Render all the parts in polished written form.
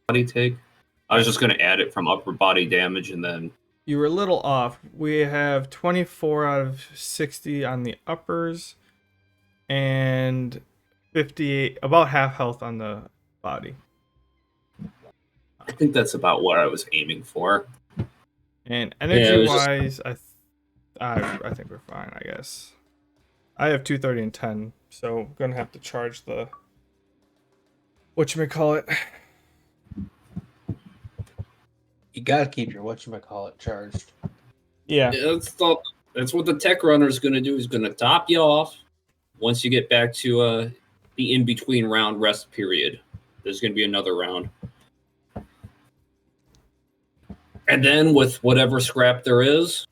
body take? I was just going to add it from upper body damage and then... You were a little off. We have 24 out of 60 on the uppers and 58, about half health on the body. I think that's about what I was aiming for. And energy-wise, I think we're fine, I guess. I have 230 and 10, so I'm going to have to charge the... whatchamacallit. You gotta keep your whatchamacallit charged. Yeah. That's what the tech runner is going to do. He's going to top you off once you get back to the in-between round rest period. There's going to be another round. And then with whatever scrap there is,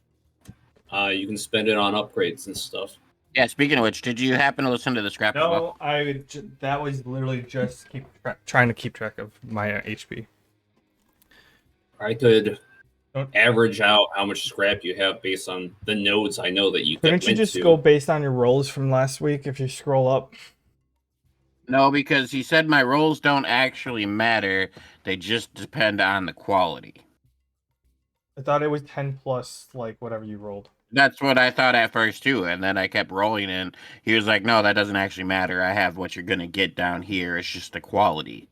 you can spend it on upgrades and stuff. Yeah, speaking of which, did you happen to listen to the scrap? No, that was literally just trying to keep track of my HP. I could average out how much scrap you have based on the nodes I know that you couldn't you just go based on your rolls from last week if you scroll up? No, because he said my rolls don't actually matter. They just depend on the quality. I thought it was 10 plus, like, whatever you rolled. That's what I thought at first, too. And then I kept rolling, and he was like, no, that doesn't actually matter. I have what you're going to get down here. It's just the quality.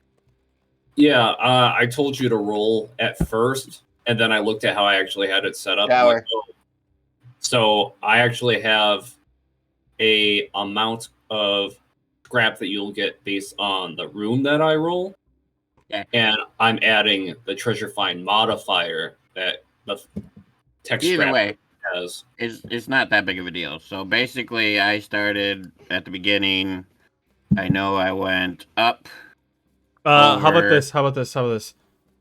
Yeah, I told you to roll at first, and then I looked at how I actually had it set up. Like, oh. So I actually have a amount of scrap that you'll get based on the room that I roll. Okay. And I'm adding the treasure find modifier that the tech Either scrap way, has. It's not that big of a deal. So basically, I started at the beginning. I know I went up. How about this?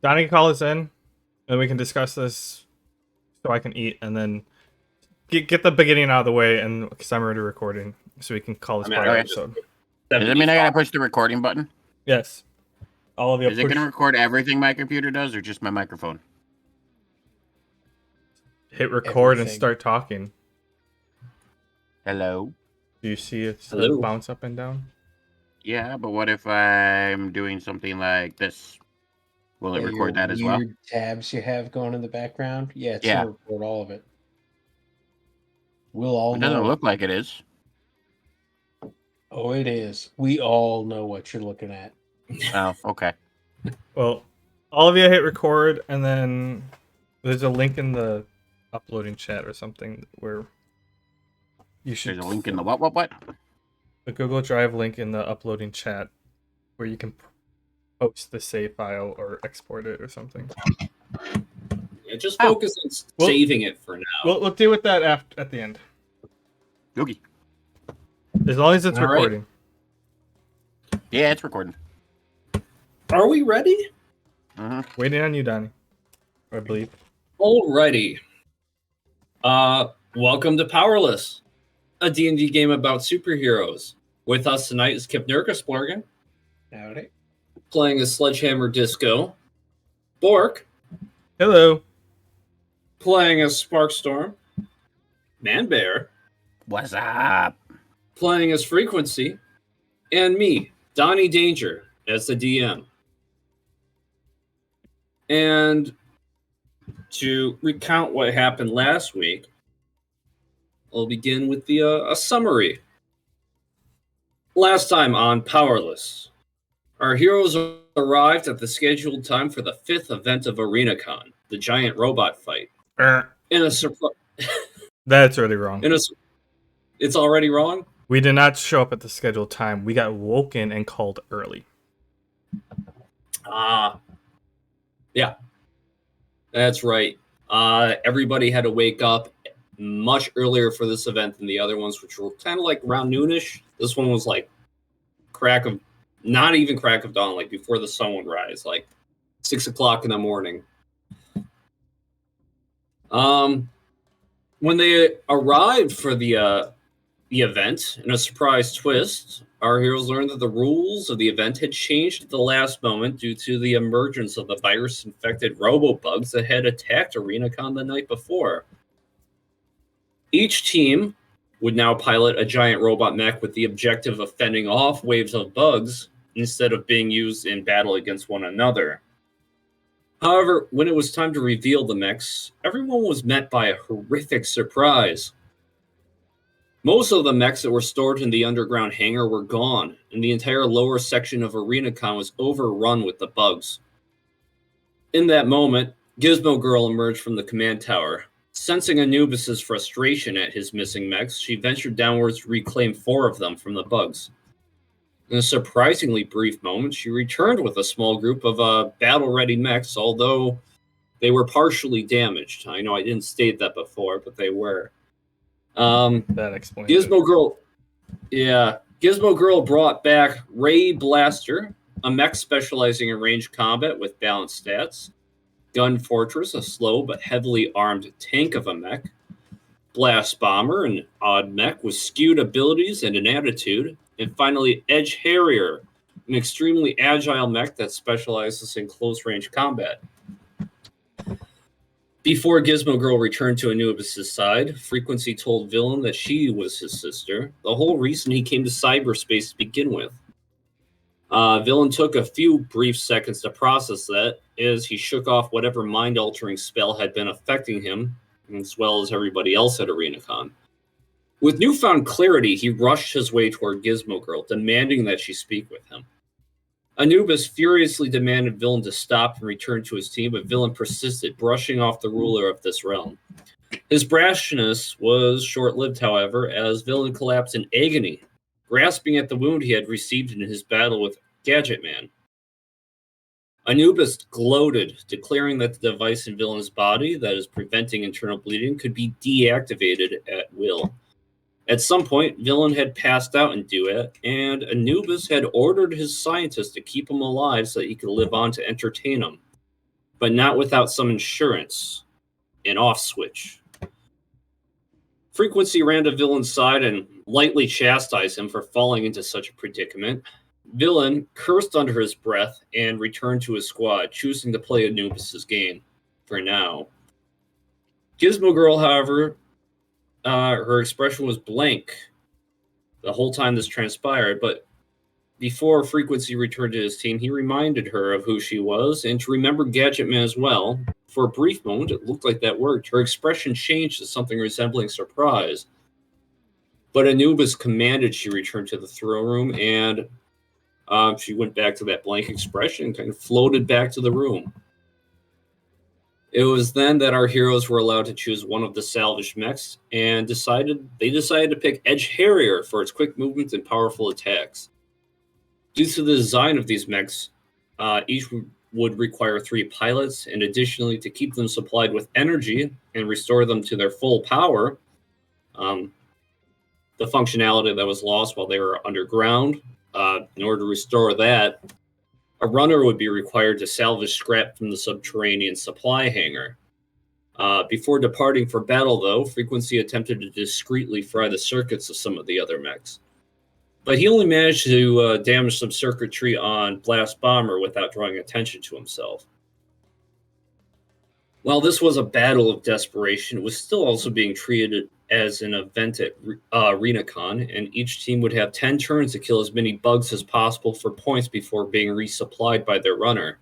Donnie can call us in, and we can discuss this so I can eat, and then get the beginning out of the way, and because I'm already recording, so we can call this part of the episode. Does that mean I gotta push the recording button? Yes. All of you. Is it gonna record everything my computer does, or just my microphone? Hit record and start talking. Hello? Do you see it bounce up and down? Yeah, but what if I'm doing something like this? Will it record that as well? Weird tabs you have going in the background? Yeah, it's gonna record all of it. We'll all know. It doesn't look like it is. Oh, it is. We all know what you're looking at. Oh, okay. Well, all of you hit record, and then there's a link in the uploading chat or something where you should... There's a link in the what? The Google Drive link in the uploading chat where you can post the save file or export it or something. Yeah, just focus on saving it for now. We'll deal with that at the end. Yogi. As long as it's recording. Right. Yeah, it's recording. Are we ready? Waiting on you, Donnie. I believe. Alrighty. Welcome to Powerless, a D&D game about superheroes. With us tonight is Kip Nurkasporgan. Howdy. Playing a Sledgehammer Disco. Bork. Hello. Playing a Sparkstorm. Manbear. What's up? Playing as Frequency. And me, Donnie Danger, as the DM. And to recount what happened last week, I'll begin with a summary. Last time on Powerless, our heroes arrived at the scheduled time for the 5th event of ArenaCon, the giant robot fight. In a surprise... That's really wrong. It's already wrong? We did not show up at the scheduled time. We got woken and called early. Yeah. That's right. Everybody had to wake up much earlier for this event than the other ones, which were kind of like around noonish. This one was like not even crack of dawn, like before the sun would rise, like 6 o'clock in the morning. When they arrived for the event, in a surprise twist, our heroes learned that the rules of the event had changed at the last moment due to the emergence of the virus-infected robo-bugs that had attacked ArenaCon the night before. Each team would now pilot a giant robot mech with the objective of fending off waves of bugs instead of being used in battle against one another. However, when it was time to reveal the mechs, everyone was met by a horrific surprise. Most of the mechs that were stored in the underground hangar were gone, and the entire lower section of ArenaCon was overrun with the bugs. In that moment, Gizmo Girl emerged from the command tower. Sensing Anubis's frustration at his missing mechs, she ventured downwards to reclaim 4 of them from the bugs. In a surprisingly brief moment, she returned with a small group of battle-ready mechs, although they were partially damaged. I know I didn't state that before, but they were. That explains Gizmo it. Girl, yeah, Gizmo Girl brought back Ray Blaster, a mech specializing in ranged combat with balanced stats. Gun Fortress, a slow but heavily armed tank of a mech. Blast Bomber, an odd mech with skewed abilities and an attitude. And finally, Edge Harrier, an extremely agile mech that specializes in close-range combat. Before Gizmo Girl returned to Anubis' side, Frequency told Villain that she was his sister, the whole reason he came to cyberspace to begin with. Villain took a few brief seconds to process that, as he shook off whatever mind-altering spell had been affecting him, as well as everybody else at ArenaCon. With newfound clarity, he rushed his way toward Gizmo Girl, demanding that she speak with him. Anubis furiously demanded Villain to stop and return to his team, but Villain persisted, brushing off the ruler of this realm. His brashness was short-lived, however, as Villain collapsed in agony, grasping at the wound he had received in his battle with Gadget Man. Anubis gloated, declaring that the device in Villain's body that is preventing internal bleeding could be deactivated at will. At some point, Villain had passed out in Duet, and Anubis had ordered his scientists to keep him alive so that he could live on to entertain him, but not without some insurance, an off switch. Frequency ran to Villain's side and lightly chastised him for falling into such a predicament. Villain cursed under his breath and returned to his squad, choosing to play Anubis' game, for now. Gizmo Girl, however, her expression was blank the whole time this transpired, but before Frequency returned to his team, he reminded her of who she was and to remember Gadget Man as well. For a brief moment, it looked like that worked. Her expression changed to something resembling surprise. But Anubis commanded she return to the throne room, and she went back to that blank expression and kind of floated back to the room. It was then that our heroes were allowed to choose one of the salvaged mechs, and they decided to pick Edge Harrier for its quick movements and powerful attacks. Due to the design of these mechs, each would require 3 pilots, and additionally, to keep them supplied with energy and restore them to their full power, the functionality that was lost while they were underground, in order to restore that, a runner would be required to salvage scrap from the subterranean supply hangar. Before departing for battle, though, Frequency attempted to discreetly fry the circuits of some of the other mechs. But he only managed to damage some circuitry on Blast Bomber without drawing attention to himself. While this was a battle of desperation, it was still also being treated as an event at ArenaCon, and each team would have 10 turns to kill as many bugs as possible for points before being resupplied by their runner.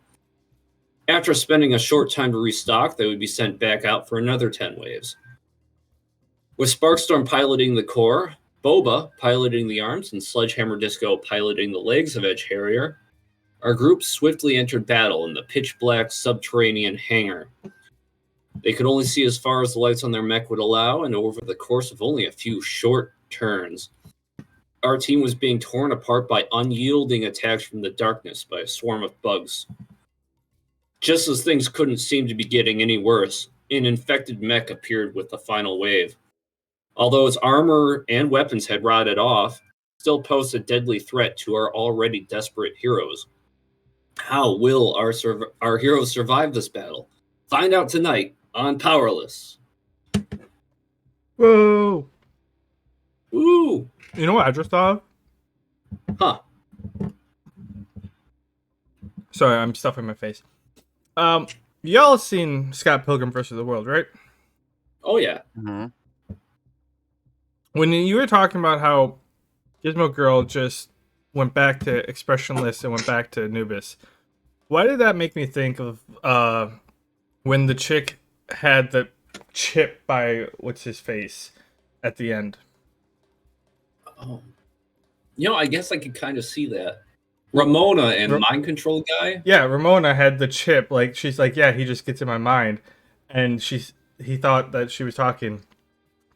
After spending a short time to restock, they would be sent back out for another 10 waves. With Sparkstorm piloting the core, Boba piloting the arms, and Sledgehammer Disco piloting the legs of Edge Harrier, our group swiftly entered battle in the pitch-black subterranean hangar. They could only see as far as the lights on their mech would allow, and over the course of only a few short turns, our team was being torn apart by unyielding attacks from the darkness by a swarm of bugs. Just as things couldn't seem to be getting any worse, an infected mech appeared with the final wave. Although its armor and weapons had rotted off, it still posed a deadly threat to our already desperate heroes. How will our heroes survive this battle? Find out tonight on Powerless. Whoa! Woo! You know what I just thought of? Huh. Sorry, I'm stuffing my face. Y'all seen Scott Pilgrim vs. the World, right? Oh, yeah. Mm-hmm. When you were talking about how Gizmo Girl just went back to expressionless and went back to Anubis, Why did that make me think of when the chick had the chip by what's his face at the end? Oh. I guess I could kind of see that. Ramona and Mind Control Guy? Yeah, Ramona had the chip. Like, she's like, yeah, he just gets in my mind. And he thought that she was talking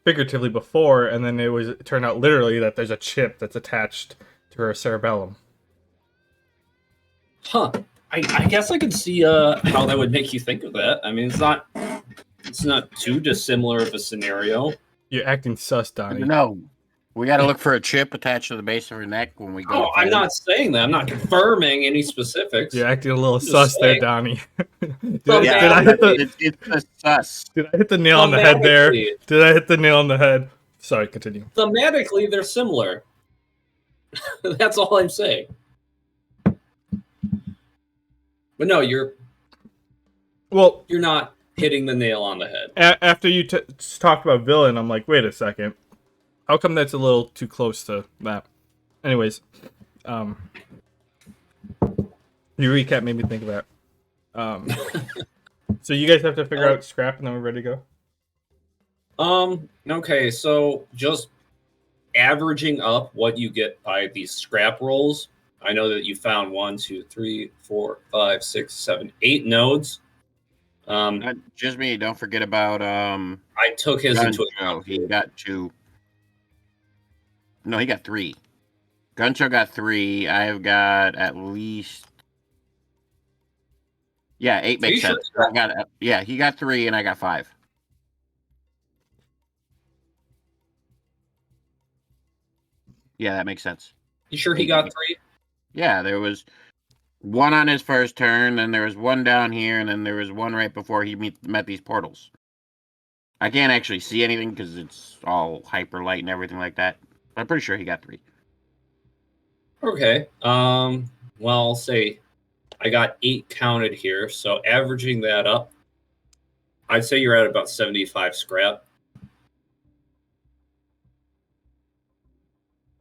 figuratively before, and then it turned out literally that there's a chip that's attached to her cerebellum. Huh. I guess I could see how that would make you think of that. I mean, it's not too dissimilar of a scenario. You're acting sus, Donnie. No. We got to look for a chip attached to the base of her neck when we go. Oh, I'm not saying that. I'm not confirming any specifics. You're acting a little sus there, Donnie. Did I hit it's sus. Did I hit the nail on the head there? Did I hit the nail on the head? Sorry, continue. Thematically, they're similar. That's all I'm saying. But no, you're not hitting the nail on the head. After you talked about villain, I'm like, wait a second. How come that's a little too close to that? Anyways, your recap made me think of that. So you guys have to figure out scrap, and then we're ready to go. Okay, so just averaging up what you get by these scrap rolls. I know that you found 1, 2, 3, 4, 5, 6, 7, 8 nodes. Just me. Don't forget about I took his into account. He got 2. No, he got 3. Guncho got 3. I've got at least 8 makes sense. Sure? He got 3 and I got 5. Yeah, that makes sense. You sure he got 3? Yeah, there was 1 on his first turn, then there was 1 down here, and then there was 1 right before he met these portals. I can't actually see anything because it's all hyper light and everything like that. But I'm pretty sure he got 3. Okay. Well, I'll say I got 8 counted here, so averaging that up, I'd say you're at about 75 scrap.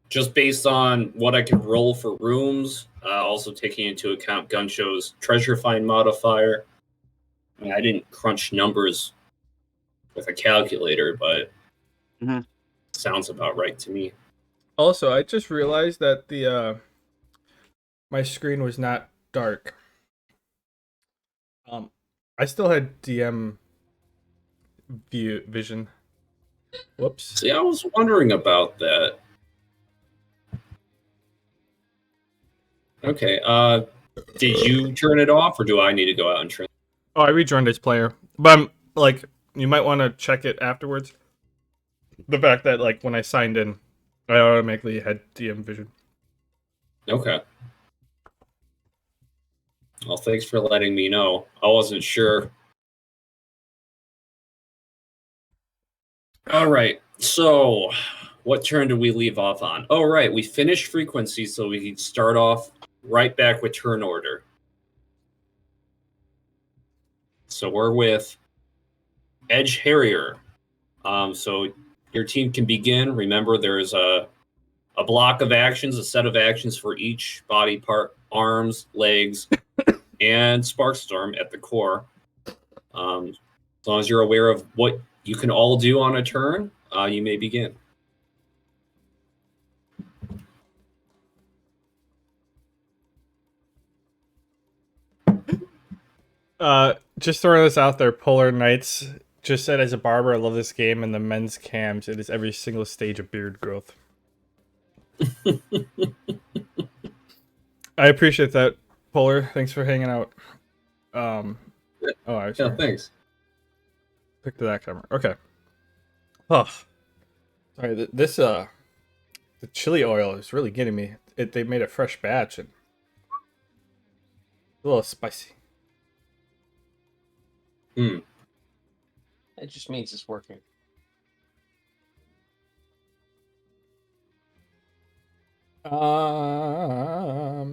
Just based on what I can roll for rooms, also taking into account Guncho's treasure find modifier. I mean, I didn't crunch numbers with a calculator, but sounds about right to me. Also, I just realized that the my screen was not dark. I still had DM vision. Whoops. See, I was wondering about that. Okay, did you turn it off, or do I need to go out and turn it off? Oh, I rejoined as player. But I'm, like, you might want to check it afterwards. The fact that, like, when I signed in, I automatically had DM vision. Okay. Well, thanks for letting me know. I wasn't sure. All right, so what turn do we leave off on? Oh, right, we finished frequency, so we can start off right back with turn order. So we're with Edge Harrier. So your team can begin. Remember, there's a block of actions, a set of actions for each body part, arms, legs, and Sparkstorm at the core. As long as you're aware of what you can all do on a turn, you may begin. Just throwing this out there, Polar Knights just said, as a barber, I love this game, and the men's cams, it is every single stage of beard growth. I appreciate that, Polar. Thanks for hanging out. Thanks. Pick to that camera. Okay. Oh, sorry. This the chili oil is really getting me. They made a fresh batch and a little spicy. It just means it's working. All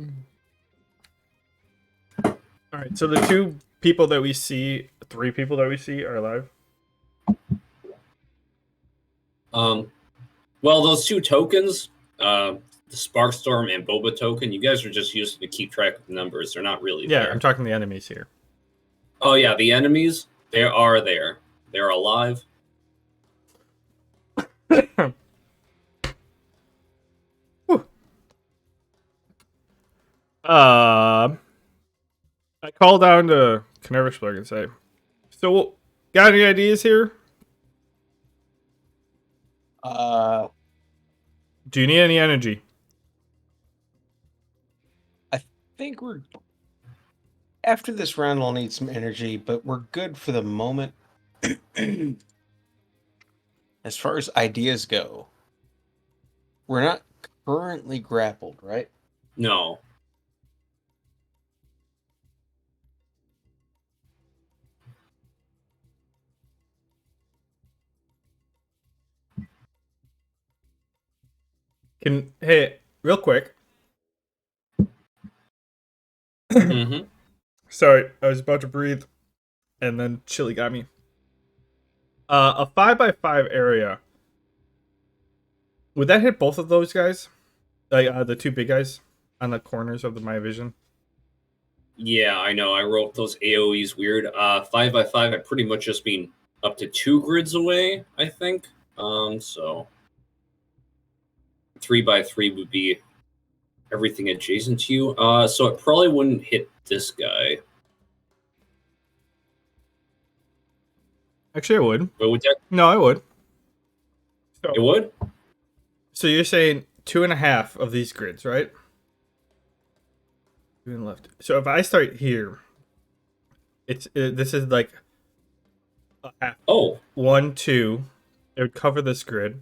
right, so the 3 people that we see are alive. Well, those 2 tokens, the Sparkstorm and Boba token, you guys are just used to keep track of the numbers. They're not really there. I'm talking the enemies here. Oh, yeah, the enemies, they are there. They're alive. I call down to Canervishberg and say, so, got any ideas here? Do you need any energy? I think we're... After this round, we'll need some energy, but we're good for the moment. As far as ideas go, we're not currently grappled, right? No. Hey, real quick. Mm-hmm. Sorry, I was about to breathe, and then chili got me. A 5x5 area. Would that hit both of those guys? Like the two big guys on the corners of my vision? Yeah, I know. I wrote those AoEs weird. 5x5 had pretty much just been up to 2 grids away, I think. So 3x3 would be everything adjacent to you. So it probably wouldn't hit this guy. Actually, I would. But would that... No, I would. It would? So you're saying 2.5 of these grids, right? 2 and left. So if I start here, this is like a half. Oh. 1, 2. It would cover this grid.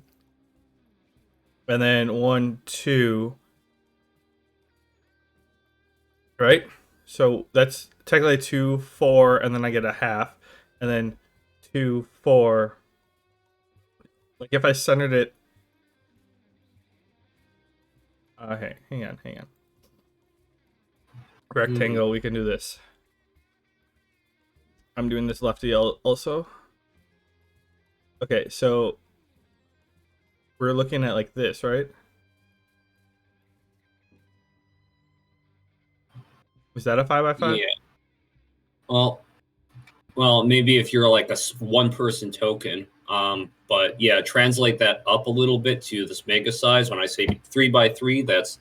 And then 1, 2. Right? So that's technically 2, 4, and then I get a half. And then 2, 4. Like if I centered it. Hey, hang on. Rectangle, we can do this. I'm doing this lefty also. Okay, so we're looking at like this, right? Is that a 5x5? Yeah. Well, maybe if you're like a one-person token. But yeah, translate that up a little bit to this mega size. When I say 3x3, that's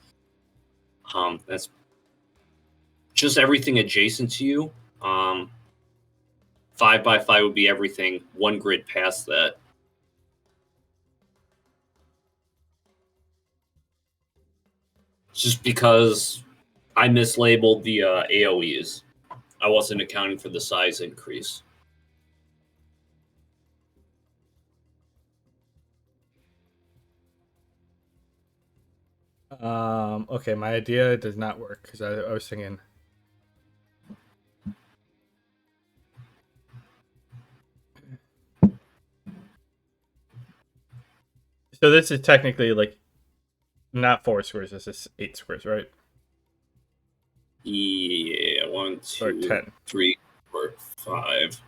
just everything adjacent to you. 5x5 would be everything 1 grid past that. Just because I mislabeled the AoEs. I wasn't accounting for the size increase. Okay, my idea does not work because I was thinking. So this is technically like not 4 squares. This is 8 squares, right? Yeah, 1, 2, 10. 3, 4, 5.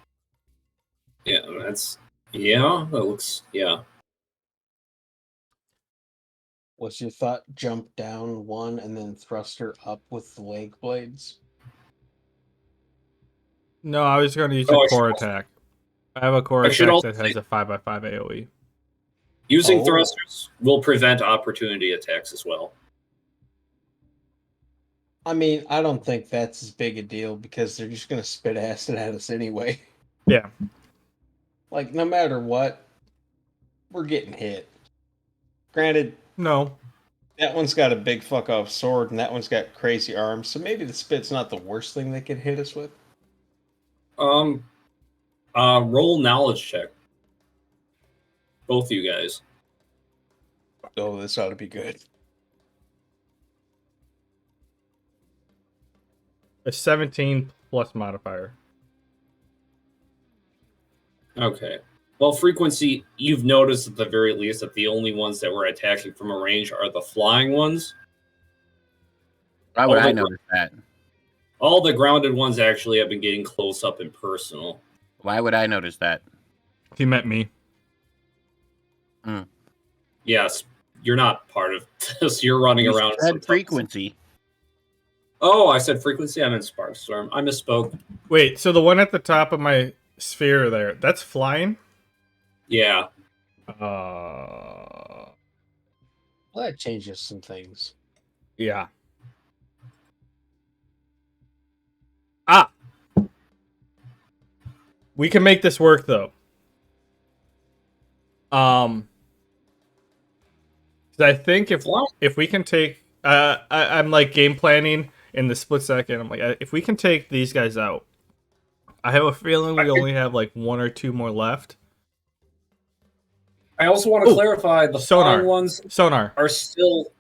Yeah, that looks, yeah. Was your thought jump down 1 and then thrust her up with the leg blades? No, I was going to use a core attack. I have a core attack that has a 5x5 AoE. Using thrusters will prevent opportunity attacks as well. I mean, I don't think that's as big a deal because they're just going to spit acid at us anyway. Yeah. Like, no matter what, we're getting hit. Granted, no. That one's got a big fuck off sword and that one's got crazy arms, so maybe the spit's not the worst thing they could hit us with. Roll knowledge check. Both you guys. Oh, this ought to be good. A 17 plus modifier. Okay. Well, frequency, you've noticed at the very least that the only ones that were attacking from a range are the flying ones. Why would I notice that? All the grounded ones actually have been getting close up and personal. Why would I notice that? He met me. Yes. you're not part of this. You're running You around. said frequency. Oh, I said frequency. I meant spark storm. I misspoke. Wait, so the one at the top of my sphere there, that's flying? Yeah. Well, that changes some things. Yeah. Ah. We can make this work though. 'Cause I think if we can take I'm like game planning in the split second. I'm like, if we can take these guys out, I have a feeling we only have like 1 or 2 more left. I also want to clarify the flying ones are still.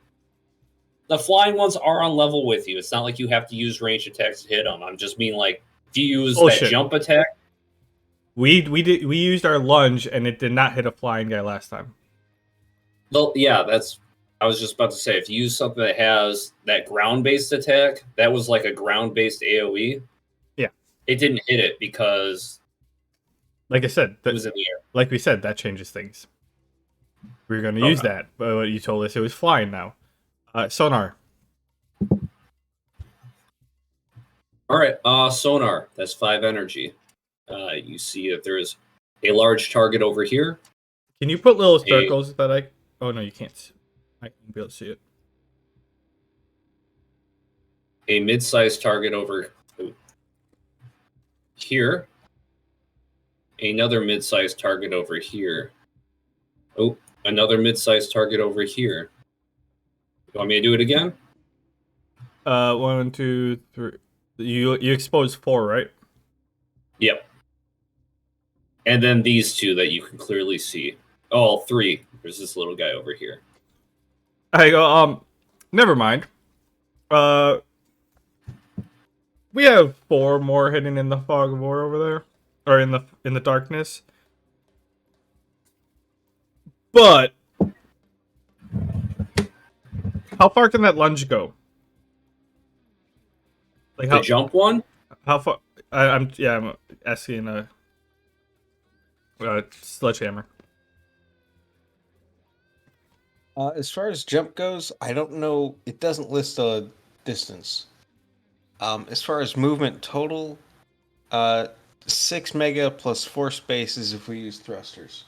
The flying ones are on level with you. It's not like you have to use ranged attacks to hit them. I'm just mean like, if you use that jump attack. We used our lunge and it did not hit a flying guy last time. Well, yeah, I was just about to say, if you use something that has that ground-based attack, that was like a ground-based AoE. Yeah. It didn't hit it because, like I said, it was in the air. Like we said, that changes things. We were going to use that, but you told us it was flying now. Sonar. All right, sonar. That's 5 energy. You see that there is a large target over here. Can you put little circles that I... Oh, no, you can't. I can be able to see it. A mid-sized target over here. Another mid-sized target over here. Oh, another mid-sized target over here. You want me to do it again? 1, 2, 3. You exposed 4, right? Yep. And then these 2 that you can clearly see. Oh, 3. There's this little guy over here. I go, never mind. We have 4 more hidden in the fog of war over there. Or in the darkness. But how far can that lunge go? Like the jump one? How far? I'm asking a sledgehammer. As far as jump goes, I don't know. It doesn't list a distance. As far as movement total, 6 mega plus 4 spaces if we use thrusters.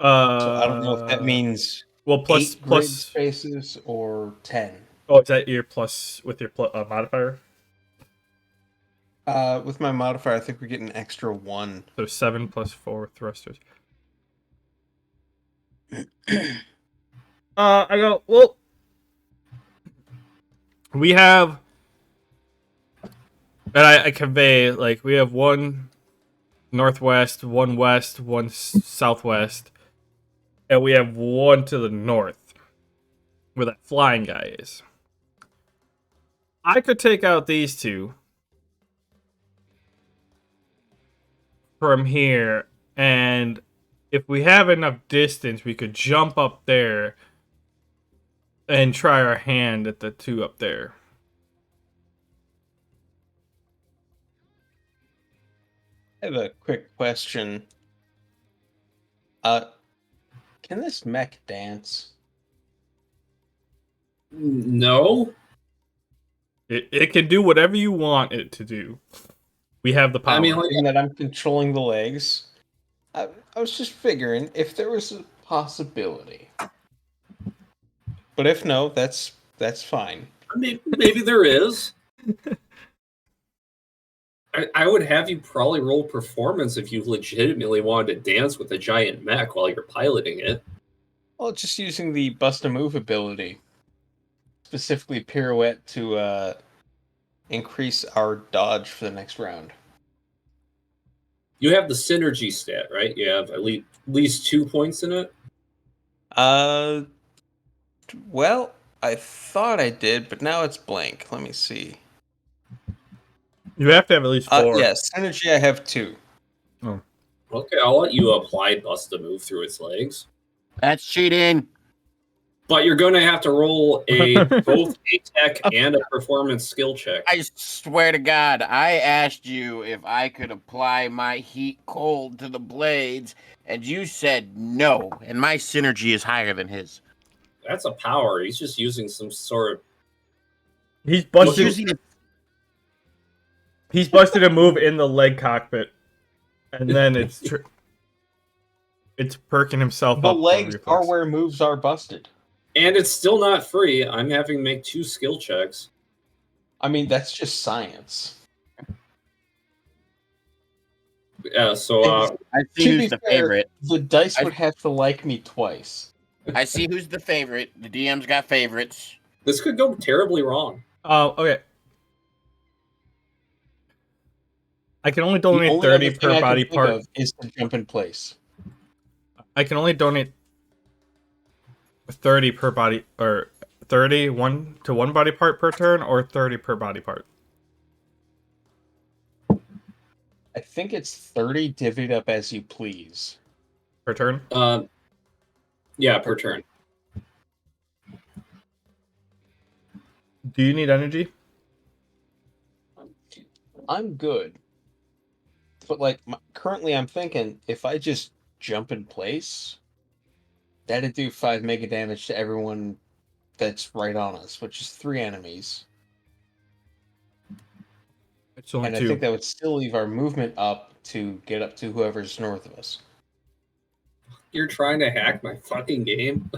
So I don't know if that means plus 8 grid spaces or 10. Oh, is that your plus with your modifier? With my modifier, I think we get an extra 1. So 7 plus 4 thrusters. I go, well, we have, and I convey, like, we have 1 northwest, 1 west, 1 southwest, and we have 1 to the north, where that flying guy is. I could take out these 2 from here, and if we have enough distance, we could jump up there and try our hand at the 2 up there. I have a quick question. Can this mech dance? No. It can do whatever you want it to do. We have the power. I mean, like, in that I'm controlling the legs. I was just figuring if there was a possibility. But if no, that's fine. I mean, maybe there is. I would have you probably roll performance if you legitimately wanted to dance with a giant mech while you're piloting it. Well, just using the bust a move ability, specifically pirouette to increase our dodge for the next round. You have the synergy stat, right? You have at least 2 points in it. Well, I thought I did, but now it's blank. Let me see. You have to have at least 4. Yes, synergy I have 2. Oh. Okay, I'll let you apply bust a move through its legs. That's cheating. But you're going to have to roll both a tech and a performance skill check. I swear to God, I asked you if I could apply my heat cold to the blades, and you said no, and my synergy is higher than his. That's a power. He's just using some sort of. He's Well, busted. Using it- He's busted a move in the leg cockpit, and then it's perking himself The up. for legs reflex. are where moves are busted. And it's still not free. I'm having to make 2 skill checks. I mean, that's just science. Yeah, so I see To who's be the fair, favorite. the dice I- would have to like me twice. I see who's the favorite. The DM's got favorites. this could go terribly wrong. Okay. I can only The donate only 30 other thing per I body can think part. of is to jump in place. I can only donate 30 per body, or 30 to one body part per turn, or 30 per body part. I think it's 30 divvied up as you please. Per turn? Yeah, per turn. Do you need energy? I'm good. But like currently I'm thinking if I just jump in place, that'd do 5 mega damage to everyone that's right on us, which is 3 enemies. It's only And I 2. think that would still leave our movement up to get up to whoever's north of us. You're trying to hack my fucking game?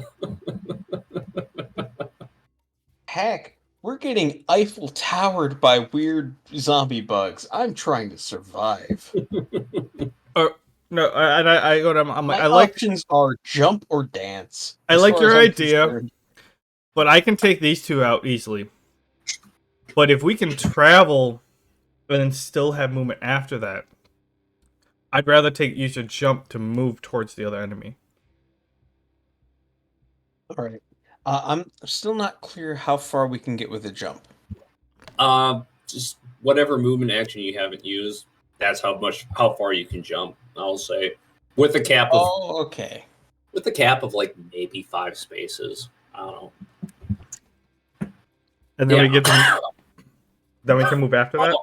Heck, we're getting Eiffel Towered by weird zombie bugs. I'm trying to survive. No, I'm like, My I like options are jump or dance. I as like far your as I'm idea. concerned. but I can take these 2 out easily. But if we can travel and then still have movement after that, I'd rather use a jump to move towards the other enemy. All right. I'm still not clear how far we can get with a jump. Just whatever movement action you haven't used, that's how far you can jump. I'll say, with a cap of Okay. with a cap of like maybe 5 spaces. I don't know. And then we get to, then we can move after that.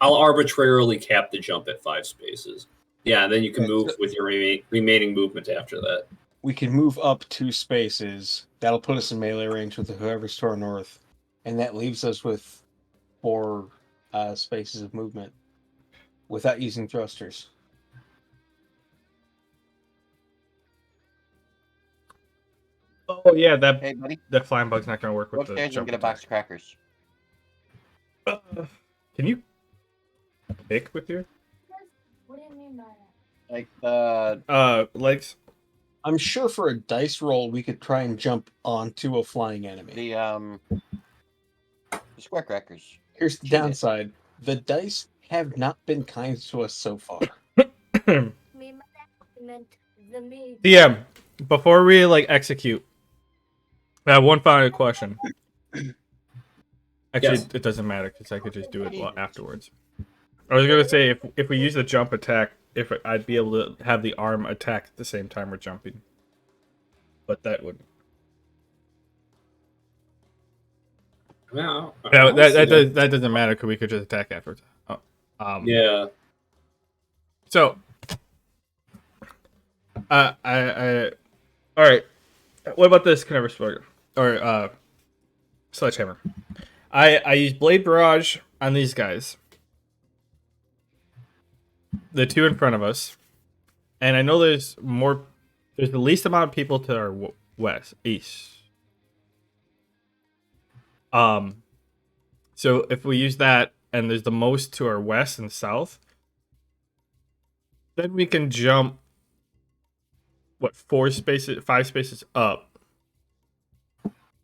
I'll arbitrarily cap the jump at 5 spaces. Yeah, and then you can Okay, move so- with your remaining movement after that. We can move up 2 spaces. That'll put us in melee range with whoever's to our north. And that leaves us with 4 spaces of movement without using thrusters. Oh yeah, Hey, buddy. that flying bug's not gonna work Go with the upstairs and jump get a box of crackers. Can you pick with your What do you mean by that? Like the legs? I'm sure for a dice roll, we could try and jump onto a flying enemy. the square crackers. Here's the cheat it. downside. The dice have not been kind to us so far. Me meant the me. DM, before we execute, I have one final question. Actually, Yes. it doesn't matter because I could just do it afterwards. I was gonna say if we use the jump attack, I'd be able to have the arm attack at the same time we're jumping, but that would No, that doesn't matter because we could just attack afterwards. Yeah. So, I all right. What about this Carnivorous Burger or Sledgehammer? I use Blade Barrage on these guys, the 2 in front of us, and I know there's more. There's the least amount of people to our east. So if we use that, and there's the most to our west and south, then we can jump 5 spaces up,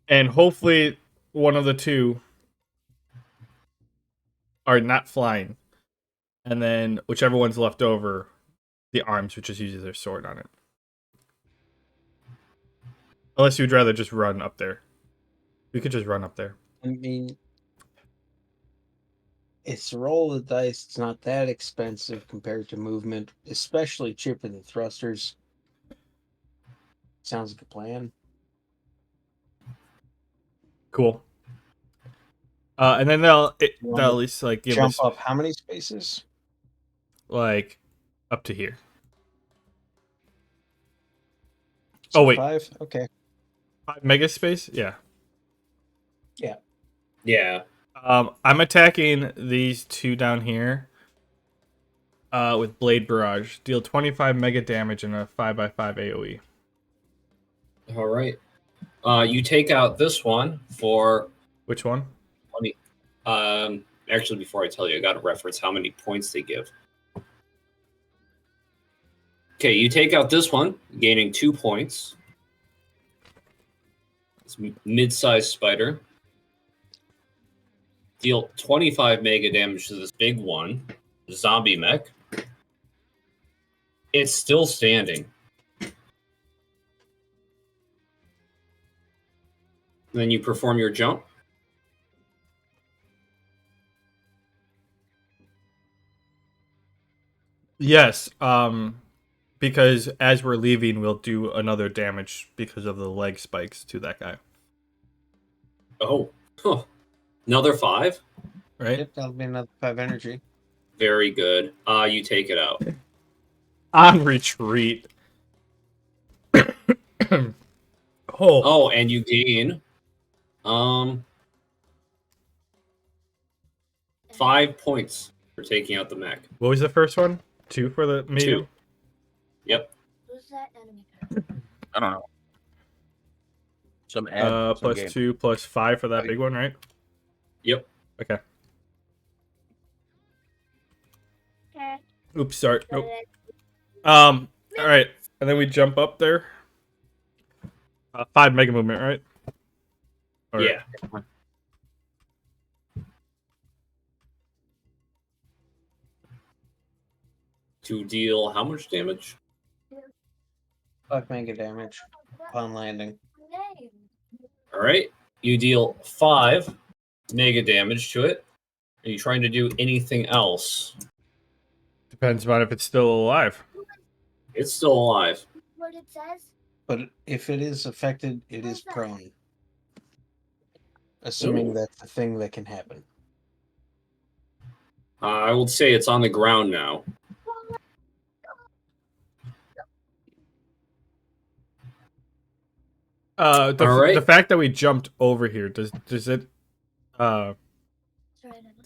and hopefully one of the 2 are not flying, and then whichever one's left over, the arms, which just uses their sword on it. Unless you'd rather just run up there, we could just run up there. I mean, it's a roll of the dice. It's not that expensive compared to movement, especially cheaper than thrusters. Sounds like a plan. Cool. And then they'll at least give Jump us up how many spaces? up to here. Oh wait, 5? Okay. 5 mega space? Yeah. Yeah. I'm attacking these two down here with Blade Barrage. Deal 25 mega damage in a 5x5 AoE. All right. You take out this one for Which one? 20. Actually, before I tell you, I got to reference how many points they give. Okay, you take out this one, gaining 2 points. It's mid-sized spider. Deal 25 mega damage to this big one, zombie mech. It's still standing. Then you perform your jump. Yes. Because as we're leaving, we'll do another damage because of the leg spikes to that guy. Oh, huh. Another 5. Right? Yep, that'll be another 5 energy. Very good. You take it out. On retreat. Oh, and you gain 5 points for taking out the mech. What was the first one? 2 for the medium? 2. Yep. Who's that enemy card? I don't know. Some ad. some Plus game. 2 plus 5 for that big one, right? Yep. Okay. Okay. Oops, sorry. Nope. All right, and then we jump up there. 5 mega movement, right? Or- Yeah. To deal how much damage? 5 mega damage upon landing. Name. All right. You deal 5 mega damage to it. Are you trying to do anything else? Depends on if it's still alive. It's still alive. What it says? But if it is affected, it is prone. Assuming Ooh. that's a thing that can happen. I would say it's on the ground now. All right. The fact that we jumped over here, does it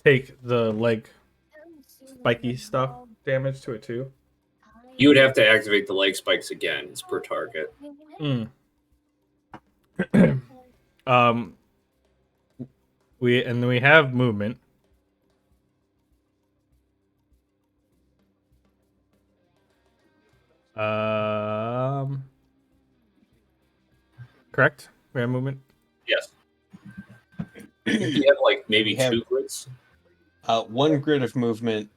take the leg spiky stuff damage to it too? You would have to activate the leg spikes again. It's per target. Mm. We have movement. Correct? We have movement. Yes. You have like maybe We have- 2 grids. 1 grid of movement.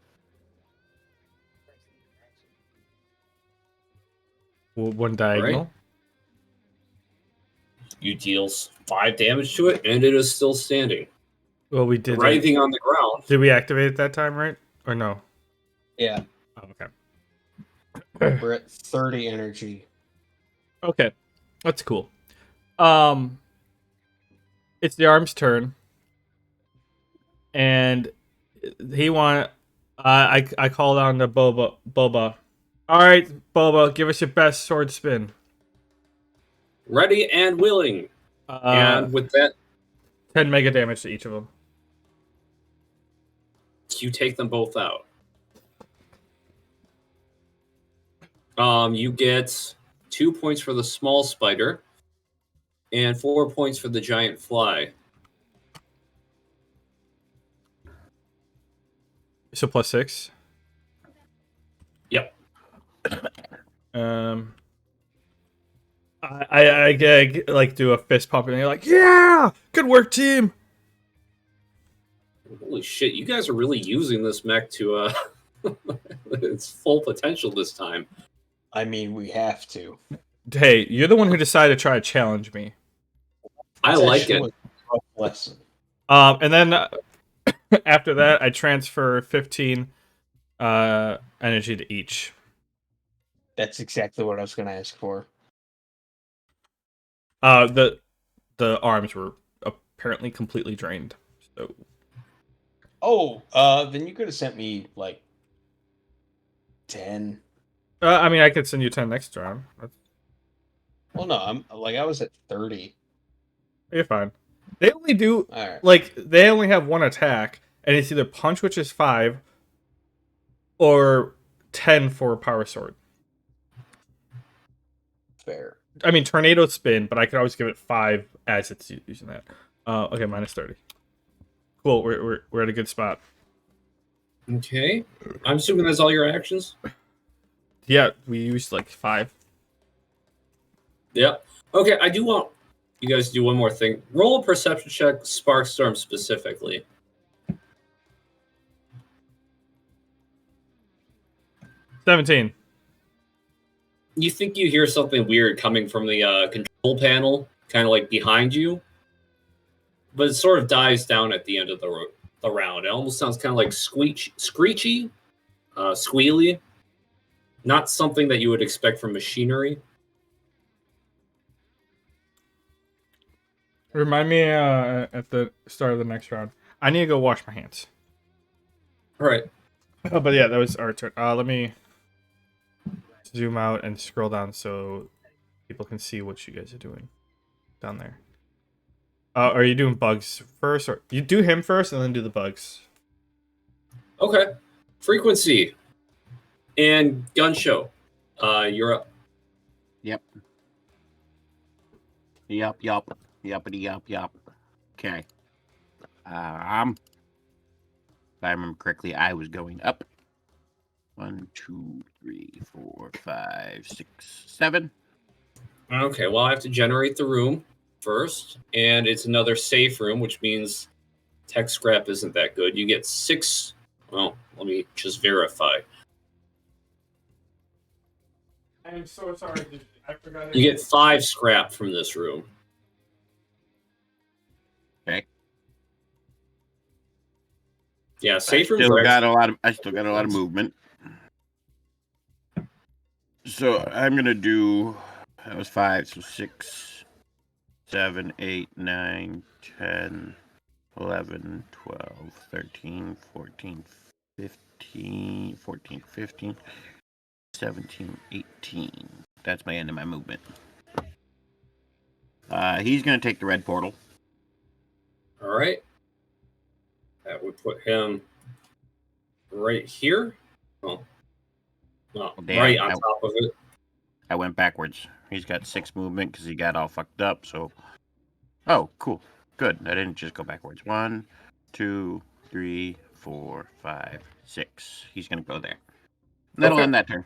One diagonal. You deal 5 damage to it, and it is still standing. Well, we did. Writhing on the ground. Did we activate it that time, right? Or no? Yeah, Oh, okay. we're at 30 energy. Okay, that's cool. It's the arm's turn, and he want. I called on the Boba. All right, Boba, give us your best sword spin. Ready and willing. And with that, 10 mega damage to each of them. you take them both out. You get 2 points for the small spider and 4 points for the giant fly. So plus 6. Yep. I like do a fist pump and you're like, yeah, good work, team. Holy shit, you guys are really using this mech to its full potential this time. I mean, we have to. Hey, you're the one who decided to try to challenge me. I It's like actually it. a rough lesson. And then after that, I transfer 15 energy to each. That's exactly what I was going to ask for. The arms were apparently completely drained. So Oh, then you could have sent me like 10. I mean, I could send you 10 next round. Well, no, I was at 30. You're fine. They only do All right. like they only have one attack, and it's either punch, which is 5, or 10 for power sword. Fair. I mean, tornado spin, but I could always give it 5 as it's using that. Okay, minus 30. Cool. We're at a good spot. Okay. I'm assuming that's all your actions? Yeah, we used like 5. Yep. Okay, I do want you guys to do one more thing. Roll a perception check, Sparkstorm specifically. 17. You think you hear something weird coming from the control panel, kind of like behind you, but it sort of dies down at the end of the round. It almost sounds kind of like screechy, squealy. Not something that you would expect from machinery. Remind me at the start of the next round. I need to go wash my hands. All right. But yeah, that was our turn. Let me zoom out and scroll down so people can see what you guys are doing down there. Are you doing bugs first, or you do him first and then do the bugs? Okay. Frequency and gun show. You're up. Yep. Yuppity yup. Okay. If I remember correctly, I was going up. 1, 2, 3, 4, 5, 6, 7. Okay, well, I have to generate the room first, and it's another safe room, which means tech scrap isn't that good. You get 6. Well, let me just verify. I'm so sorry, dude. I forgot. You get 5 scrap from this room. Okay. Yeah, I safe rooms still are got a lot of movement. So I'm gonna do. That was 5, so 6, 7, 8, 9, 10, 11, 12, 13, 14, 15, 14, 15, 17, 18. That's my end of my movement. He's gonna take the red portal. All right. That would put him right here. Oh, no, Damn, right on top of it. I went backwards. He's got 6 movement because he got all fucked up. So, oh, cool, good. I didn't just go backwards. 1, 2, 3, 4, 5, 6. He's gonna go there. That'll end that turn.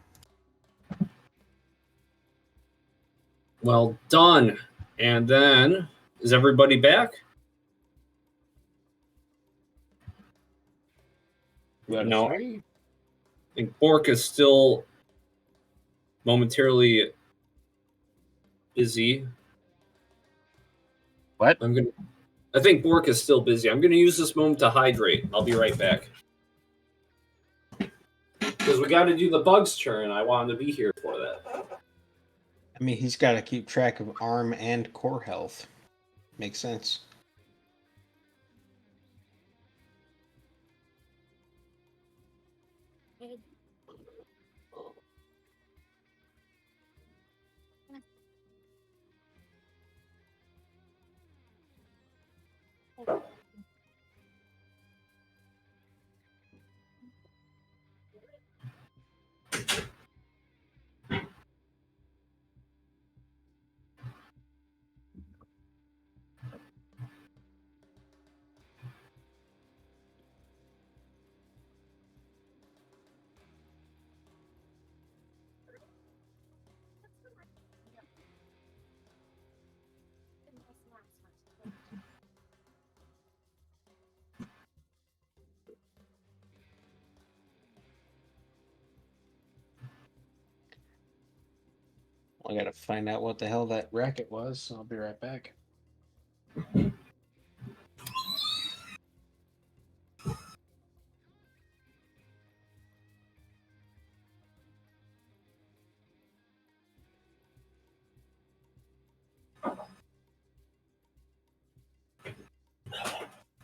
Well done. And then, is everybody back? No. I think Bork is still momentarily busy. What? I think Bork is still busy. I'm gonna use this moment to hydrate. I'll be right back. Because we got to do the bugs turn. I wanted to be here for that. I mean, he's got to keep track of arm and core health. Makes sense. I gotta find out what the hell that racket was, so I'll be right back.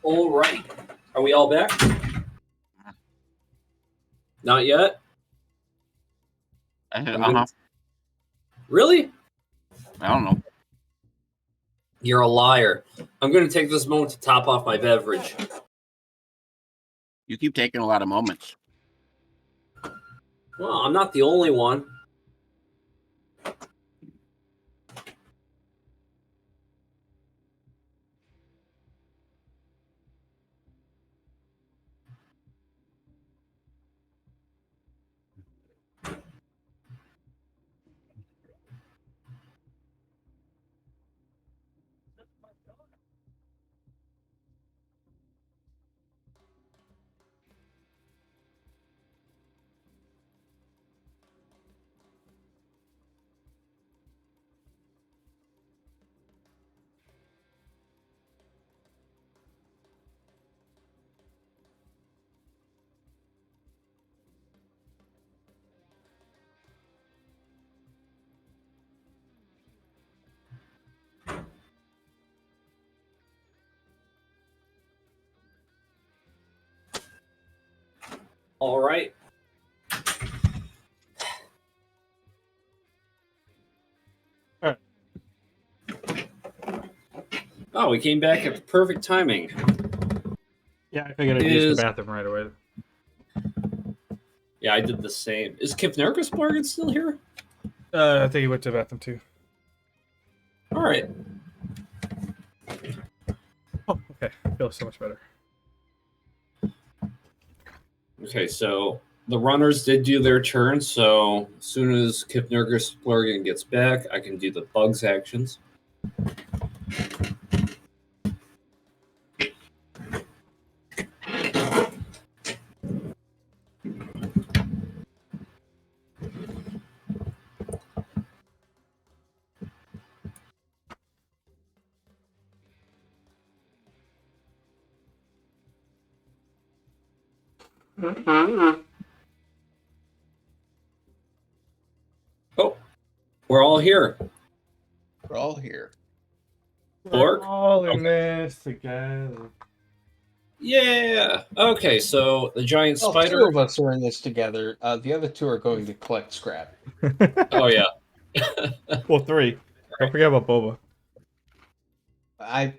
All right. Are we all back? Not yet? Uh-huh. Really? I don't know. You're a liar. I'm going to take this moment to top off my beverage. You keep taking a lot of moments. Well, I'm not the only one. All right. Oh, we came back at the perfect timing. Yeah, I figured I'd use the bathroom right away. Yeah, I did the same. Is Kipnergus Bargain still here? I think he went to the bathroom too. All right. Oh, okay. Feels so much better. Okay, so the runners did do their turn, so as soon as Kipnergus Bargain gets back, I can do the bugs actions. Oh, we're all here. We're all here. Bork? We're all in Okay. this together. Yeah. Okay, so the giant Well, spider. 2 of us are in this together. The other 2 are going to collect scrap. Oh yeah. Well, 3. Don't forget about Boba.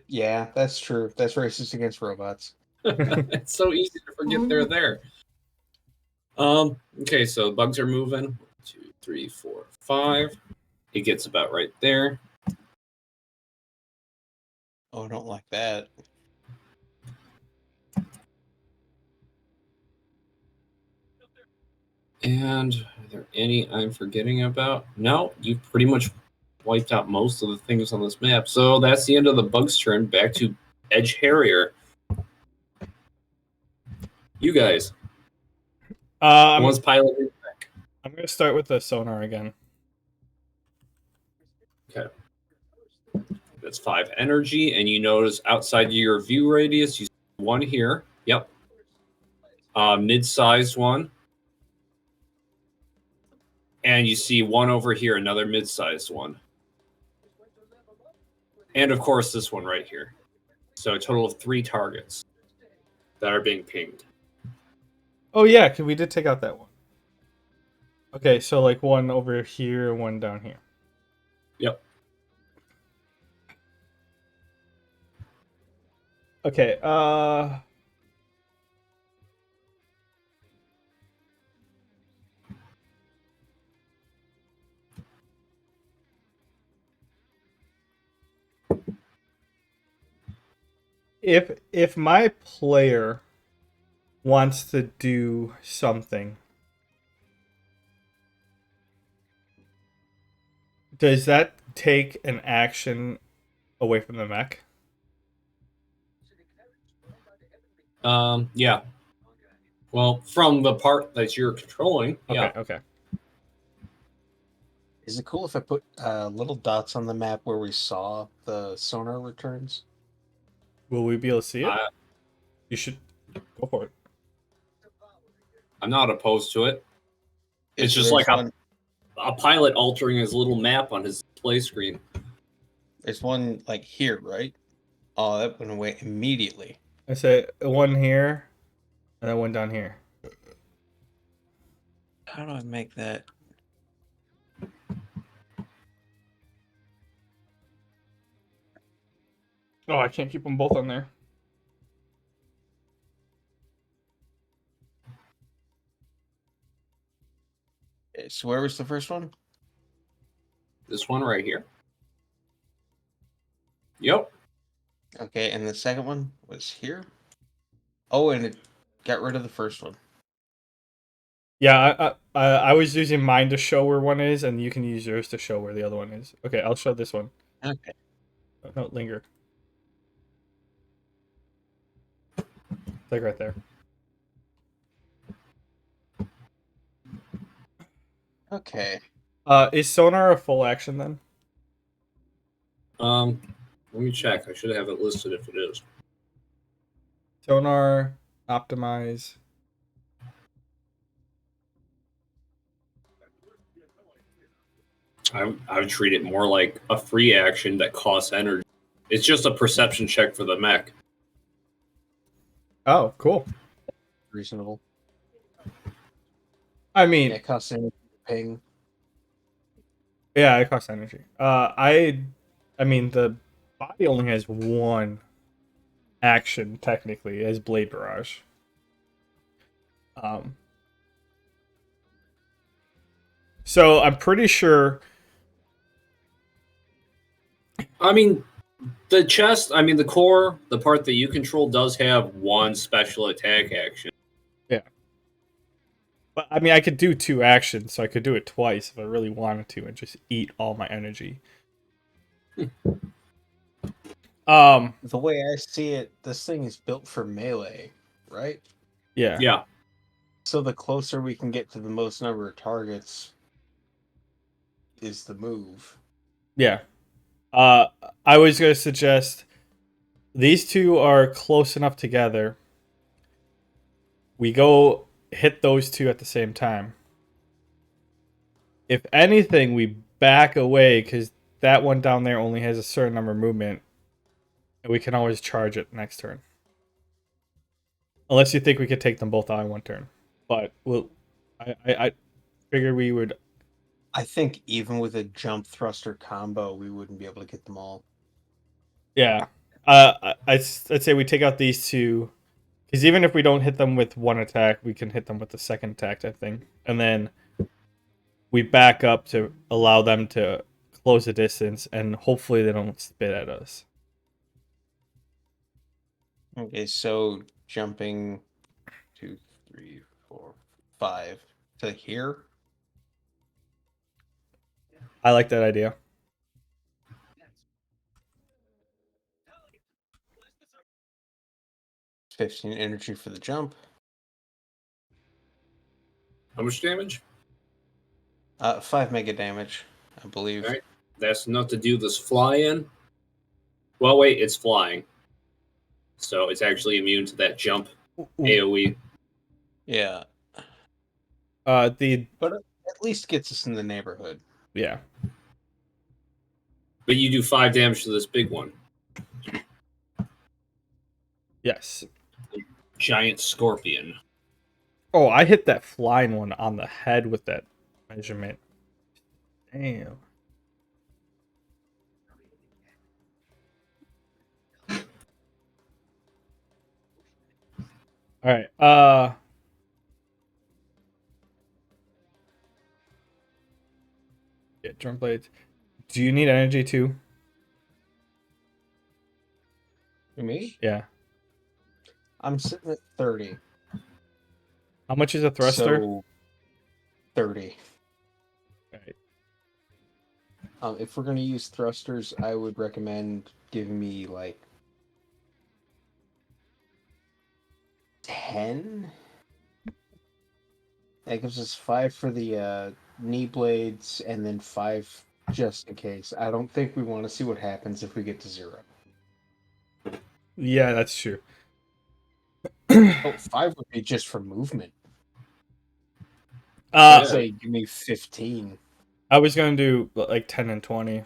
Yeah, that's true. That's racist against robots. It's so easy to forget they're there. Okay, so bugs are moving. 1, 2, 3, 4, 5. He gets about right there. Oh, I don't like that. And are there any I'm forgetting about? No, you've pretty much wiped out most of the things on this map. So that's the end of the bug's turn. Back to Edge Harrier. You guys. I'm One's piloting. going to start with the sonar again. Okay. That's 5 energy, and you notice outside your view radius, you see one here. Yep. Mid-sized one. And you see one over here, another mid-sized one. And of course, this one right here. So a total of 3 targets that are being pinged. Oh, yeah, because we did take out that one. Okay, so like one over here, one down here. Yep. Okay, if my player wants to do something, does that take an action away from the mech? Yeah. Well, from the part that you're controlling, yeah. Okay. Is it cool if I put little dots on the map where we saw the sonar returns? Will we be able to see it? You should go for it. I'm not opposed to it. It's So just there's like a pilot altering his little map on his display screen. There's one like here, right? Oh, that went away immediately. I say one here, and then one down here. How do I make that? Oh, I can't keep them both on there. Okay, so where was the first one? This one right here. Yep. Okay, and the second one was here. Oh, and it got rid of the first one. Yeah, I was using mine to show where one is, and you can use yours to show where the other one is. Okay, I'll show this one. Okay. Oh, no, linger. Like right there. Okay. Is sonar a full action then? Let me check. I should have it listed if it is. Sonar, optimize. I would treat it more like a free action that costs energy. It's just a perception check for the mech. Oh, cool. Reasonable. I mean, It costs anything to ping. yeah, it costs energy. I mean, the body only has one action technically as Blade Barrage. So I'm pretty sure. I mean, the chest, I mean, the core, the part that you control does have one special attack action. Yeah. But I mean, I could do two actions, so I could do it twice if I really wanted to, and just eat all my energy. The way I see it, this thing is built for melee, right? Yeah. Yeah. So the closer we can get to the most number of targets is the move. Yeah. I was gonna suggest these two are close enough together. We go hit those two at the same time. If anything, we back away because that one down there only has a certain number of movement, and we can always charge it next turn. Unless you think we could take them both out in one turn, but I figured we would. I think even with a jump thruster combo, we wouldn't be able to get them all. Yeah. I'd say we take out these two, because even if we don't hit them with one attack, we can hit them with the second attack, I think, and then we back up to allow them to close the distance, and hopefully they don't spit at us. Okay, so jumping 2, 3, 4, 5 to here. I like that idea. It's 15 energy for the jump. How much damage? 5 mega damage, I believe. All right. That's enough to do this fly in. Well, wait, it's flying. So it's actually immune to that jump AoE. Yeah. But at least gets us in the neighborhood. Yeah. But you do 5 damage to this big one. Yes. Giant scorpion. Oh, I hit that flying one on the head with that measurement. Damn. All right. Yeah, drum blades. Do you need energy too? Me? Yeah. I'm sitting at 30. How much is a thruster? So 30. All right. If we're going to use thrusters, I would recommend giving me like 10. That gives us 5 for the knee blades and then 5 just in case. I don't think we want to see what happens if we get to 0. Yeah, that's true. Oh, 5 would be just for movement. Uh, I'd say give me 15. I was gonna do like 10 and 20,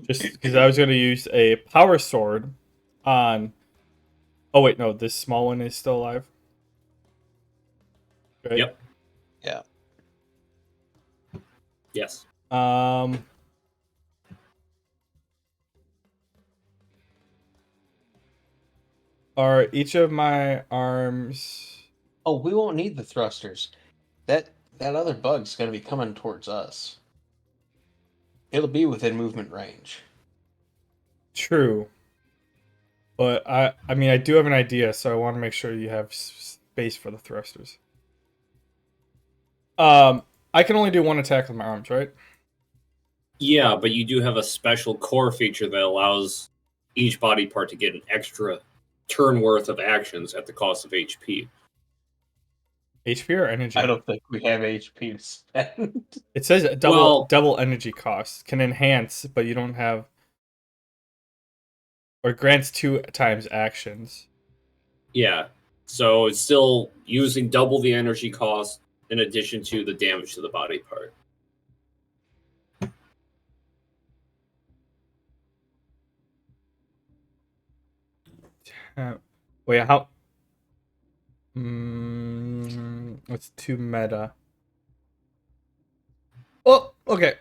just because I was gonna use a power sword on. Oh wait, no, this small one is still alive. Right? Yep. Yeah. Yes. Are each of my arms? Oh, we won't need the thrusters. That other bug's gonna be coming towards us. It'll be within movement range. True. But I mean, I do have an idea, so I want to make sure you have space for the thrusters. I can only do one attack with my arms, right? Yeah, but you do have a special core feature that allows each body part to get an extra turn worth of actions at the cost of HP. HP or energy? I don't think we have HP to spend. It says double energy cost. Can enhance, but you don't have, or grants 2 times actions. Yeah, so it's still using double the energy cost in addition to the damage to the body part. Wait, how? It's too meta. Oh, okay.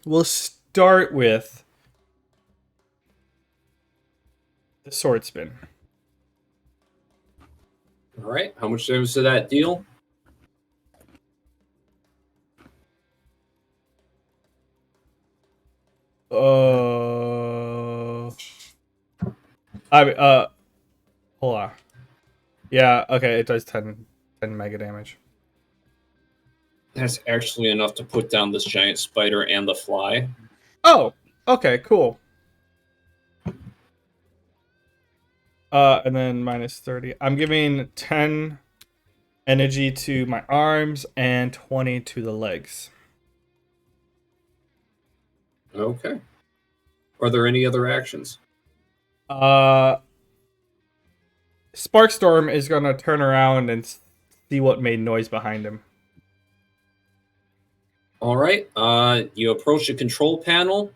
We'll start with the sword spin. All right, how much damage did that deal? Hold on. Yeah, okay, it does 10 mega damage. That's actually enough to put down this giant spider and the fly. Oh, okay, cool. And then minus 30. I'm giving 10 energy to my arms and 20 to the legs. Okay. Are there any other actions? Sparkstorm is gonna turn around and see what made noise behind him. All right. You approach the control panel,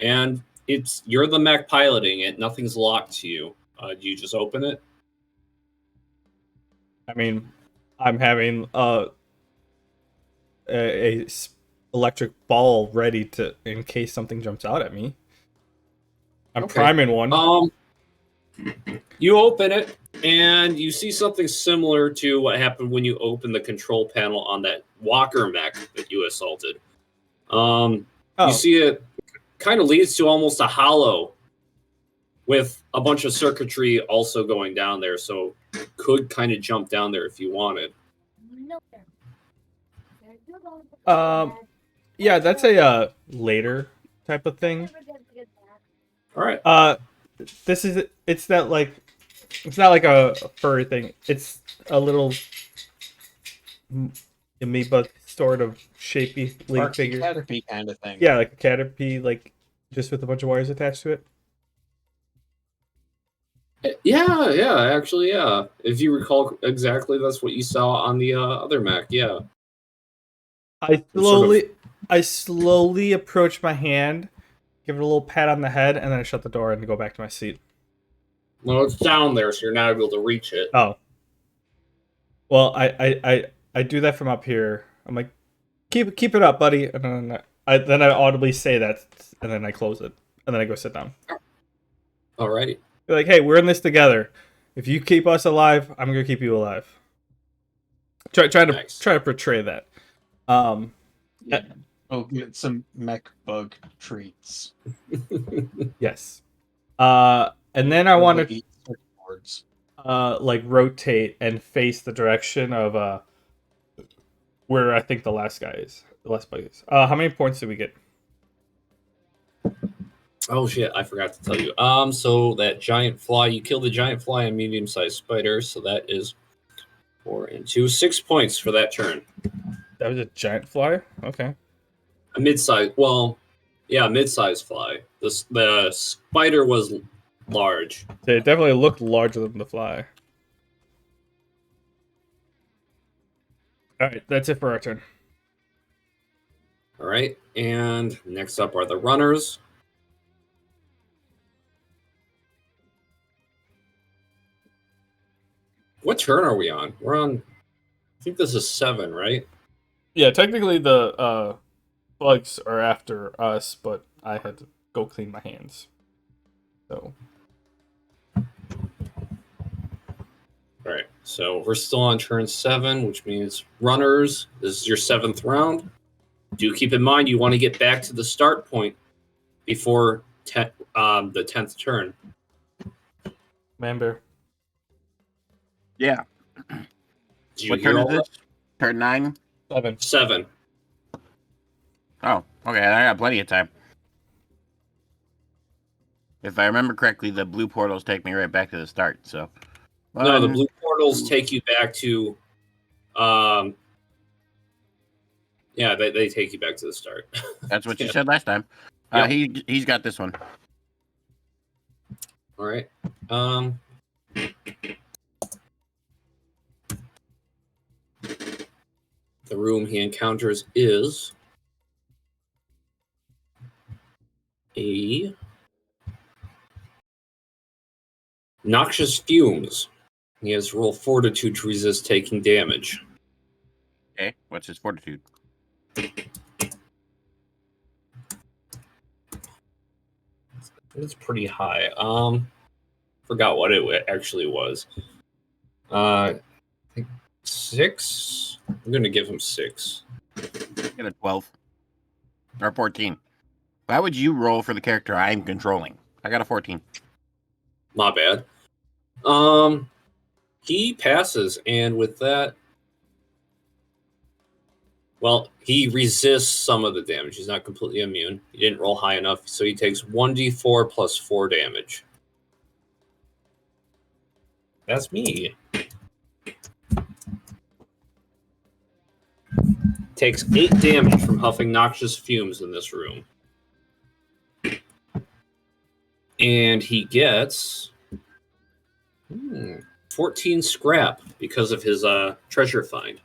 and you're the mech piloting it. Nothing's locked to you. Do you just open it? I mean, I'm having a electric ball ready to in case something jumps out at me. I'm priming one. You open it, and you see something similar to what happened when you opened the control panel on that Walker mech that you assaulted. You see it kind of leads to almost a hollow with a bunch of circuitry also going down there, so you could kind of jump down there if you wanted. Yeah, that's a later type of thing. All right. It's not like a furry thing. It's a little amoeba sort of shapy figure. Caterpie kind of thing. Yeah, like a Caterpie, like just with a bunch of wires attached to it. Yeah, actually, yeah. If you recall exactly, that's what you saw on the other mech, yeah. I slowly approach my hand, give it a little pat on the head, and then I shut the door and go back to my seat. Well, it's down there, so you're not able to reach it. Oh. Well, I do that from up here. I'm like, keep it up, buddy, and then I audibly say that, and then I close it, and then I go sit down. Alrighty. You're like, hey, we're in this together. If you keep us alive, I'm gonna keep you alive. Try to portray that. Yeah. Oh, get some mech bug treats. Yes. And then I want to eat circuit boards. like rotate and face the direction of where I think the last bug is. How many points did we get? Oh shit, I forgot to tell you. So that giant fly, you killed the giant fly and medium-sized spider, so that is 4 and 2, 6 points for that turn. That was a giant fly? Okay. A mid-size, mid-sized fly. The spider was large. It definitely looked larger than the fly. Alright, that's it for our turn. Alright, and next up are the runners. What turn are we on? We're on, I think this is 7, right? Yeah, technically the bugs are after us, but I had to go clean my hands. So So we're still on turn 7, which means runners. This is your 7th round. Do keep in mind you want to get back to the start point before the 10th turn. Member. Yeah. Did you What hear turn all is this? Turn 9? 7. that? 7. Oh, okay. I got plenty of time. If I remember correctly, the blue portals take me right back to the start. So, No, the One, blue portals two. take you back to. Yeah, they take you back to the start. That's what you Yeah. said last time. Yep. He's got this one. All right. The room he encounters is a noxious fumes. He has to roll fortitude to resist taking damage. Okay. What's his fortitude? It's pretty high. Forgot what it actually was. I think 6. I'm gonna give him 6. Get a 12 or 14. Why would you roll for the character I'm controlling? I got a 14. My bad. He passes, and with that, well, he resists some of the damage. He's not completely immune. He didn't roll high enough, so he takes 1d4 plus 4 damage. That's me. Takes 8 damage from huffing noxious fumes in this room. And he gets 14 scrap because of his treasure find.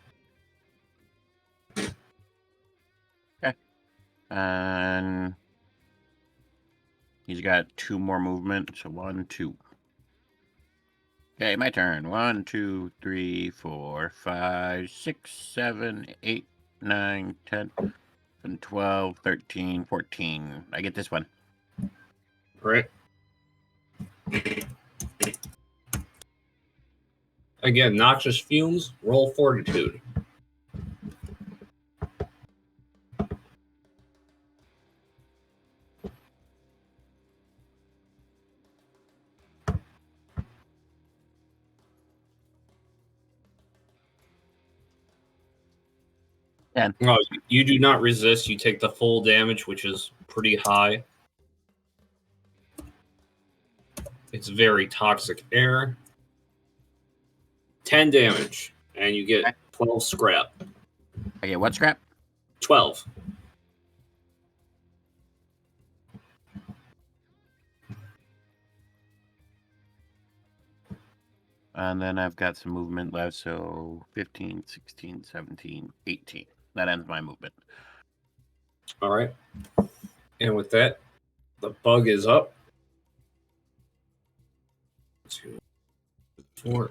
And he's got 2 more movement. So 1, 2. Okay, my turn. 1, 2, 3, 4, 5, 6, 7, 8, 9, 10, 11, 12, 13, 14. I get this one. Right. Again, noxious fumes, roll fortitude. No, you do not resist. You take the full damage, which is pretty high. It's very toxic air. 10 damage, and you get 12 scrap. I get what scrap? 12. And then I've got some movement left, so 15, 16, 17, 18. That ends my movement. All right. And with that, the bug is up. 2, 4.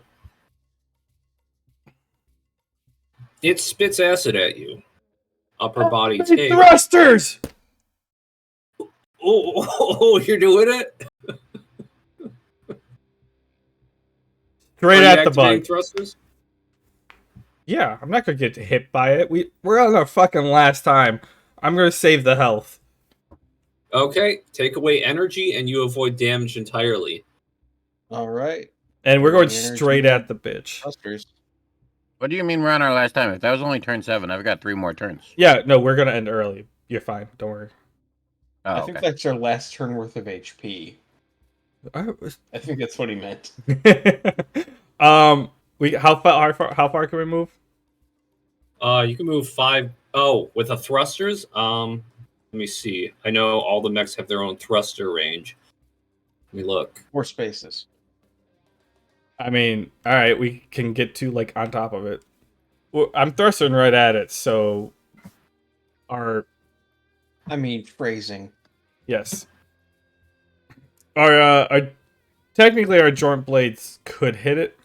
It spits acid at you. Upper body take. Thrusters! Oh, you're doing it? Straight Are you at the activating bug. thrusters? Yeah, I'm not gonna get hit by it. We're on our fucking last time. I'm gonna save the health. Okay, take away energy and you avoid damage entirely. All right. And we're going Energy straight at the bitch. Clusters. What do you mean we're on our last time? If that was only turn 7, I've got 3 more turns. Yeah, no, we're gonna end early. You're fine. Don't worry. Oh, I okay. think that's our last turn worth of HP. I think that's what he meant. how far can we move? You can move 5. Oh, with the thrusters? Let me see. I know all the mechs have their own thruster range. Let me look. 4 spaces. I mean, all right, we can get to like on top of it. Well, I'm thrusting right at it, so Phrasing. yes. Our technically our joint blades could hit it.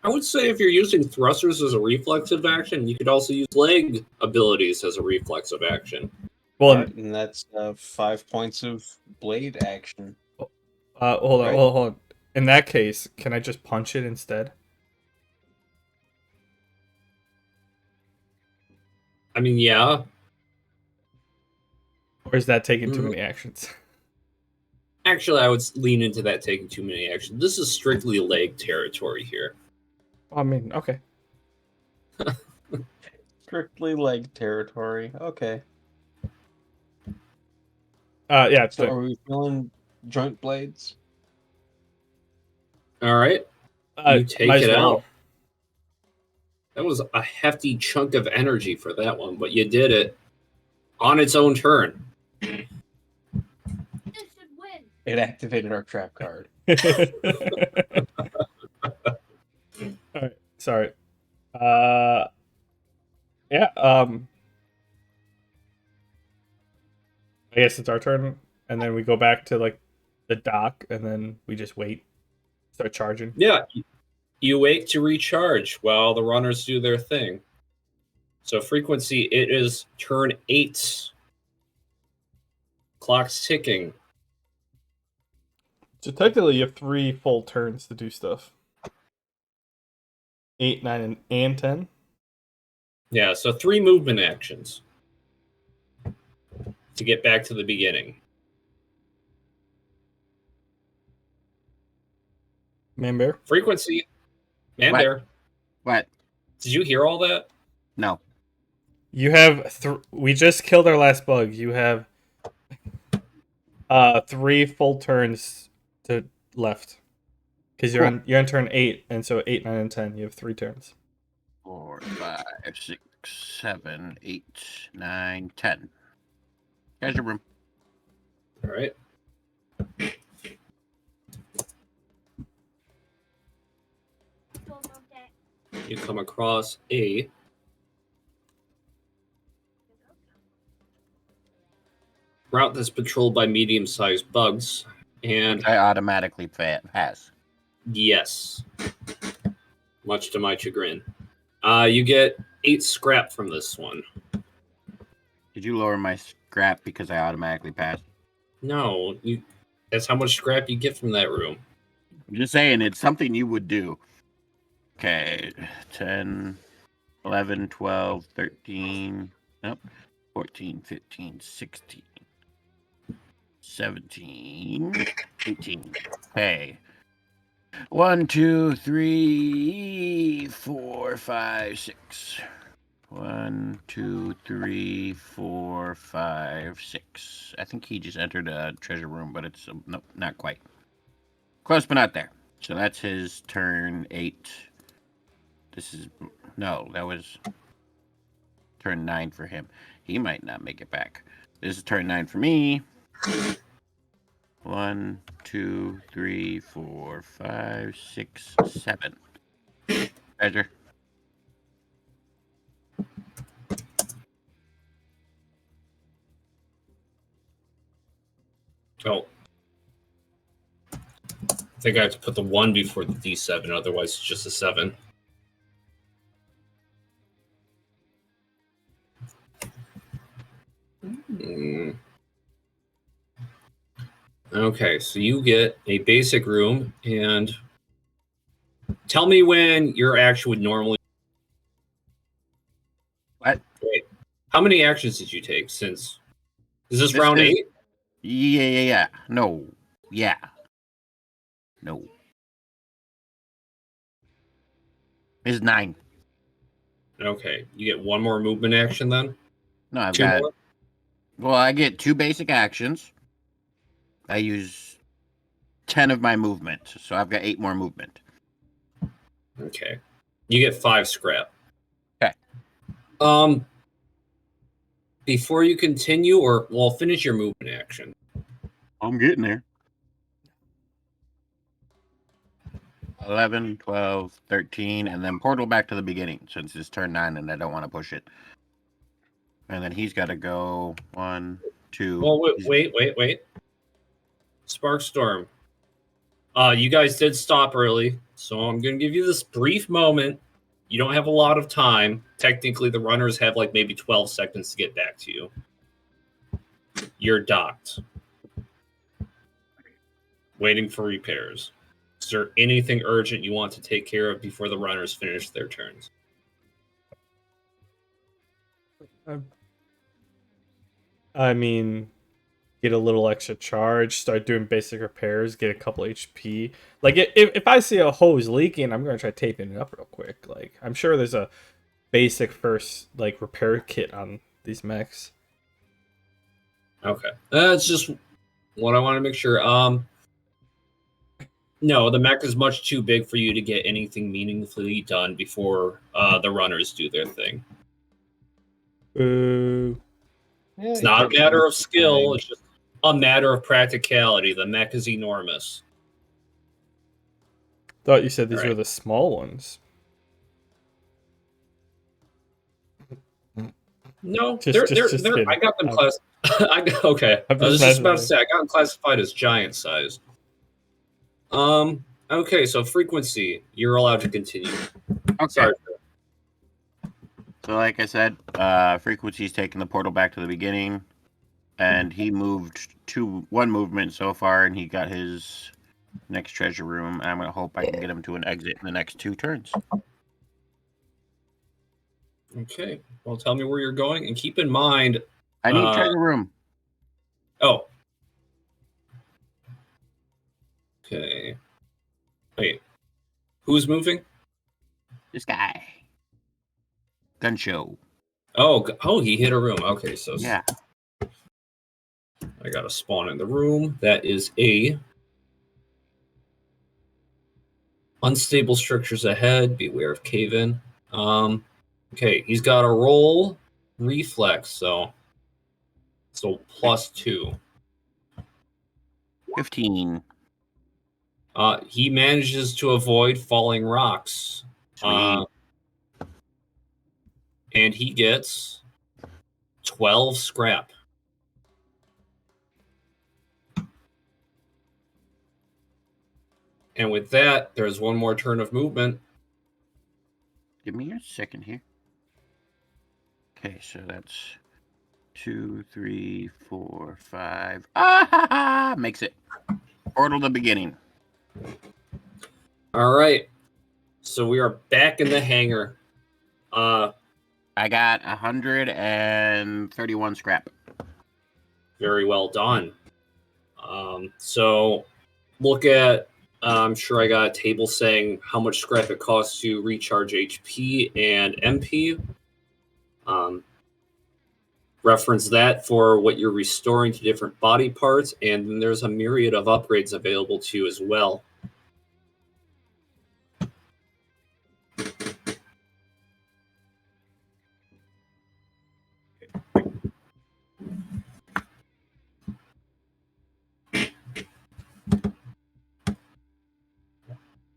I would say if you're using thrusters as a reflexive action, you could also use leg abilities as a reflexive action. Well, Right, and that's 5 points of blade action. hold on, right? hold on. In that case, can I just punch it instead? I mean, yeah. Or is that taking too many actions? Actually, I would lean into that taking too many actions. This is strictly leg territory here. I mean, okay. Strictly leg territory. Okay. Yeah. So are we feeling joint blades? All right. You take might as it well. out. That was a hefty chunk of energy for that one, but you did it on its own turn. This should win. It activated our trap card. All right. Sorry. Yeah. I guess it's our turn, and then we go back to like the dock, and then we just wait, start charging. Yeah. You wait to recharge while the runners do their thing. So frequency, it is turn 8. Clock's ticking. So technically, you have 3 full turns to do stuff. 8, 9, and 10. Yeah, so 3 movement actions to get back to the beginning. Man bear. Frequency. Man What? bear. What? Did you hear all that? No. You have we just killed our last bug. You have 3 full turns to left. Because you're on turn 8, and so 8, 9, and 10. You have 3 turns. 4, 5, 6, 7, 8, 9, 10. Here's your room. All right. Don't know that. You come across a route that's patrolled by medium-sized bugs, and Which I automatically pass. yes, much to my chagrin, you get 8 scrap from this one. Did you lower my scrap because I automatically passed? No, that's how much scrap you get from that room. I'm just saying, it's something you would do. Okay, 10, 11, 12, 13, nope, 14, 15, 16, 17, 18. Okay. 1, 2, 3, 4, 5, 6. 1, 2, 3, 4, 5, 6. I think he just entered a treasure room, but it's nope, not quite. Close, but not there. So that's his turn 8. This is no, that was turn 9 for him. He might not make it back. This is turn 9 for me. 1, 2, 3, 4, 5, 6, 7. Treasure. Oh. I think I have to put the 1 before the D7, otherwise it's just a 7. Okay, so you get a basic room, and tell me when your action would normally. What? Wait, how many actions did you take since? Is this round 8? Yeah. No. Yeah. No. It's 9. Okay, you get 1 more movement action then? No, I've 2 got. more? Well, I get 2 basic actions. I use 10 of my movement, so I've got 8 more movement. Okay. You get 5 scrap. Okay. Before you continue, or well, finish your movement action. I'm getting there. 11, 12, 13, and then portal back to the beginning since it's turn 9 and I don't want to push it. And then he's got to go 1, 2. Well, wait. Sparkstorm. You guys did stop early, so I'm going to give you this brief moment. You don't have a lot of time. Technically, the runners have like maybe 12 seconds to get back to you. You're docked. Waiting for repairs. Is there anything urgent you want to take care of before the runners finish their turns? I mean, get a little extra charge, start doing basic repairs, get a couple HP. Like, if I see a hose leaking, I'm going to try taping it up real quick. Like, I'm sure there's a basic first, like, repair kit on these mechs. Okay. That's just what I want to make sure. No, the mech is much too big for you to get anything meaningfully done before the runners do their thing. Ooh. Yeah, It's you not can a matter do of skill, thing. it's just a matter of practicality. The mech is enormous. Thought you said these Alright. were the small ones. No, Just they're kidding. I got them I'm- class. Okay. I'm I was just just about to messing say I got them classified as giant size. Okay, so frequency, you're allowed to continue. Okay. Sorry. So, like I said, Frequency's taking the portal back to the beginning, and he moved one movement so far, and he got his next treasure room. And I'm gonna hope I can get him to an exit in the next 2 turns. Okay. Well, tell me where you're going, and keep in mind. I need treasure room. Oh. Okay. Wait. Who's moving? This guy. Gun show. Oh, he hit a room. Okay, so Yeah. I gotta spawn in the room. That is a unstable structures ahead. Beware of cave-in. Okay, he's got a roll reflex, so +2. 15. He manages to avoid falling rocks. Sweet. And he gets 12 scrap. And with that, there's one more turn of movement. Give me a second here. Okay, so that's 2, 3, 4, 5. Ah! Makes it. Portal to beginning. All right. So we are back in the hangar. I got 131 scrap. Very well done. So look at, I'm sure I got a table saying how much scrap it costs to recharge HP and MP. Reference that for what you're restoring to different body parts, and then there's a myriad of upgrades available to you as well.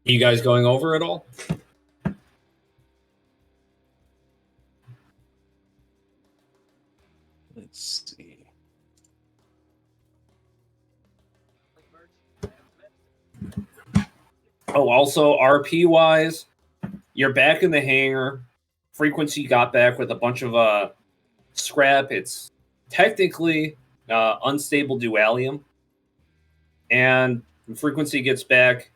You guys going over it all? Let's see. Oh, also RP wise, you're back in the hangar. Frequency got back with a bunch of scrap. It's technically unstable dualium, and Frequency gets back.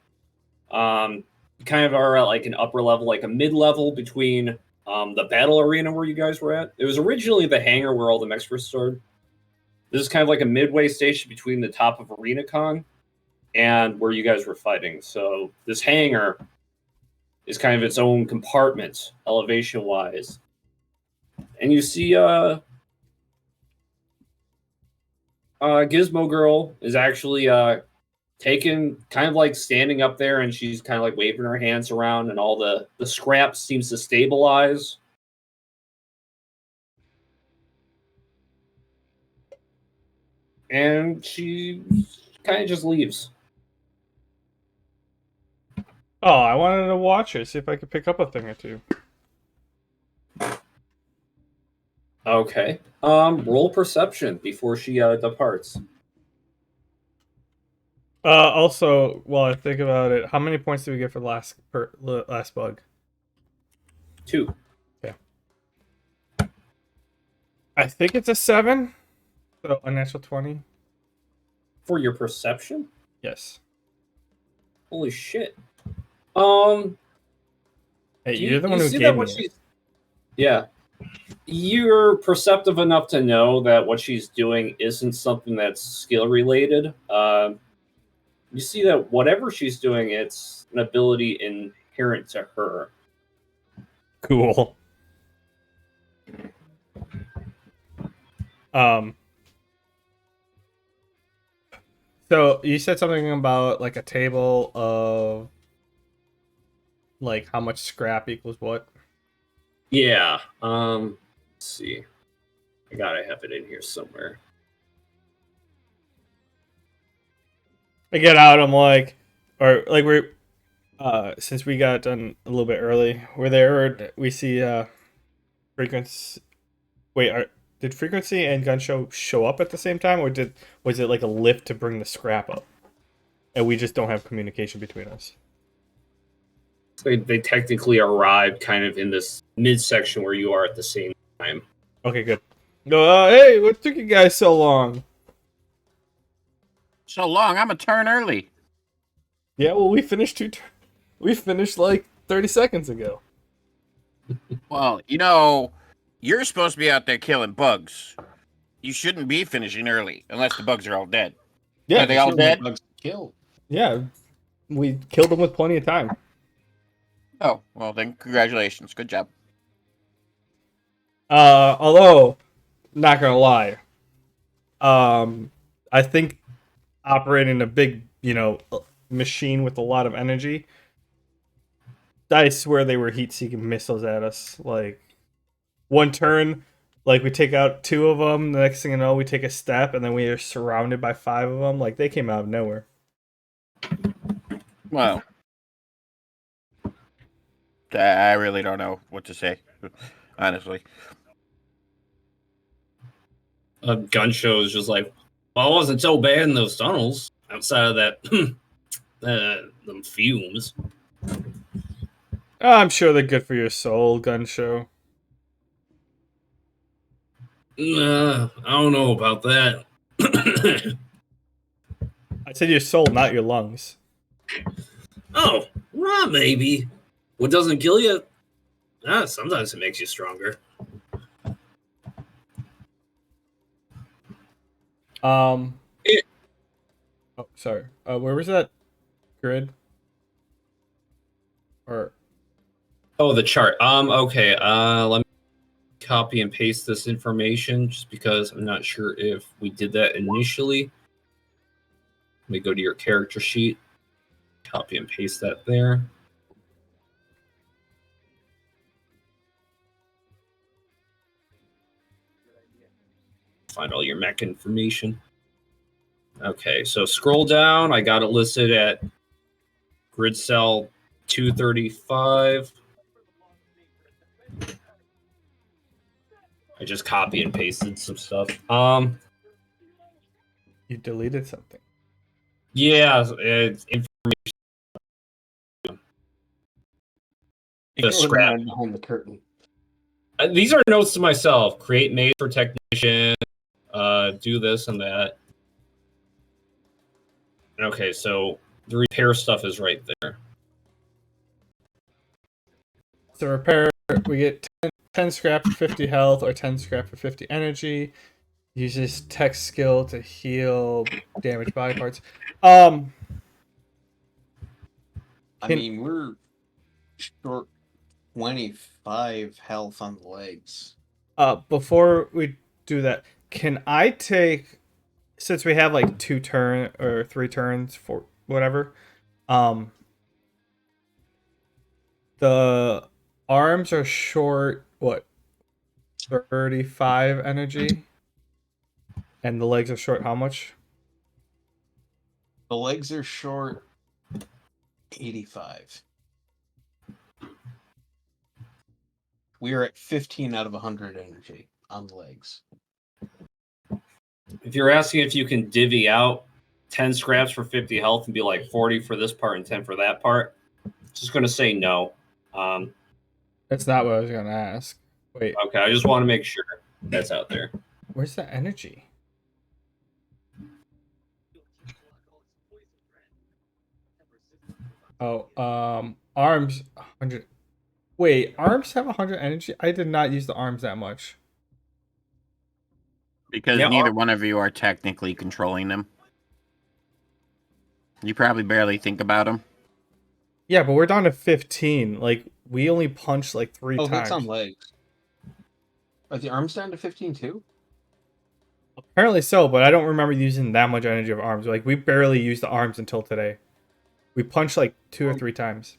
Kind of are at like an upper level, like a mid level between the battle arena where you guys were at. It was originally the hangar where all the mechs were stored. This is kind of like a midway station between the top of ArenaCon and where you guys were fighting. So this hangar is kind of its own compartment, elevation wise. And you see Gizmo Girl is actually taken, kind of like standing up there, and she's kind of like waving her hands around, and all the scrap seems to stabilize. And she kind of just leaves. Oh, I wanted to watch her, see if I could pick up a thing or two. Okay. Roll perception before she departs. Also, while I think about it, how many points do we get for last bug? 2. Yeah. I think it's a 7. So a natural 20. For your perception? Yes. Holy shit. Hey, You, you're the you one who see gave that me what it. she's... Yeah. You're perceptive enough to know that what she's doing isn't something that's skill related. You see that whatever she's doing, it's an ability inherent to her. Cool. So you said something about like a table of like how much scrap equals what? Yeah. Let's see. I gotta have it in here somewhere. I get out, I'm like, or like we're since we got done a little bit early, we're there. We see frequency. Wait, did frequency and gun show up at the same time, or was it like a lift to bring the scrap up, and we just don't have communication between us? So they technically arrived kind of in this midsection where you are at the same time. Okay, good. No, hey, what took you guys so long? So long, I'm a turn early. Yeah, well, we finished we finished like 30 seconds ago. Well, you're supposed to be out there killing bugs. You shouldn't be finishing early unless the bugs are all dead. Yeah, Are they all There's no dead? bugs to kill. yeah, we killed them with plenty of time. Oh, well then, congratulations. Good job. Although, not gonna lie, I think operating a big, machine with a lot of energy, I swear they were heat-seeking missiles at us. Like, one turn, like, we take out two of them, the next thing you know, we take a step, and then we are surrounded by five of them. Like, they came out of nowhere. Well, I really don't know what to say, honestly. A gun show is just like, well, it wasn't so bad in those tunnels outside of that, them fumes. I'm sure they're good for your soul, gun show. I don't know about that. I said your soul, not your lungs. Oh, well, maybe. What doesn't kill you? Sometimes it makes you stronger. Oh, It- sorry. Where was that grid? Or Oh, the chart. Okay. Let me copy and paste this information just because I'm not sure if we did that initially. Let me go to your character sheet. Copy and paste that there. Find all your mech information. Okay, so scroll down. I got it listed at grid cell 235. I just copy and pasted some stuff. you deleted something. Yeah, it's information. You The go to the scrap. man behind the curtain. These are notes to myself. Create maze for technician. Do this and that. Okay, so the repair stuff is right there. So repair, we get 10 scrap for 50 health or 10 scrap for 50 energy. Uses tech skill to heal damaged body parts. I mean, we're short 25 health on the legs. Before we do that, can I take, since we have like 2 turn or 3 turns for whatever, the arms are short, what, 35 energy? And the legs are short how much? The legs are short 85. We are at 15 out of 100 energy on the legs. If you're asking if you can divvy out 10 scraps for 50 health and be like 40 for this part and 10 for that part, just going to say no. That's not what I was gonna ask. Wait, Okay, I just want to make sure that's out there. where's the energy? Oh, arms 100. Wait, arms have 100 energy? I did not use the arms that much. Because Yeah, neither one of you are technically controlling them. You probably barely think about them. Yeah, but we're down to 15. Like, we only punched like 3 Oh, times. that's on legs. Are the arms down to 15 too? Apparently so, but I don't remember using that much energy of arms. Like, we barely used the arms until today. We punched like 2 or 3 times.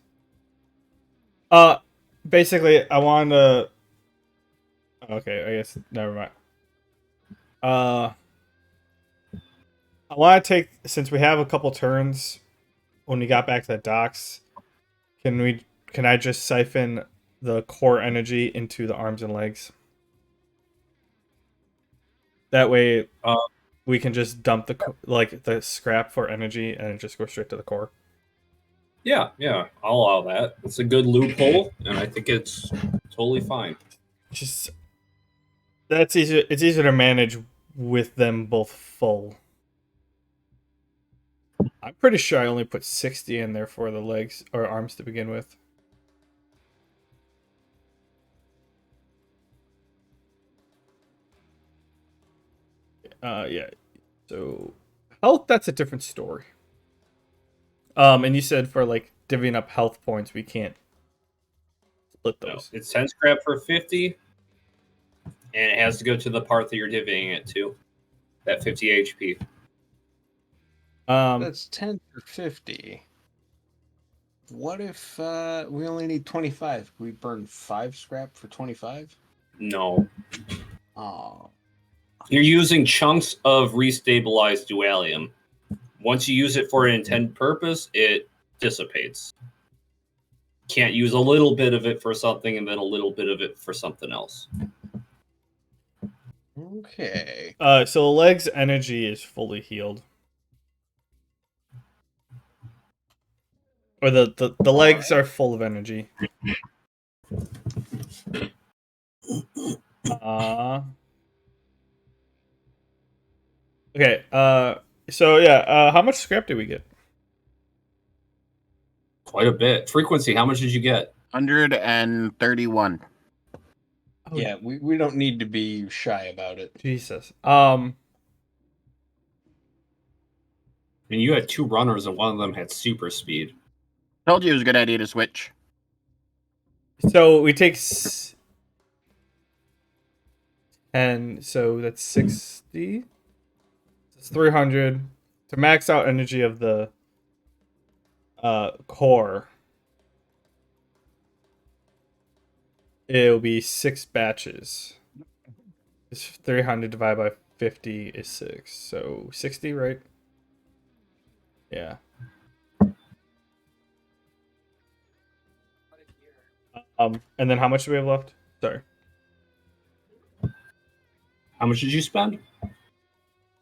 Basically, I wanted to... Okay, I guess, never mind. I want to take, since we have a couple turns when we got back to the docks, can I just siphon the core energy into the arms and legs? That way, we can just dump the scrap for energy and just go straight to the core. Yeah, I'll allow that. It's a good loophole, and I think it's totally fine. Just that's easier. It's easier to manage with them both full. I'm pretty sure I only put 60 in there for the legs or arms to begin with. Yeah. So health, that's a different story. And you said for like divvying up health points, we can't split No, those. it's 10 scrap for 50, and it has to go to the part that you're divvying it to. That 50 HP. That's 10 for 50. What if we only need 25? Can we burn 5 scrap for 25? No. Oh. You're using chunks of restabilized dualium. Once you use it for an intended purpose, it dissipates. Can't use a little bit of it for something and then a little bit of it for something else. Okay. So the legs energy is fully healed. Or the legs are full of energy. Okay, so yeah, how much scrap did we get? Quite a bit. Frequency, how much did you get? 131. Oh, Yeah, we don't need to be shy about it. Jesus. I mean, you had 2 runners and one of them had super speed. Told you it was a good idea to switch. So we take 10, so that's 60. It's 300 to max out energy of the core. It'll be 6 batches. It's 300 divided by 50 is 6, so 60, right? Yeah. And then how much do we have left? Sorry. How much did you spend?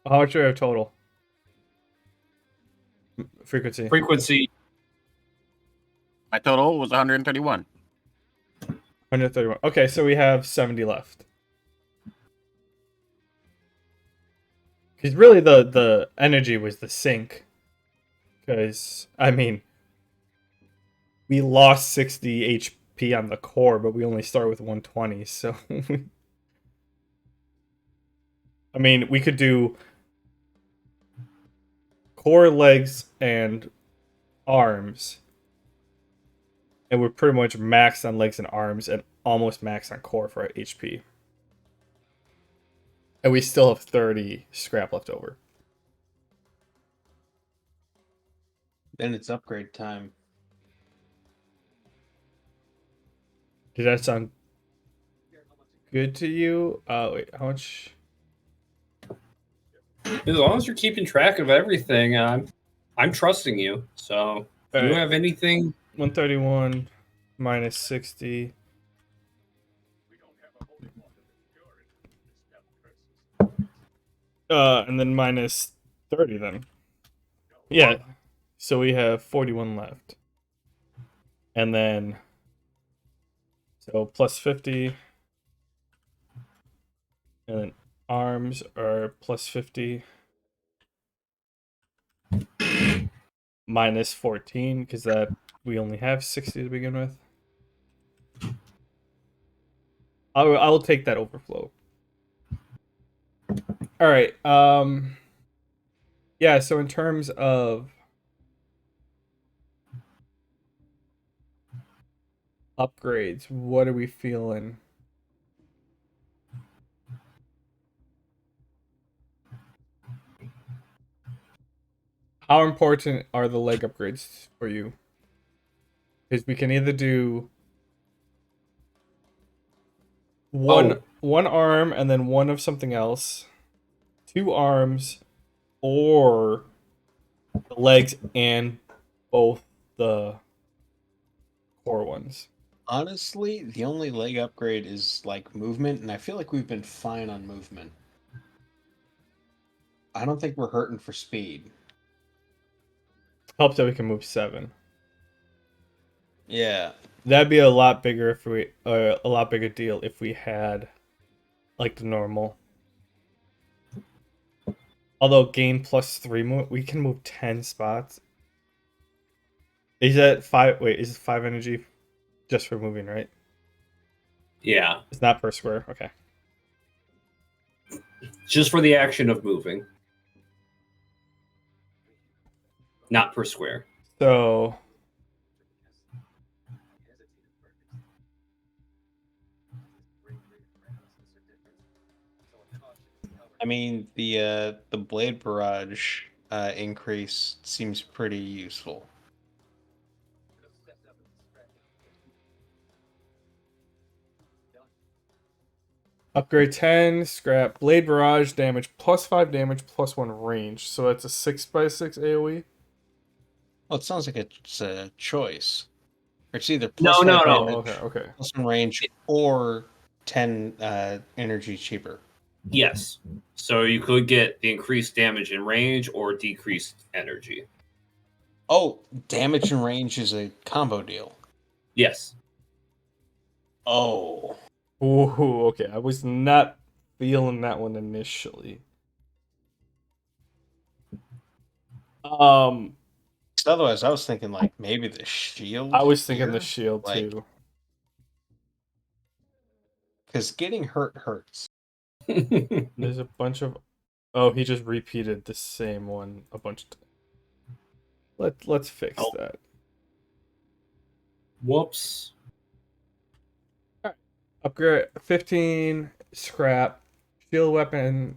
How much do we have total? Frequency. Frequency, My total was 131. 131. Okay, so we have 70 left. Because really the energy was the sink. Because, I mean, we lost 60 HP on the core, but we only start with 120, so... I mean, we could do core, legs, and arms. And we're pretty much maxed on legs and arms and almost maxed on core for our HP. And we still have 30 scrap left over. Then it's upgrade time. Did that sound good to you? Wait, how much? as long as you're keeping track of everything, I'm trusting you. So, if you have anything, 131 minus 60. And then minus 30 then. Yeah. So we have 41 left. And then so plus 50. And then arms are plus 50. Minus 14 because that we only have 60 to begin with. I'll take that overflow. All right. Yeah, so in terms of upgrades, what are we feeling? How important are the leg upgrades for you? Because we can either do one arm and then one of something else, 2 arms, or the legs and both the core ones. Honestly, the only leg upgrade is like movement, and I feel like we've been fine on movement. I don't think we're hurting for speed. Helps that we can move 7. Yeah. That'd be a lot bigger if we a lot bigger deal if we had like the normal. Although gain +3 we can move 10 spots. Is that 5? Wait, is it 5 energy just for moving, right? Yeah, It's not per square. Okay. just for the action of moving, not per square. So I mean, the blade barrage increase seems pretty useful. upgrade 10, scrap blade barrage damage +5 damage +1 range. So that's a 6x6 AoE. Well, it sounds like it's a choice. It's either No, plus no, five no. damage, Okay. +1 range, or 10 energy cheaper. Yes. So you could get the increased damage and range or decreased energy. Oh, damage and range is a combo deal. Yes. Oh. Ooh, okay. I was not feeling that one initially. Otherwise, I was thinking like maybe the shield. I was thinking here, the shield like, too. because getting hurt hurts. There's a bunch of. Oh, he just repeated the same one a bunch of times. Let's fix that. Whoops. Upgrade 15 scrap shield weapon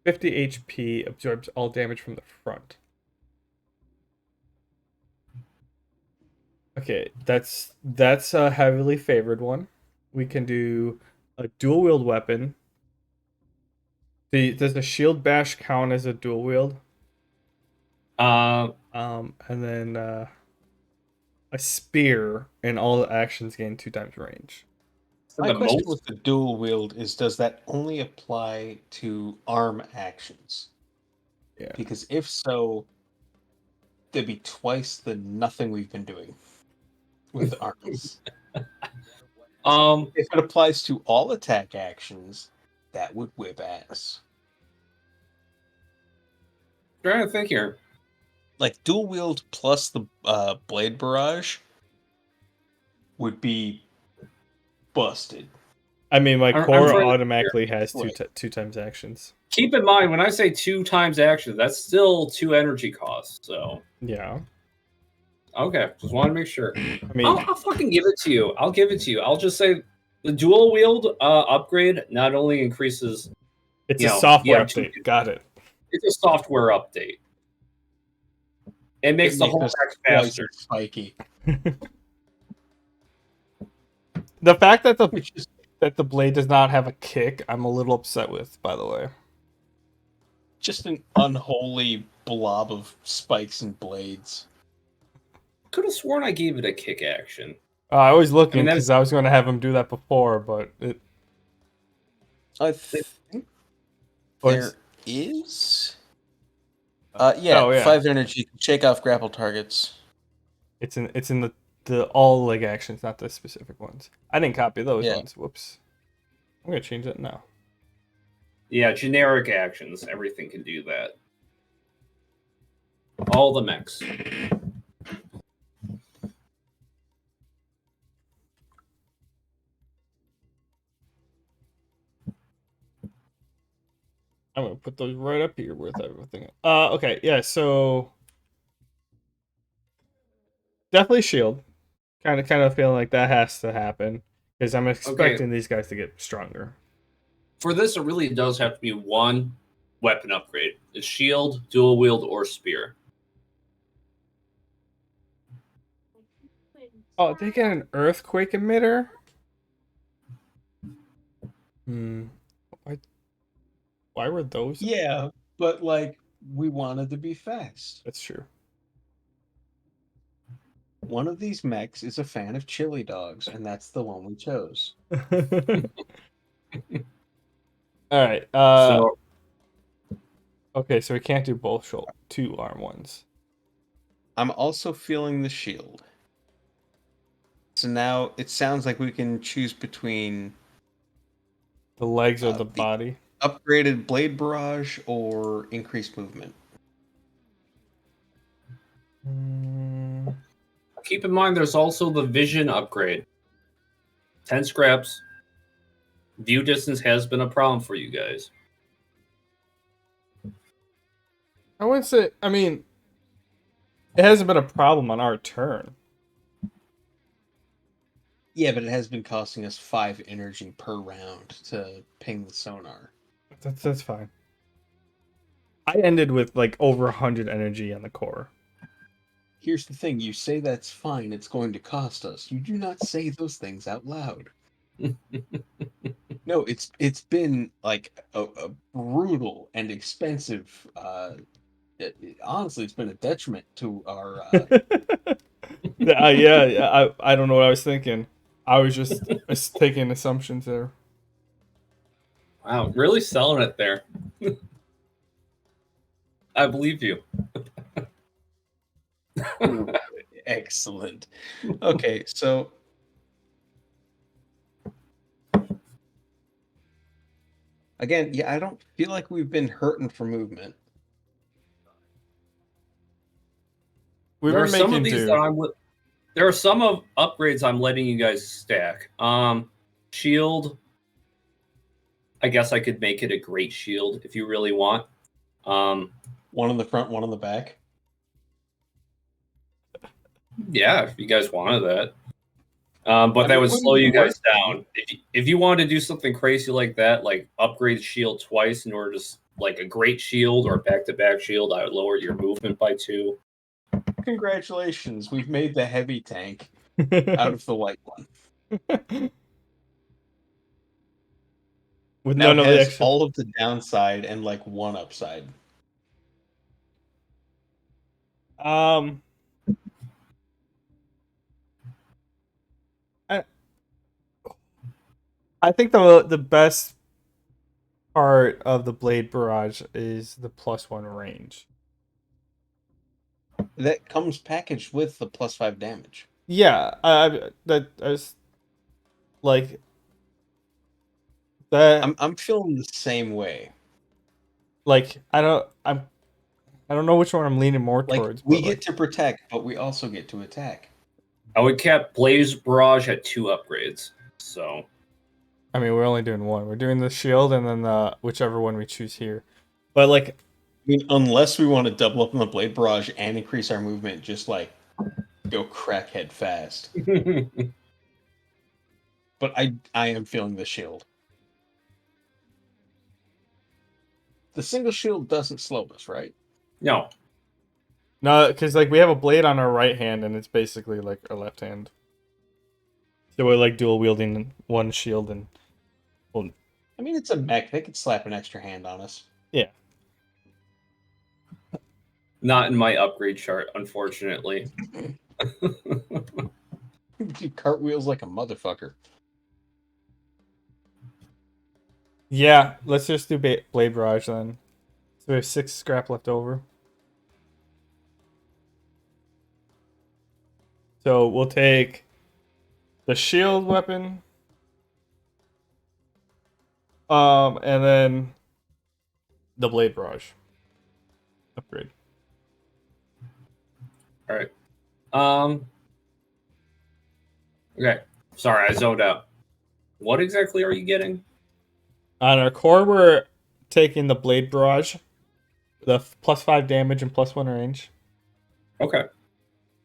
50 HP absorbs all damage from the front. Okay, that's a heavily favored one. We can do a dual wield weapon. Does the shield bash count as a dual wield? And then a spear, and all the actions gain 2 times range. My question with the dual wield is, does that only apply to arm actions? Yeah. Because if so, there'd be twice the nothing we've been doing with arms. If it applies to all attack actions, that would whip ass. Trying to think here. Like dual wield plus the blade barrage would be busted. I mean, my I'm core trying to automatically has 2 times actions. Keep in mind, when I say 2 times action, that's still 2 energy costs. So Yeah. okay, just want to make sure. I mean, I'll fucking give it to you. I'll give it to you. I'll just say the dual wield upgrade not only increases. it's a software update. 2, Got it. it's a software update. It makes the whole attack faster. Spiky. The fact that the blade does not have a kick, I'm a little upset with, by the way. Just an unholy blob of spikes and blades. Could have sworn I gave it a kick action. I was looking I mean, because I was going to have him do that before, but it. I think Or there is. Yeah, Oh, yeah. 5 energy. Shake off grapple targets. It's in the all leg actions, not the specific ones. I didn't copy those Yeah. ones. Whoops. I'm gonna change that now. Yeah, generic actions. Everything can do that. All the mechs. I'm gonna put those right up here with everything. Okay, yeah. So definitely shield. Kind of feeling like that has to happen because I'm expecting these guys to get stronger. For this, it really does have to be one weapon upgrade. It's shield, dual wield, or spear. Oh, they get an earthquake emitter? Why were those? Yeah, but like we wanted to be fast. That's true. One of these mechs is a fan of chili dogs, and that's the one we chose. All right. So Okay, so we can't do both two arm ones. I'm also feeling the shield. So now it sounds like we can choose between The legs or the the body. upgraded blade barrage or increased movement. keep in mind, there's also the vision upgrade. 10 scraps. View distance has been a problem for you guys. I wouldn't say. I mean, it hasn't been a problem on our turn. Yeah, but it has been costing us 5 energy per round to ping the sonar. That's fine. I ended with like over 100 energy on the core. Here's the thing, you say that's fine, it's going to cost us. You do not say those things out loud. No, it's been like a brutal and expensive honestly it's been a detriment to our Yeah, I don't know what I was thinking. I was just taking assumptions there. Wow, really selling it there. I believe you. excellent. Okay, so again, yeah, I don't feel like we've been hurting for movement. We've There are been some of making these do. that there are some of upgrades I'm letting you guys stack. Shield. I guess I could make it a great shield if you really want. One on the front, one on the back. Yeah, if you guys wanted that. But I that mean, would wouldn't slow be you guys worth down. If you wanted to do something crazy like that, like upgrade shield twice in order to like a great shield or back-to-back shield, I would lower your movement by 2. Congratulations, we've made the heavy tank out of the light one. With Now none it of the has extra. all of the downside and like one upside. I think the best part of the blade barrage is the +1 range. That comes packaged with the +5 damage. Yeah, I was like that. I'm feeling the same way. Like I don't know which one I'm leaning more Like towards. we But get like, to protect, but we also get to attack. I would cap Blaze Barrage at 2 upgrades. So I mean, we're only doing one. We're doing the shield and then the whichever one we choose here. But like, I mean, unless we want to double up on the blade barrage and increase our movement, just like go crackhead fast. But I am feeling the shield. The single shield doesn't slow us, right? no. no, because like we have a blade on our right hand and it's basically like our left hand. So we're like dual wielding one shield and I mean, it's a mech. They could slap an extra hand on us. yeah. Not in my upgrade chart, unfortunately. Do cartwheels like a motherfucker. Yeah, let's just do blade barrage then. So we have 6 scrap left over. So we'll take the shield weapon. And then the blade barrage upgrade. All right. Okay. Sorry, I zoned out. What exactly are you getting? On our core, we're taking the blade barrage, the +5 damage and +1 range, Okay.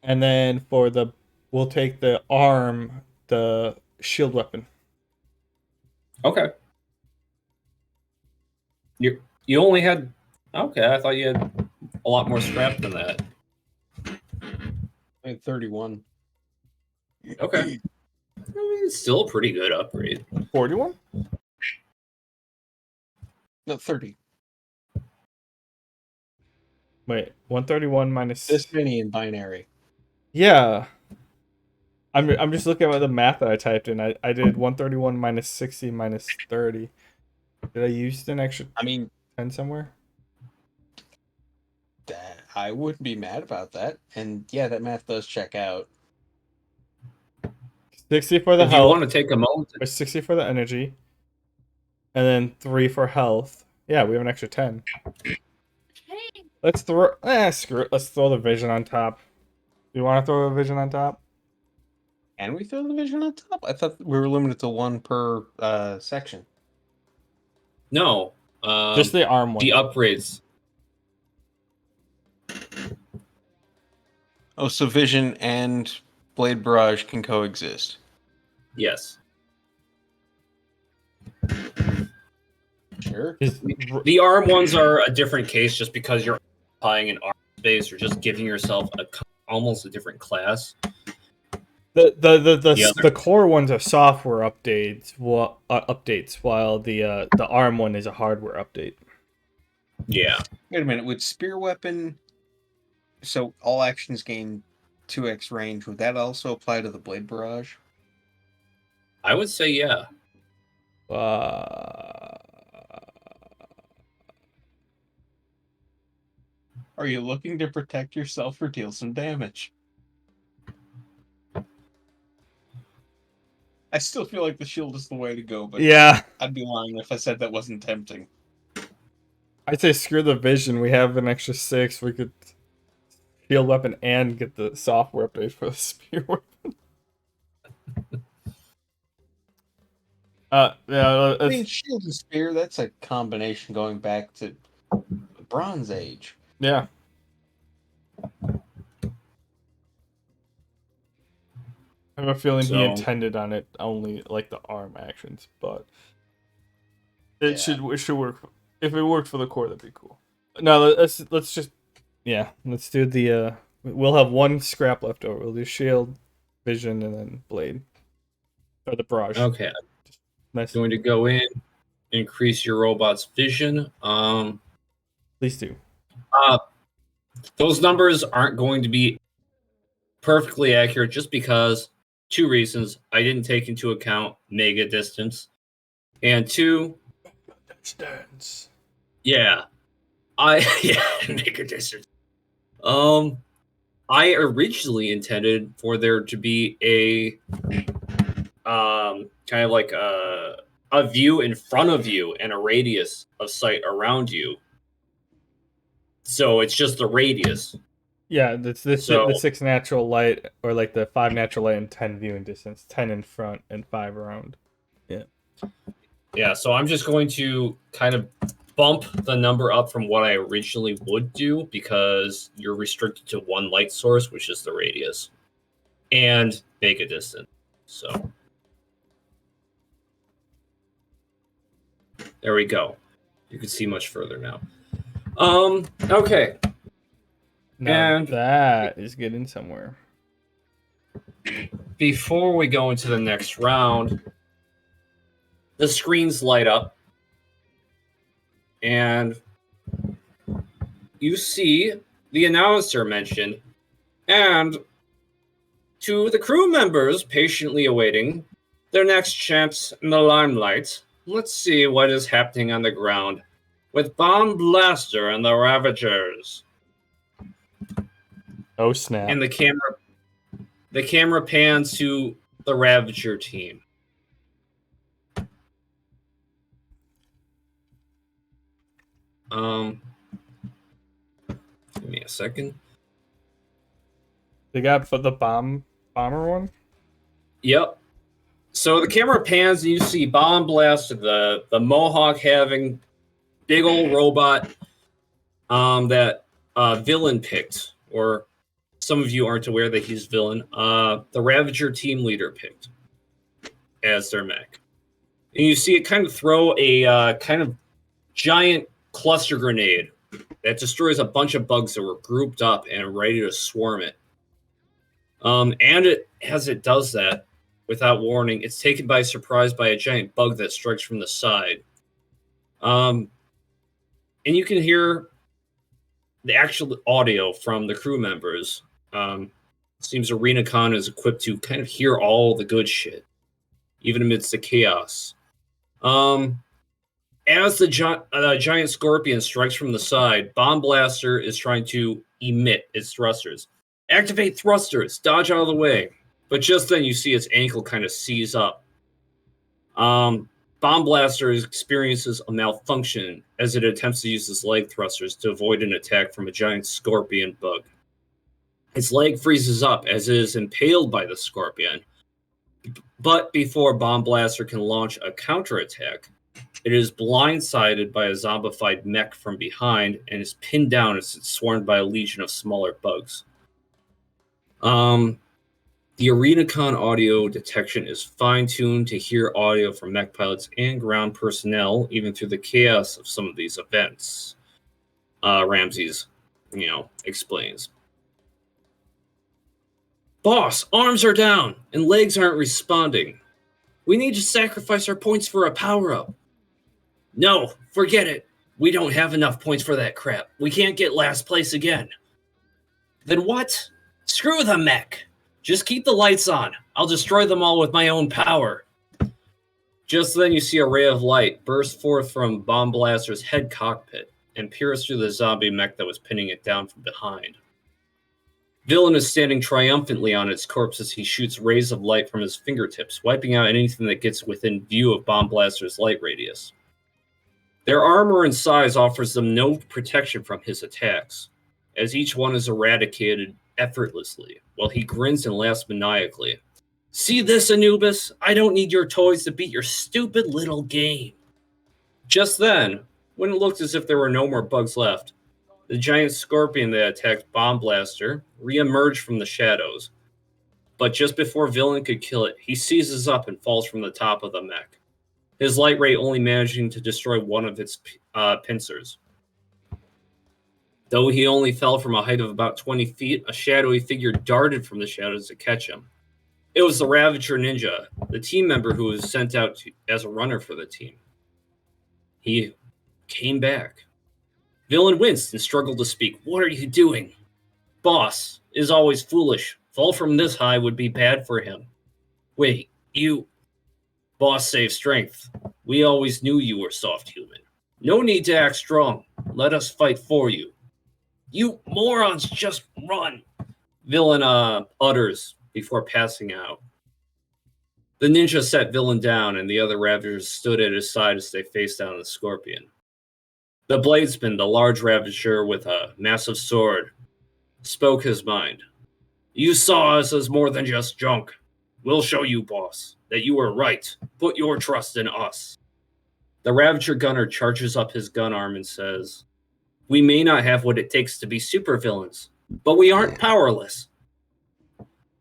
and then we'll take the arm, the shield weapon. Okay. You only had. Okay, I thought you had a lot more scrap than that. I had 31. Okay. I mean, it's still a pretty good upgrade. 41. No, 30. Wait, 131 minus. This many in binary. Yeah. I'm just looking at the math that I typed in. I did 131 minus 60 minus 30. Did I use an extra I mean, 10 somewhere? I wouldn't be mad about that. And yeah, that math does check out. 60 for the If you health, want to take a moment, or 60 for the energy, and then 3 for health. Yeah, we have an extra 10. Hey, Let's throw. Screw it. Let's throw the vision on top. You want to throw a vision on top? Can we throw the vision on top? I thought we were limited to one per section. no. Just the arm one. The upgrades. Oh, so vision and blade barrage can coexist. Yes. Sure. The arm ones are a different case just because you're occupying an arm space or just giving yourself almost a different class. The core ones are software updates, while the arm one is a hardware update. Yeah. Wait a minute. Would spear weapon, so all actions gain 2x range, would that also apply to the blade barrage? I would say yeah. Are you looking to protect yourself or deal some damage? I still feel like the shield is the way to go, but Yeah, I'd be lying if I said that wasn't tempting. I'd say screw the vision. We have an extra 6. We could shield weapon and get the software update for the spear weapon. Yeah. I mean, shield and spear, that's a combination going back to the Bronze Age. Yeah. I have a feeling he So- intended on it only like the arm actions, but it should work. If it worked for the core, that'd be cool. No, let's just let's do the we'll have 1 scrap left over. We'll do shield, vision, and then blade or the barrage. Okay. Nice. Going to go in, increase your robot's vision. Please do. Those numbers aren't going to be perfectly accurate just because 2 reasons. I didn't take into account mega distance. And 2, Distance. yeah. Mega distance. I originally intended for there to be a kind of like a view in front of you and a radius of sight around you. So it's just the radius. Yeah, that's the So- 6 natural light, or like the 5 natural light and 10 viewing distance. 10 in front and 5 around. Yeah, so I'm just going to kind of bump the number up from what I originally would do because you're restricted to 1 light source, which is the radius, and make a distance. So there we go. You can see much further now. Okay. Now And- that is getting somewhere. Before we go into the next round, the screens light up, and you see the announcer mention, and to the crew members patiently awaiting their next chance in the limelight, let's see what is happening on the ground with Bomb Blaster and the Ravagers. Oh snap! And the camera pans to the Ravager team. Give me a second. They got for the bomber one. Yep. So the camera pans and you see Bomb Blast, the Mohawk having big old robot that Villain picked, or some of you aren't aware that he's Villain. The Ravager team leader picked as their mech. And you see it kind of throw a kind of giant cluster grenade that destroys a bunch of bugs that were grouped up and ready to swarm it. As it does that, without warning, it's taken by surprise by a giant bug that strikes from the side. And you can hear the actual audio from the crew members. Seems ArenaCon is equipped to kind of hear all the good shit, even amidst the chaos. As the giant scorpion strikes from the side, Bomb Blaster is trying to emit its thrusters. Activate thrusters, dodge out of the way. But just then you see its ankle kind of seize up. Bomb Blaster experiences a malfunction as it attempts to use its leg thrusters to avoid an attack from a giant scorpion bug. Its leg freezes up as it is impaled by the scorpion. But before Bomb Blaster can launch a counterattack, it is blindsided by a zombified mech from behind and is pinned down as it's swarmed by a legion of smaller bugs. The ArenaCon audio detection is fine-tuned to hear audio from mech pilots and ground personnel, even through the chaos of some of these events. Ramses, explains. Boss, arms are down and legs aren't responding. We need to sacrifice our points for a power-up. No, forget it. We don't have enough points for that crap. We can't get last place again. Then what? Screw the mech. Just keep the lights on. I'll destroy them all with my own power. Just then you see a ray of light burst forth from Bomb Blaster's head cockpit and pierce through the zombie mech that was pinning it down from behind. Villain is standing triumphantly on its corpse as he shoots rays of light from his fingertips, wiping out anything that gets within view of Bomb Blaster's light radius. Their armor and size offers them no protection from his attacks, as each one is eradicated effortlessly, while he grins and laughs maniacally. See this, Anubis? I don't need your toys to beat your stupid little game. Just then, when it looked as if there were no more bugs left, the giant scorpion that attacked Bomb Blaster re-emerged from the shadows. But just before Villain could kill it, he seizes up and falls from the top of the mech, his light ray only managing to destroy one of its pincers. Though he only fell from a height of about 20 feet, a shadowy figure darted from the shadows to catch him. It was the Ravager Ninja, the team member who was sent out as a runner for the team. He came back. Villain winced and struggled to speak. What are you doing? Boss is always foolish. Fall from this high would be bad for him. Wait, you... Boss saves strength. We always knew you were soft human. No need to act strong. Let us fight for you. You morons, just run. Villain utters before passing out. The ninja set Villain down, and the other Ravagers stood at his side as they faced down the scorpion. The Bladesman, the large Ravager with a massive sword, spoke his mind. You saw us as more than just junk. We'll show you, boss, that you were right. Put your trust in us. The Ravager gunner charges up his gun arm and says, We may not have what it takes to be supervillains, but we aren't powerless.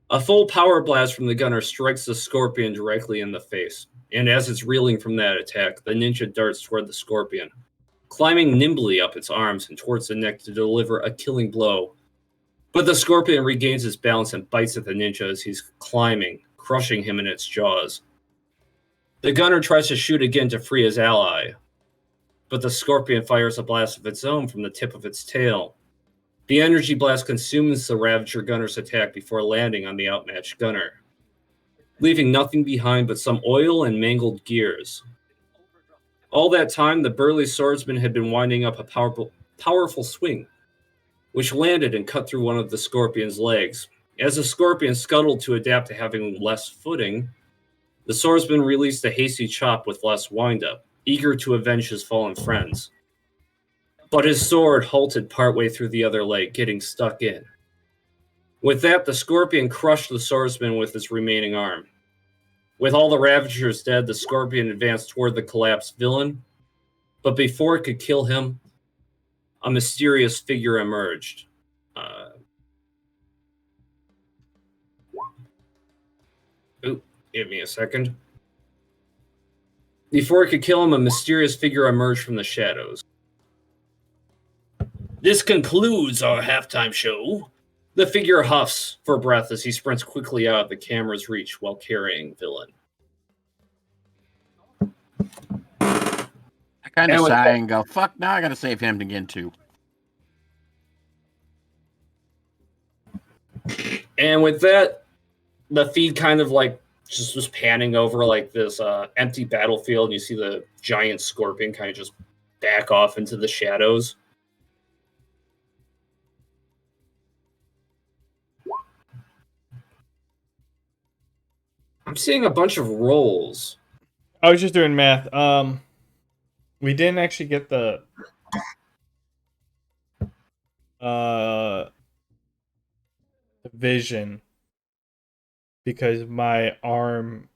A full power blast from the gunner strikes the scorpion directly in the face, and as it's reeling from that attack, the ninja darts toward the scorpion, climbing nimbly up its arms and towards the neck to deliver a killing blow. But the scorpion regains his balance and bites at the ninja as he's climbing, crushing him in its jaws. The gunner tries to shoot again to free his ally, but the scorpion fires a blast of its own from the tip of its tail. The energy blast consumes the Ravager gunner's attack before landing on the outmatched gunner, leaving nothing behind but some oil and mangled gears. All that time, the burly swordsman had been winding up a powerful swing, which landed and cut through one of the scorpion's legs. As the scorpion scuttled to adapt to having less footing, the swordsman released a hasty chop with less windup, eager to avenge his fallen friends. But his sword halted partway through the other leg, getting stuck in. With that, the scorpion crushed the swordsman with his remaining arm. With all the Ravagers dead, the scorpion advanced toward the collapsed villain, But before it could kill him, a mysterious figure emerged. Give me a second. Before it could kill him, a mysterious figure emerged from the shadows. This concludes our halftime show. The figure huffs for breath as he sprints quickly out of the camera's reach while carrying Villain. I kind of sigh and go, fuck, now I gotta save him again, too. And with that, the feed kind of like just was panning over like this empty battlefield, and you see the giant scorpion kind of just back off into the shadows. I'm seeing a bunch of rolls. I was just doing math. We didn't actually get the vision because my arm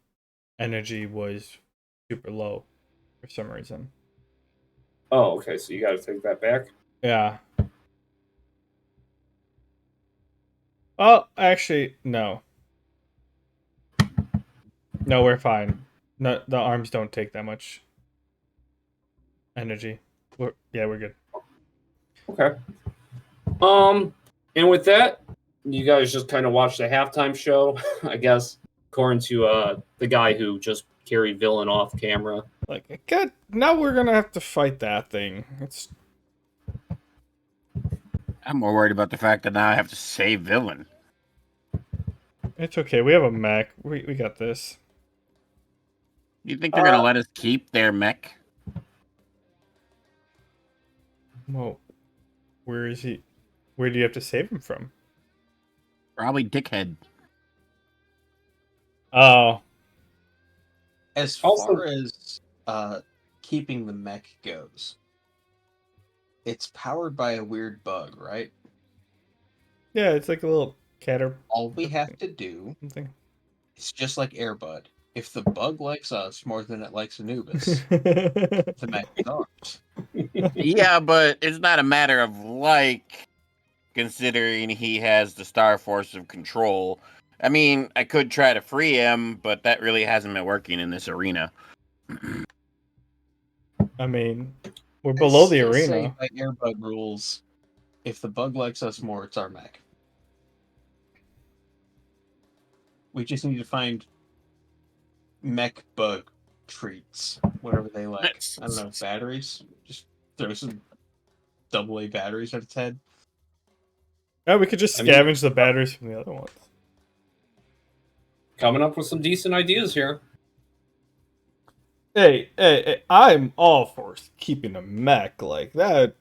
energy was super low for some reason. Oh, okay, so you got to take that back. Yeah. Oh, actually, no. No, we're fine. No, the arms don't take that much energy. We're good. Okay. And with that, you guys just kind of watch the halftime show, I guess, according to the guy who just carried Villain off camera. Like, God, now we're gonna have to fight that thing. I'm more worried about the fact that now I have to save Villain. It's okay. We have a mech. We got this. You think they're gonna let us keep their mech? Well, where is he? Where do you have to save him from? Probably Dickhead. Oh. As far as keeping the mech goes, it's powered by a weird bug, right? Yeah, it's like a little caterpillar. All we have to do is just like Airbud. If the bug likes us more than it likes Anubis, the mech is ours. Yeah, but it's not a matter of like, considering he has the Star Force of control. I mean, I could try to free him, but that really hasn't been working in this arena. I mean, we're below the arena. Say by Airbud rules, if the bug likes us more, it's our mech. We just need to find mech bug treats, whatever they like. I don't know, batteries? Just throw some AA batteries at its head. Yeah, we could just scavenge the batteries from the other ones. Coming up with some decent ideas here. Hey, I'm all for keeping a mech like that.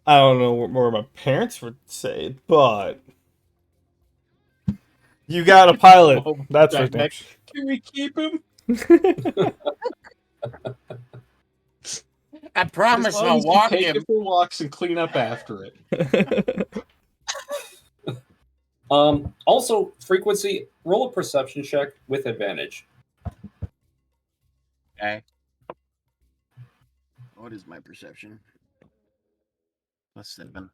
I don't know what more my parents would say, but you got a pilot. That's for damn sure. Can we keep him? I promise I'll walk take him. it for walks and clean up after it. Also, frequency, roll a perception check with advantage. Okay. What is my perception? +7.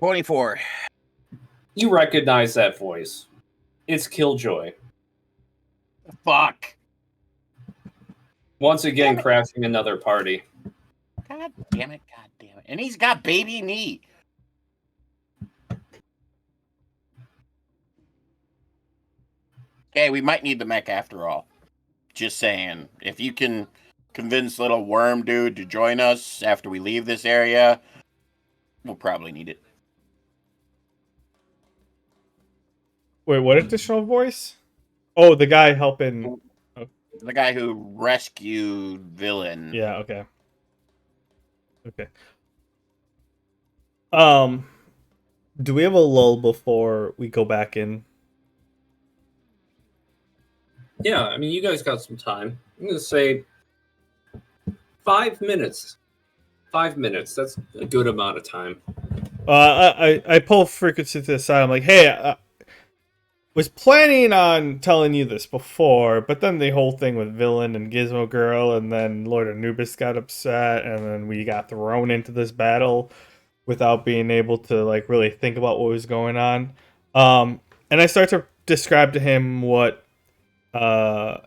$24. You recognize that voice. It's Killjoy. Fuck. Once again, crashing another party. God damn it. And he's got baby knee. Okay, we might need the mech after all. Just saying. If you can convince little worm dude to join us after we leave this area, we'll probably need it. Wait, what additional voice? Oh, the guy helping. Oh. The guy who rescued Villain. Yeah, okay. Do we have a lull before we go back in? Yeah, I mean, you guys got some time. I'm going to say 5 minutes. 5 minutes. That's a good amount of time. I pull frequency to the side. I'm like, hey, was planning on telling you this before, but then the whole thing with Villain and Gizmo Girl, and then Lord Anubis got upset, and then we got thrown into this battle without being able to like really think about what was going on. And I start to describe to him what Angelica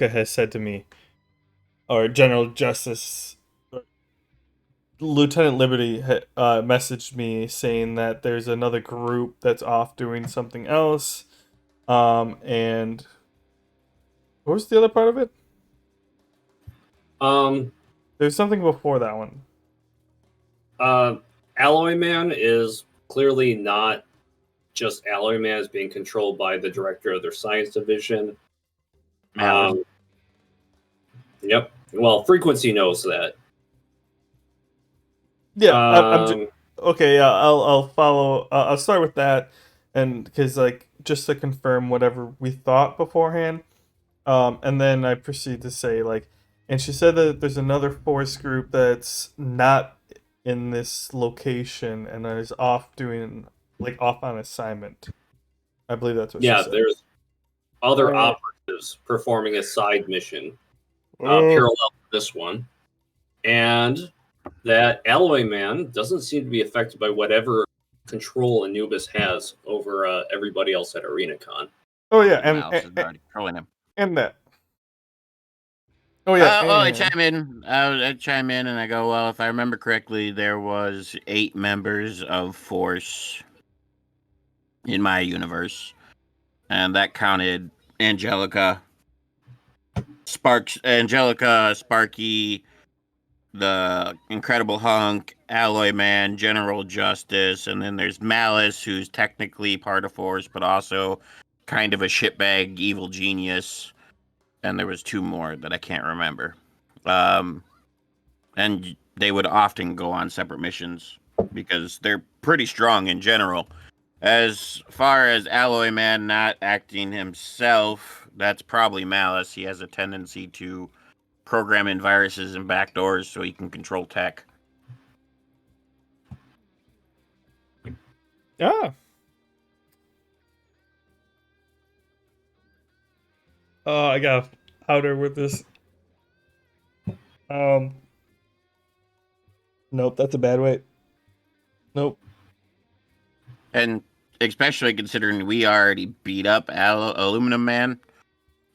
has said to me, or General Justice Lieutenant Liberty messaged me saying that there's another group that's off doing something else. And what was the other part of it? There's something before that one. Alloy Man is clearly not just Alloy Man, is being controlled by the director of their science division. Yep. Well, Frequency knows that. Yeah, okay. Yeah, I'll follow. I'll start with that, and because like just to confirm whatever we thought beforehand, and then I proceed to say like, and she said that there's another force group that's not in this location and is off doing like off on assignment. I believe that's what she said. There's other operatives performing a side mission parallel to this one, and that Alloy Man doesn't seem to be affected by whatever control Anubis has over everybody else at ArenaCon. Oh yeah, Mouse is already controlling him. And that. Oh yeah. Well, I chime in. I chime in and I go, well, if I remember correctly, there was 8 members of Force in my universe, and that counted Angelica, Sparky, the Incredible Hunk, Alloy Man, General Justice, and then there's Malice, who's technically part of Force, but also kind of a shitbag evil genius. And there was 2 more that I can't remember. And they would often go on separate missions because they're pretty strong in general. As far as Alloy Man not acting himself, that's probably Malice. He has a tendency to program in viruses and backdoors so he can control tech. Yeah. Oh, I got outer with this. Nope, that's a bad way. Nope. And especially considering we already beat up Aluminum Man,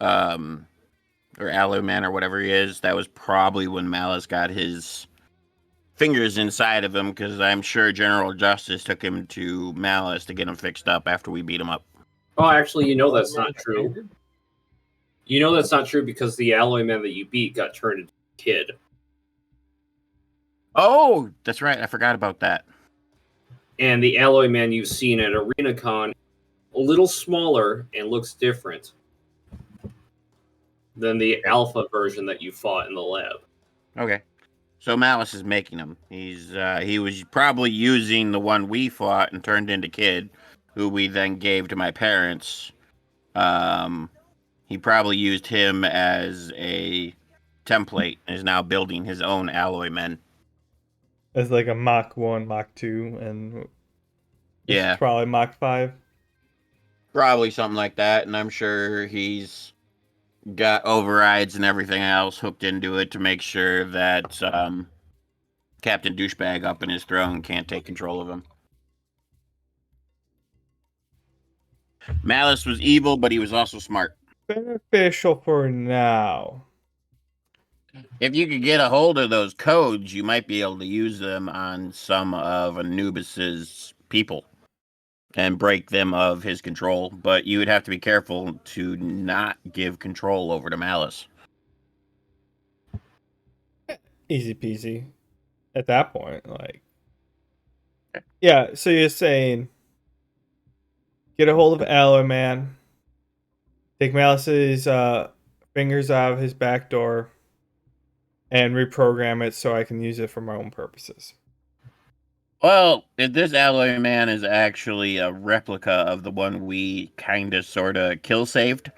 or Alloy Man, or whatever he is. That was probably when Malice got his fingers inside of him, because I'm sure General Justice took him to Malice to get him fixed up after we beat him up. Oh, actually, that's not true. That's not true because the Alloy Man that you beat got turned into a kid. Oh, that's right. I forgot about that. And the Alloy Man you've seen at ArenaCon, a little smaller and looks different than the alpha version that you fought in the lab. Okay. So Malice is making him. He was probably using the one we fought and turned into Kid, who we then gave to my parents. He probably used him as a template and is now building his own Alloy Men. As like a Mach 1, Mach 2, and yeah, probably Mach 5. Probably something like that, and I'm sure he's got overrides and everything else hooked into it to make sure that Captain Douchebag up in his throne can't take control of him. Malice was evil, but he was also smart. Beneficial for now. If you could get a hold of those codes, you might be able to use them on some of Anubis's people and break them of his control, but you would have to be careful to not give control over to Malice. Easy peasy. At that point, like... Yeah, so you're saying... Get a hold of Alloy Man. Take Malice's fingers out of his back door. And reprogram it so I can use it for my own purposes. Well, if this Alloy Man is actually a replica of the one we kind of sort of kill saved,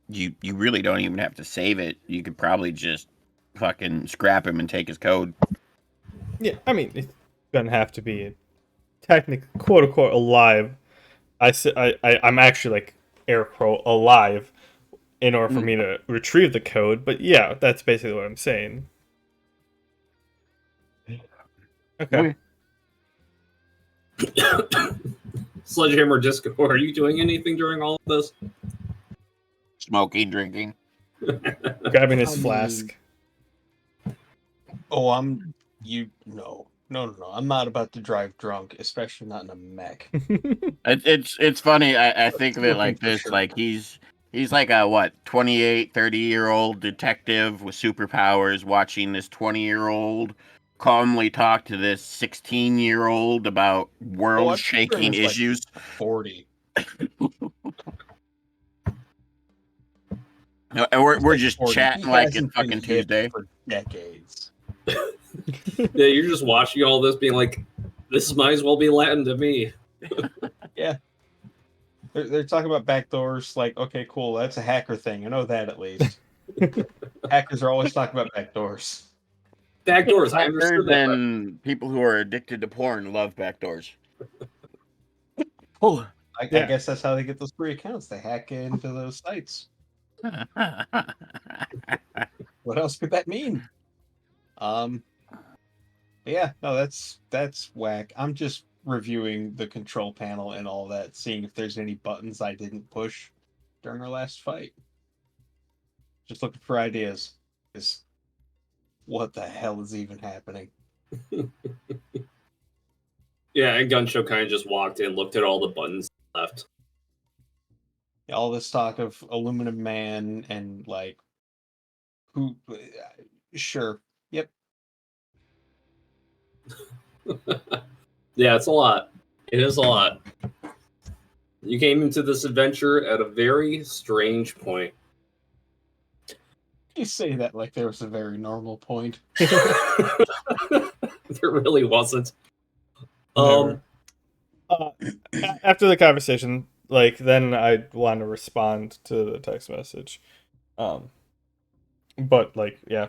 you really don't even have to save it. You could probably just fucking scrap him and take his code. Yeah, I mean, it's gonna have to be a technically, quote unquote, alive. I'm actually like air quote alive in order for me to retrieve the code. But yeah, that's basically what I'm saying. Okay. Sledgehammer Disco, are you doing anything during all of this? Smoking, drinking. Grabbing his I mean- flask. Oh, no. I'm not about to drive drunk, especially not in a mech. It's funny. I think that Smoking like for this, sure. like he's like a what 28, 30-year-old detective with superpowers watching this 20-year-old calmly talk to this 16-year-old about world-shaking like issues. 40. And we're just 40. chatting He like it's hasn't been fucking hip Tuesday. for decades. Yeah, you're just watching all this being like, this might as well be Latin to me. Yeah. They're talking about backdoors. Like, okay, cool. That's a hacker thing. I know that at least. Hackers are always talking about backdoors. Backdoors, I Hackers understood that. and people who are addicted to porn love backdoors. I Yeah. guess that's how they get those free accounts. They hack into those sites. What else could that mean? Yeah, no, that's whack. I'm just reviewing the control panel and all that, seeing if there's any buttons I didn't push during our last fight. Just looking for ideas. Because what the hell is even happening? Yeah, and Gunshow kind of just walked in, looked at all the buttons left. All this talk of Aluminum Man and like who sure. Yep. Yeah, it's a lot. It is a lot. You came into this adventure at a very strange point. You say that like there was a very normal point. There really wasn't. Never. After the conversation, like then I'd want to respond to the text message. But like yeah,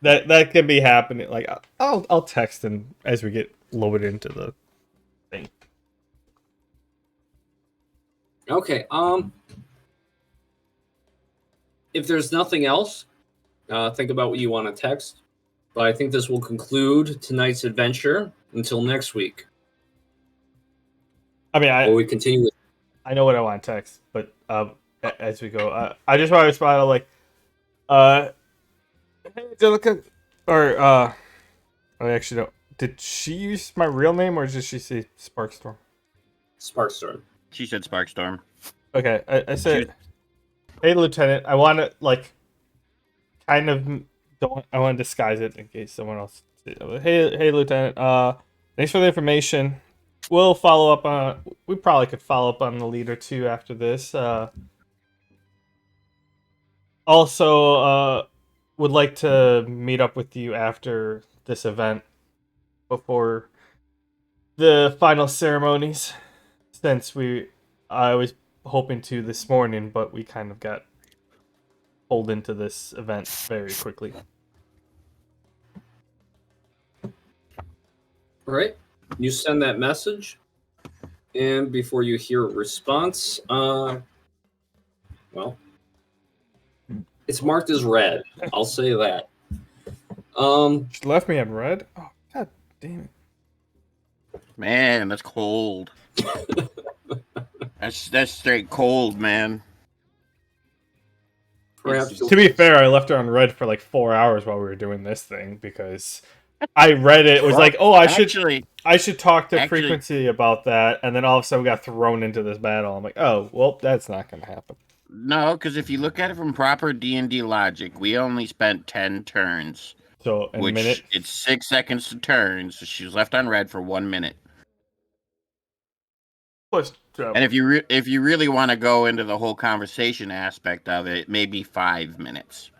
that can be happening. Like I'll text him as we get loaded into the thing. Okay. If there's nothing else, think about what you want to text. But I think this will conclude tonight's adventure until next week. I mean, Will we continue with I know what I want to text, but as we go, I just want to respond like, hey, Angelica, or I actually don't. Did she use my real name or did she say Sparkstorm? Sparkstorm? She said Sparkstorm. Okay, I said, hey, Lieutenant, I want to like, kind of don't. I want to disguise it in case someone else. Hey, Lieutenant. Thanks for the information. We'll follow up on. We probably could follow up on the lead or two after this. Also, would like to meet up with you after this event, before the final ceremonies. Since I was hoping to this morning, but we kind of got pulled into this event very quickly. All right. You send that message, and before you hear a response, well, it's marked as read. I'll say that. She left me on red. Oh god damn it! Man, that's cold. That's straight cold, man. Perhaps To be fair, I left her on red for like 4 hours while we were doing this thing because I read it. It was like, oh, I should talk to actually- Frequency about that, and then all of a sudden we got thrown into this battle. I'm like, oh, well, that's not gonna happen. No, because if you look at it from proper D&D logic, we only spent 10 turns. So in a minute, It's 6 seconds to turn, so she was left on red for 1 minute. plus And if you really want to go into the whole conversation aspect of it, maybe 5 minutes.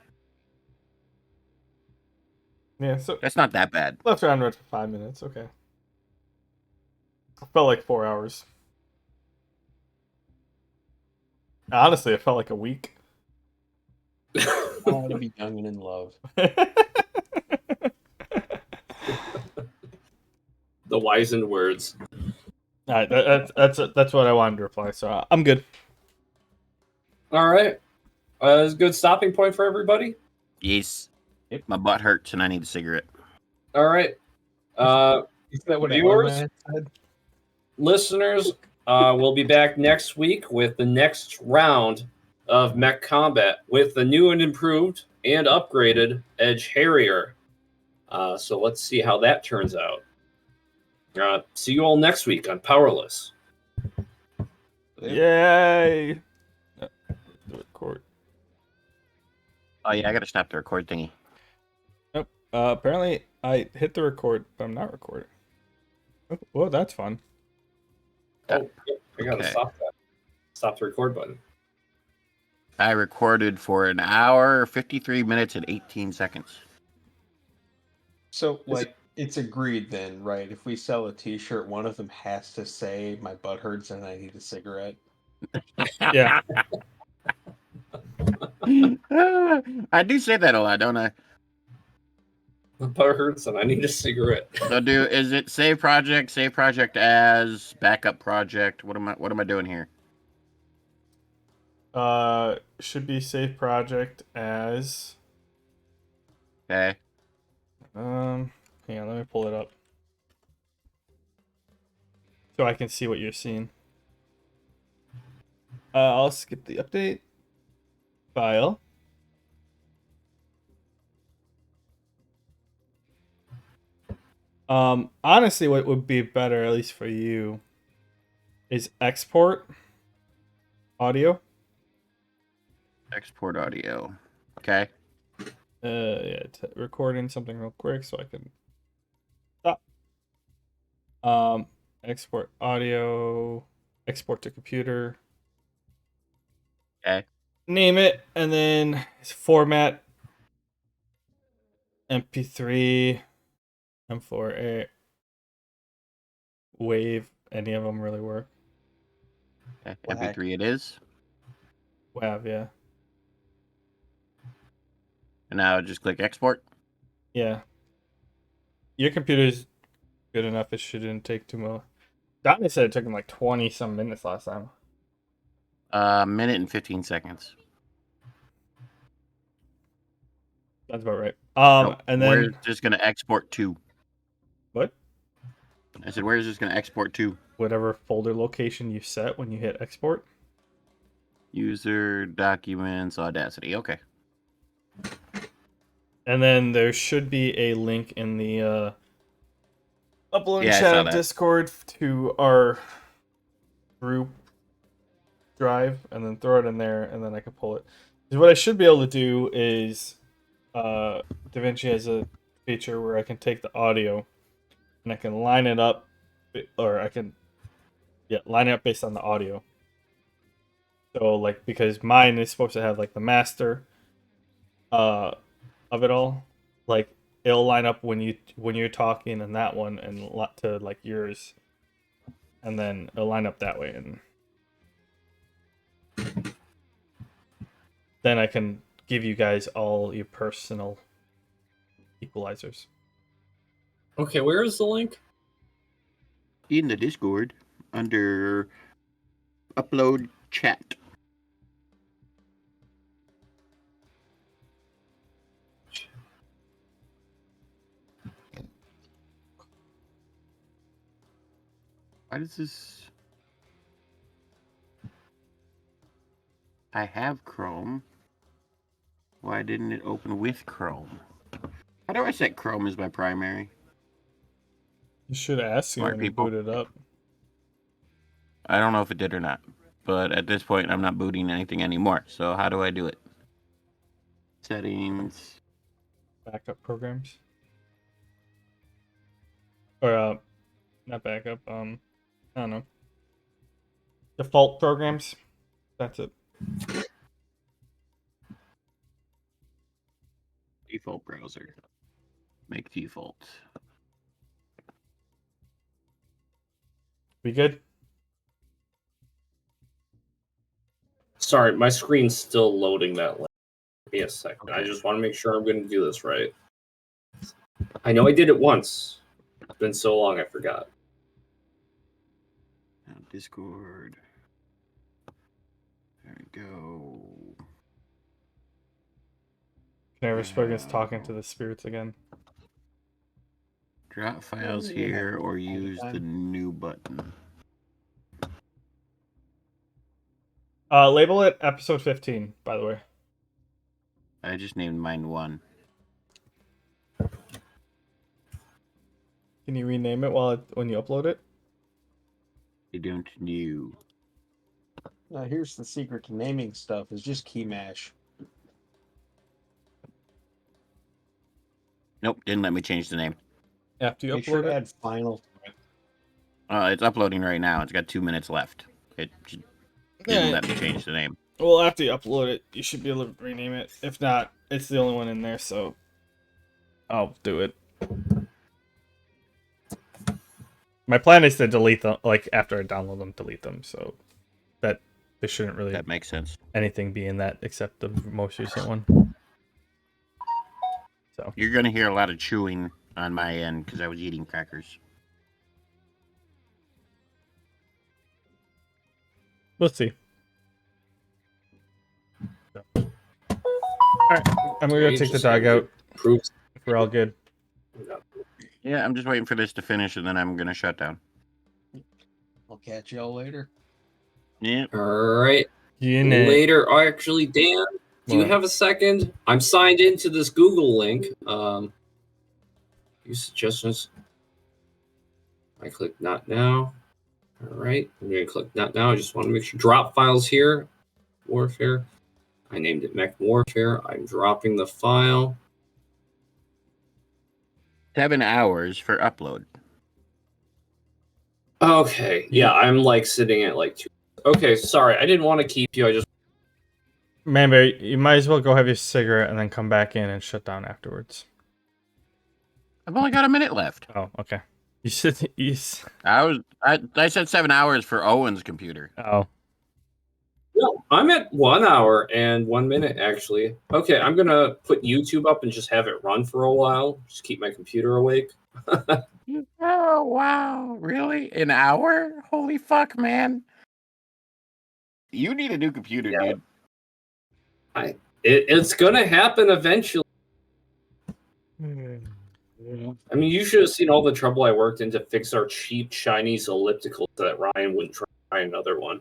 yeah, so That's not that bad. left her on red for 5 minutes. Okay, felt like 4 hours. Honestly, it felt like a week. I want to be young and in love. the wizened words. All right, that's what I wanted to reply. So I'm good. All right. Is a good stopping point for everybody. Yes. Yep. My butt hurts and I need a cigarette. All right. Isn't that what Viewers? Elmer said? Listeners, we'll be back next week with the next round of Mech Combat with the new and improved and upgraded Edge Harrier. So let's see how that turns out. See you all next week on Powerless. Yay! The record. Oh yeah, I gotta stop the record thingy. Nope. Apparently I hit the record, but I'm not recording. Oh, well, that's fun. Oh, I gotta Okay. stop that. Stop the record button. I recorded for an hour, 53 minutes, and 18 seconds. So, like, it's agreed then, right? If we sell a T-shirt, one of them has to say, "My butt hurts and I need a cigarette." Yeah. I do say that a lot, don't I? My butt hurts and I need a cigarette. So is it save project as, backup project? What am I doing here? Should be save project as. Okay. Hang on, let me pull it up so I can see what you're seeing. I'll skip the update file. Honestly, what would be better, at least for you, is export audio. Export audio. Okay. Yeah, recording something real quick so I can stop. Export audio, export to computer. Okay. Name it, and then format MP3, M4A, Wave. Any of them really work. Okay. Whack. MP3 it is. WAV, yeah. And now just click export. Yeah. Your computer's good enough. It shouldn't take too much. Donnie said it took him like 20 some minutes last time. Minute and 15 seconds. That's about right. Nope. And Where's then this gonna export to? what? I said, where is this gonna export to? Whatever folder location you set when you hit export. User documents Audacity. Okay. And then there should be a link in the uploading Yeah, I chat saw of that. Discord to our group drive, and then throw it in there, and then I can pull it. 'Cause what I should be able to do is DaVinci has a feature where I can take the audio and I can line it up, or I can line it up based on the audio. So like, because mine is supposed to have like the master of it all, like it'll line up when you're talking and that one and to like yours, and then it'll line up that way, and then I can give you guys all your personal equalizers. Okay, where is the link? In the Discord under upload chat. Why does this? I have Chrome. Why didn't it open with Chrome? How do I set Chrome as my primary? You should ask you Smart when you people. boot it up. I don't know if it did or not. But at this point, I'm not booting anything anymore. So how do I do it? Settings. Backup programs. Or not backup, I don't know. Default programs. That's it. Default browser. Make default. We good? Sorry, my screen's still loading that link. Give me a second. I Okay. just want to make sure I'm going to do this right. I know I did it once. It's been so long I forgot. Discord. There we go. Never spoken talking to the spirits again. Drop files here or use the new button. Label it episode 15, by the way. I just named mine 1. Can you rename it when you upload it? I don't know. Now here's the secret to naming stuff: is just key mash. Nope, didn't let me change the name. After you Make sure upload to it? add final to it. It's uploading right now. It's got 2 minutes left. It just didn't let me change the name. Well, after you upload it, you should be able to rename it. If not, it's the only one in there, so I'll do it. My plan is to delete them, like after I download them, delete them, so that there shouldn't really That makes sense. anything be in that except the most recent one. So You're going to hear a lot of chewing on my end because I was eating crackers. we'll see. So. Alright, I'm gonna go take the dog out. Proof. If we're all good. Yeah, I'm just waiting for this to finish and then I'm going to shut down. I'll catch y'all later. Yeah. All right. You Later. Oh, actually, Dan, do you What? have a second? I'm signed into this Google link. Use suggestions. I click not now. All right. I'm going to click not now. I just want to make sure. Drop files here. Warfare. I named it Mech Warfare. I'm dropping the file. 7 hours for upload. Okay. Yeah, I'm like sitting at like 2. Okay, sorry. I didn't want to keep you. I just. Remember, you might as well go have your cigarette and then come back in and shut down afterwards. I've only got a minute left. Oh, okay. You should. I said 7 hours for Owen's computer. Oh. No, I'm at 1 hour and 1 minute actually. Okay, I'm gonna put YouTube up and just have it run for a while. Just keep my computer awake. Oh, wow. Really? An hour? Holy fuck, man. You need a new computer, dude. It's gonna happen eventually. I mean, you should have seen all the trouble I worked in to fix our cheap Chinese elliptical so that Ryan wouldn't try another one.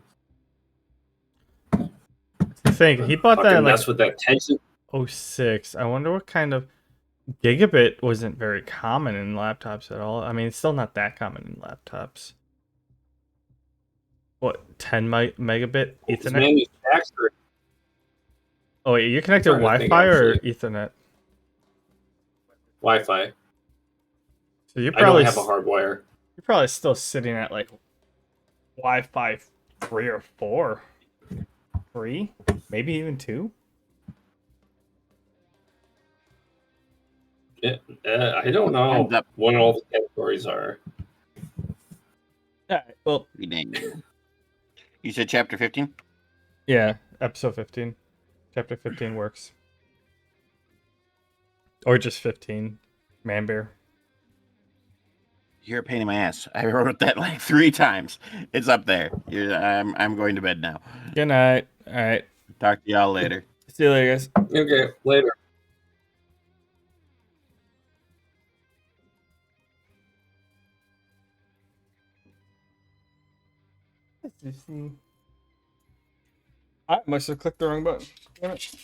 The thing, he bought that Fucking in like mess with that tension. 06. I wonder what kind of gigabit wasn't very common in laptops at all. I mean, it's still not that common in laptops. What, 10 megabit It's Ethernet? manufactured. Oh, wait, you're connected I'm trying to think, Wi-Fi or actually. Ethernet? Wi-Fi. So you're I don't probably have a hardwire. you're probably still sitting at like Wi-Fi 3 or 4. 3? Maybe even 2? I don't know Hands up. what all the categories are. Yeah, well, You said chapter 15? yeah, episode 15. Chapter 15 works. Or just 15. Man Bear. You're a pain in my ass. I wrote that like 3 times. It's up there. I'm going to bed now. Good night. All right. Talk to y'all later. See you later, guys. Okay, later. I must have clicked the wrong button. Damn it.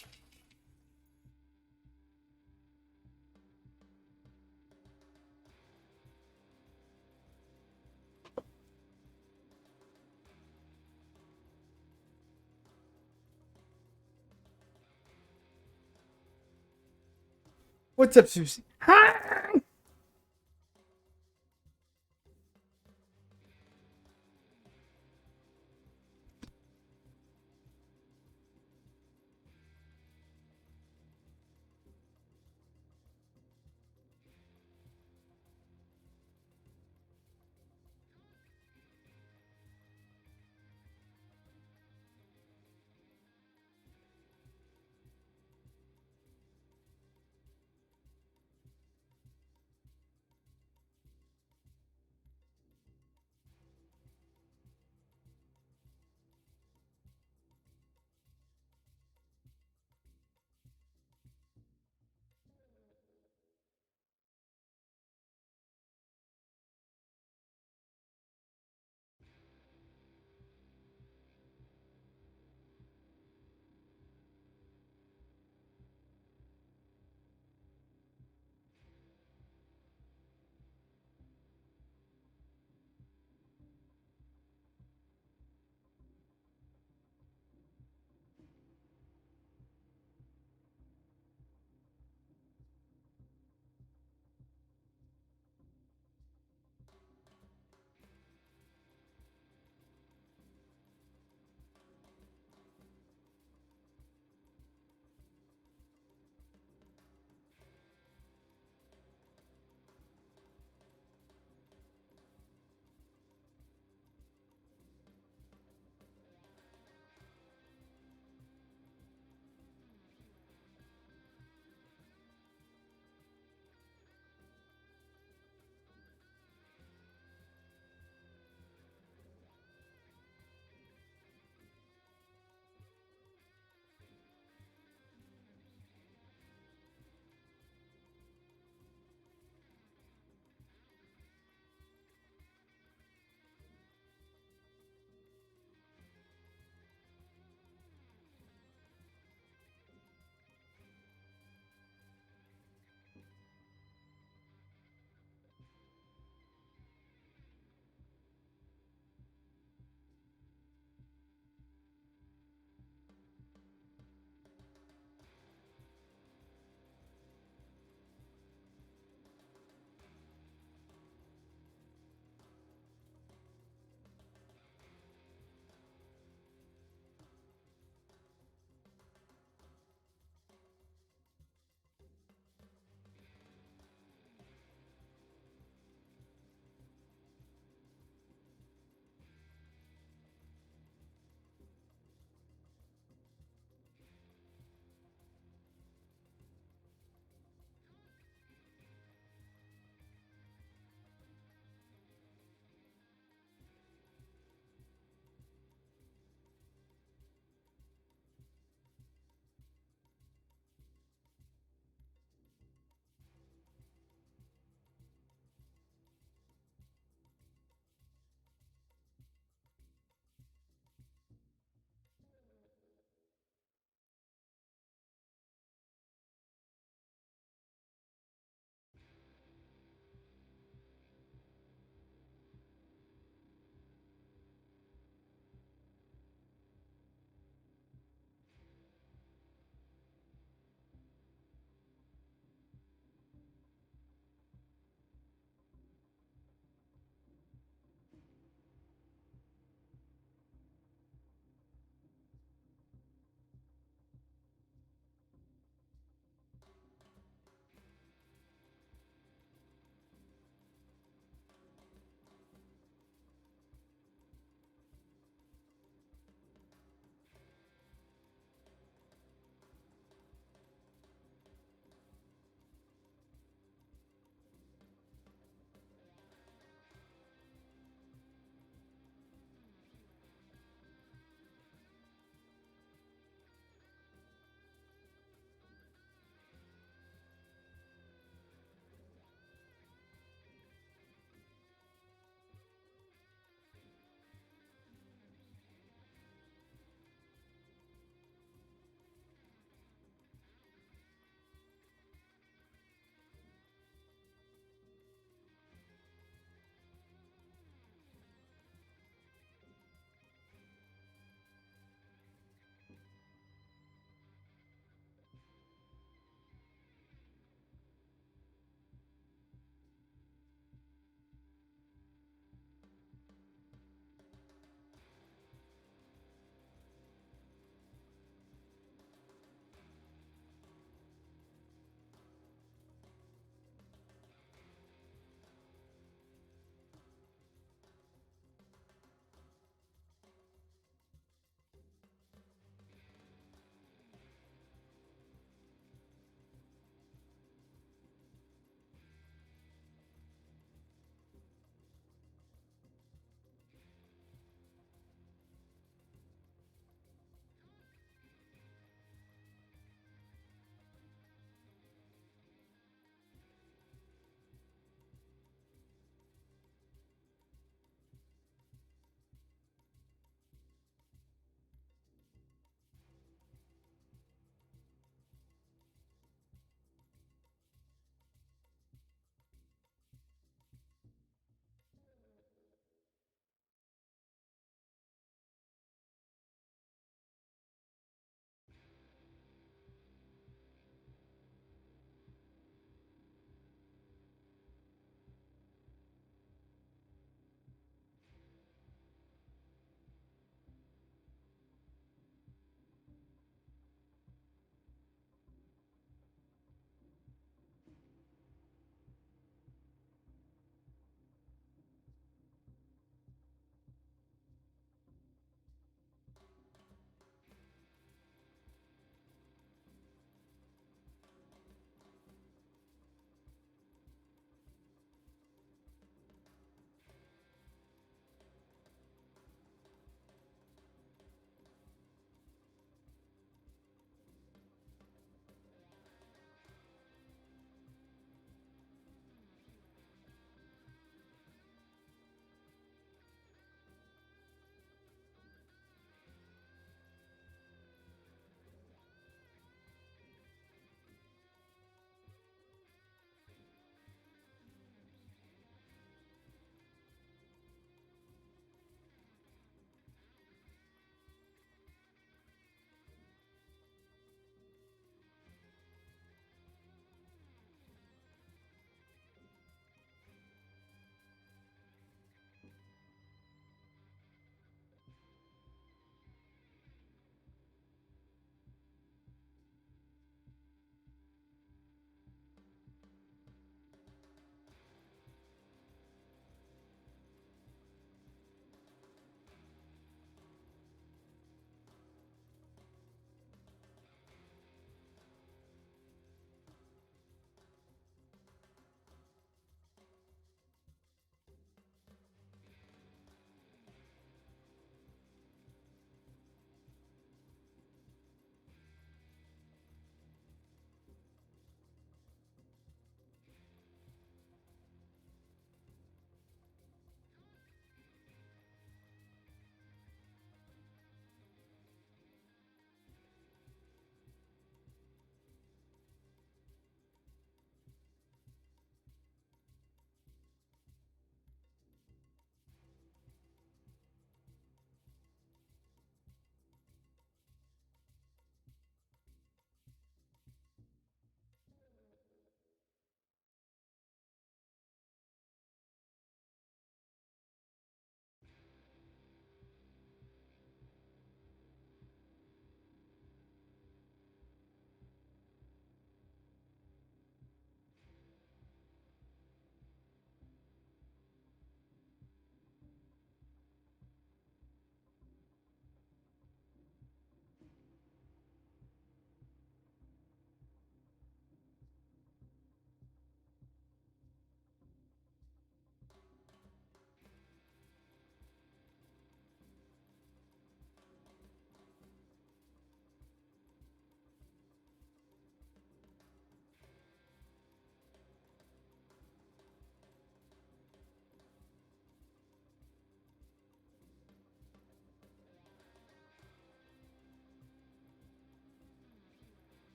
What's up, Susie? Hi.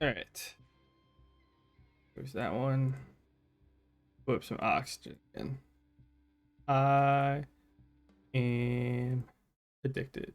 All right. There's that one. Put up some oxygen in. I am addicted.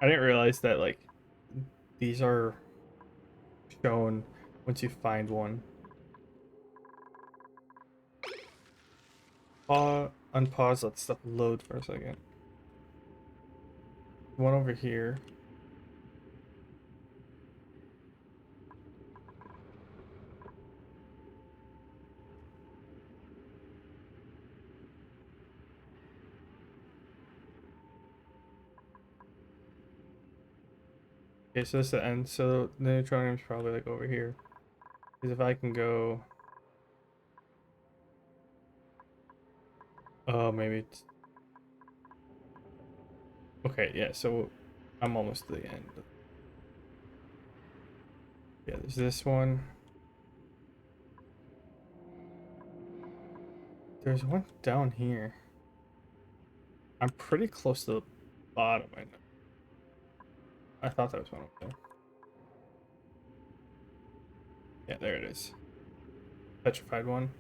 I didn't realize that like these are shown once you find one. Unpause, let stuff load for a second. One over here. Okay, so this is the end. So the neutronium is probably like over here. Because if I can go, oh, maybe it's okay. Yeah, so I'm almost to the end. Yeah, there's this one. There's one down here. I'm pretty close to the bottom. I know. I thought that was one over there. Yeah, there it is. Petrified one.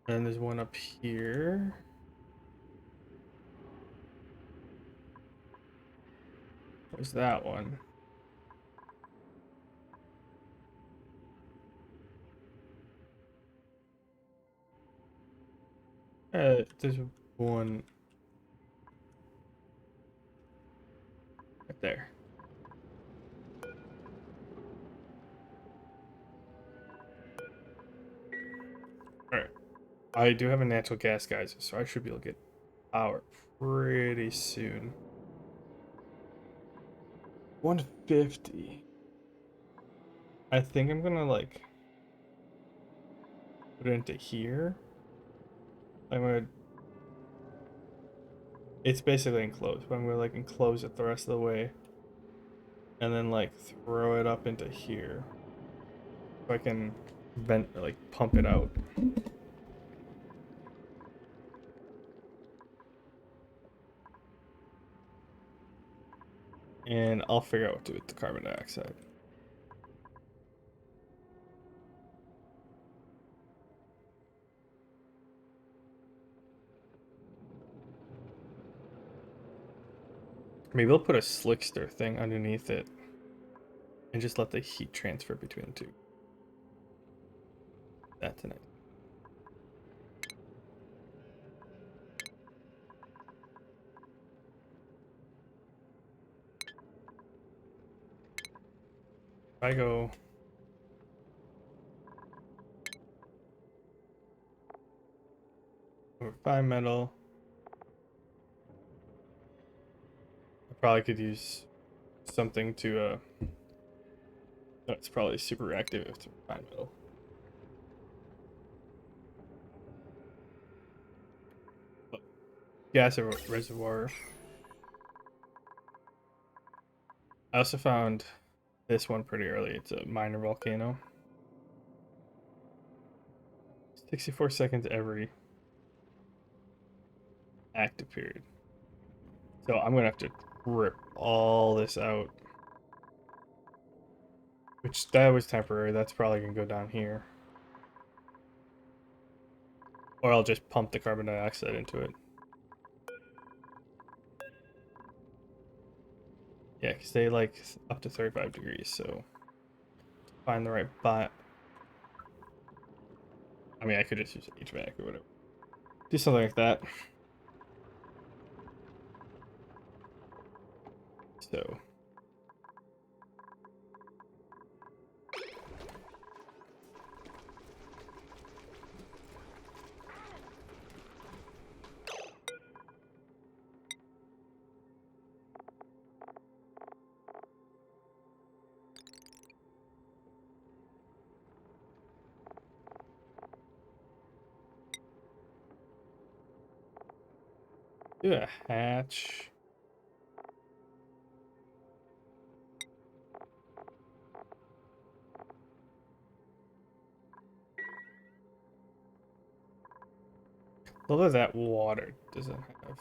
And there's one up here. There's that one. There's one right there. Alright. I do have a natural gas geyser, so I should be able to get power pretty soon. 150. I think I'm gonna like put it into here. I'm gonna. It's basically enclosed, but I'm gonna like enclose it the rest of the way, and then like throw it up into here, so I can vent or like pump it out. And I'll figure out what to do with the carbon dioxide. Maybe I'll put a slickster thing underneath it and just let the heat transfer between the two. That's an idea. If I go over 5 metal, I probably could use something to that's probably super reactive if it's 5 metal. Gas reservoir. I also found this one pretty early. It's a minor volcano. 64 seconds every active period. So I'm gonna have to rip all this out. Which that was temporary. That's probably gonna go down here. Or I'll just pump the carbon dioxide into it. Yeah, because they like up to 35 degrees, so find the right I mean, I could just use HVAC or whatever. Do something like that. So. Do a hatch. Although that water doesn't have.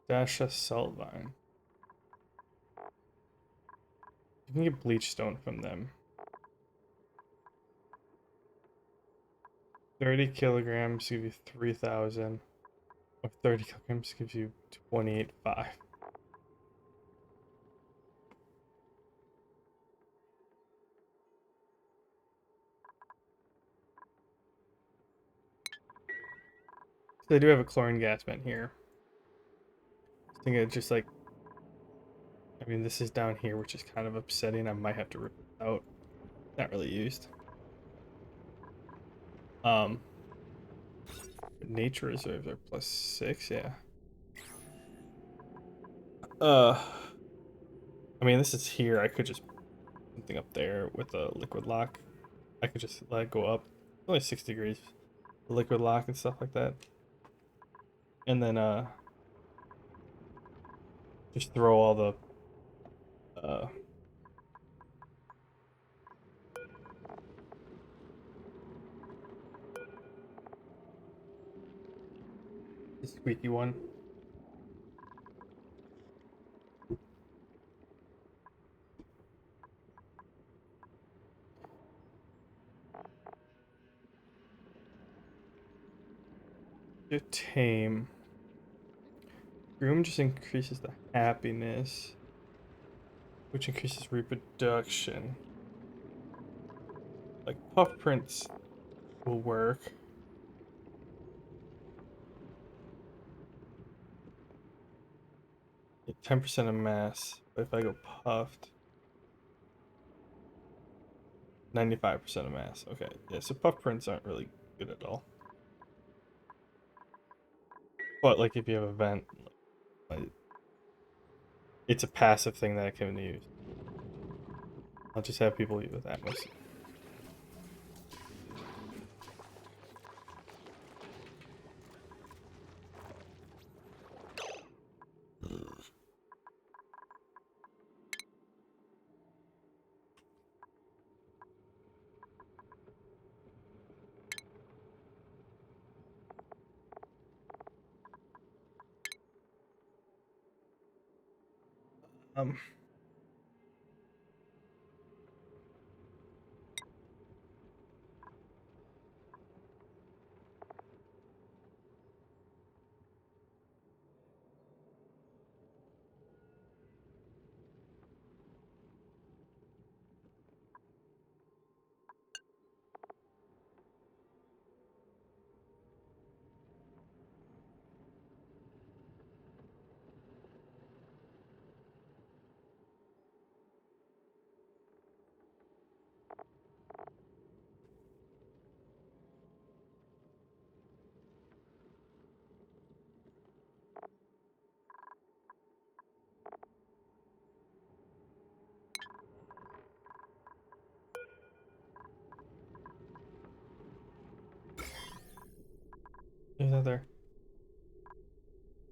Dash a salt vine. You can get bleach stone from them. 30 kilograms give you 3,000. Or 30 kilograms gives you 28,500. So they do have a chlorine gas vent here. I think it's just like, I mean, this is down here, which is kind of upsetting. I might have to rip it out. Not really used. Nature reserves are +6, yeah. I mean, this is here. I could just put something up there with a liquid lock. I could just let it go up. It's only 6 degrees. The liquid lock and stuff like that. And then just throw all the the squeaky one. Get tame. Groom just increases the happiness, which increases reproduction. Like puff prints will work. Get 10% of mass, but if I go puffed, 95% of mass. Okay, yeah, so puff prints aren't really good at all. But like if you have a vent, like, it's a passive thing that I can use. I'll just have people use with Atmos. Um, There's another.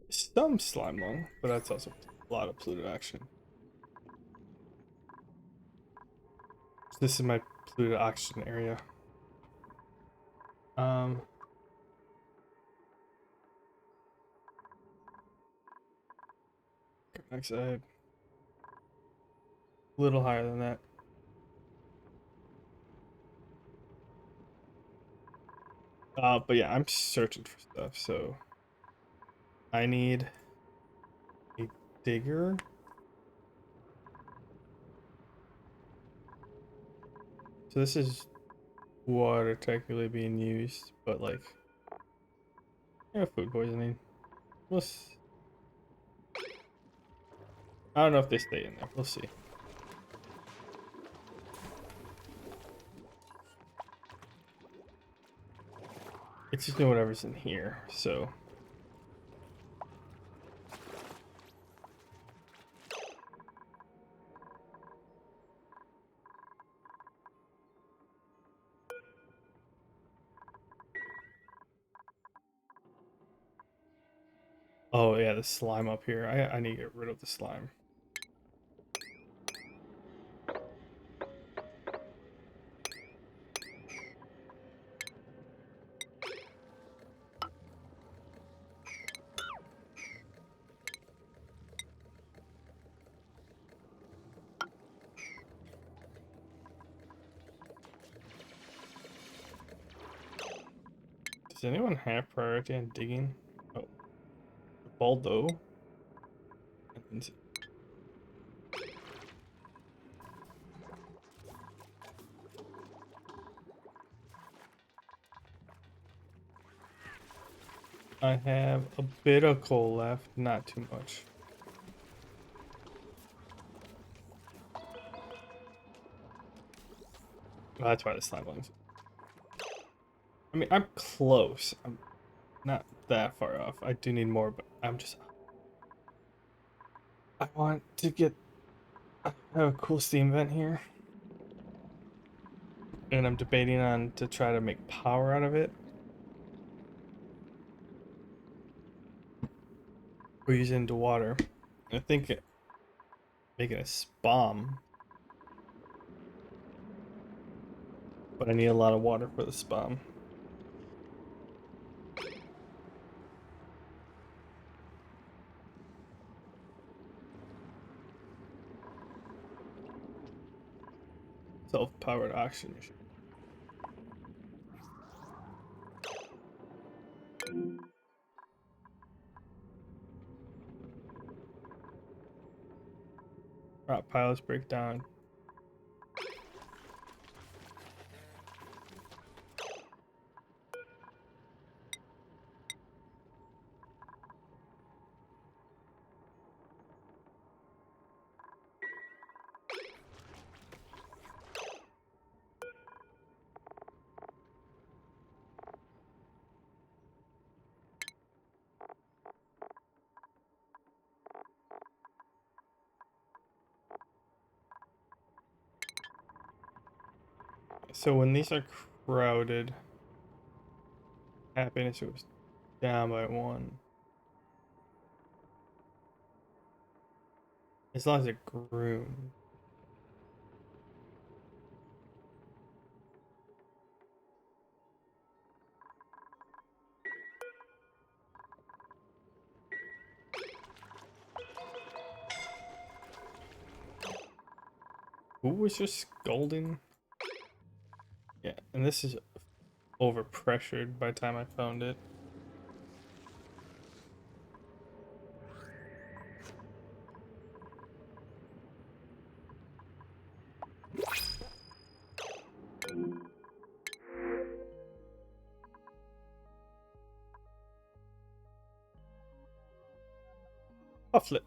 Some slime lung, but that's also a lot of polluted oxygen. So this is my polluted oxygen area. Next I had a little higher than that. But yeah, I'm searching for stuff, so I need a digger. So this is water technically being used, but like, yeah, food poisoning. I don't know if they stay in there. We'll see. It's just doing whatever's in here, so. Oh yeah, the slime up here. I need to get rid of the slime. Does anyone have priority on digging? Oh, Baldo. And I have a bit of coal left, not too much. Well, that's why the slime belongs. I mean, I'm close. I'm not that far off. I do need more, but I want to get. I have a cool steam vent here, and I'm debating on to try to make power out of it, or use it into water. I think making a spam, but I need a lot of water for the spam. Self-powered oxygen machine. Pilots break down. So when these are crowded, happiness goes down by 1. As long as it groomed. Who was just scolding? Yeah, and this is overpressured by the time I found it. Pufflet.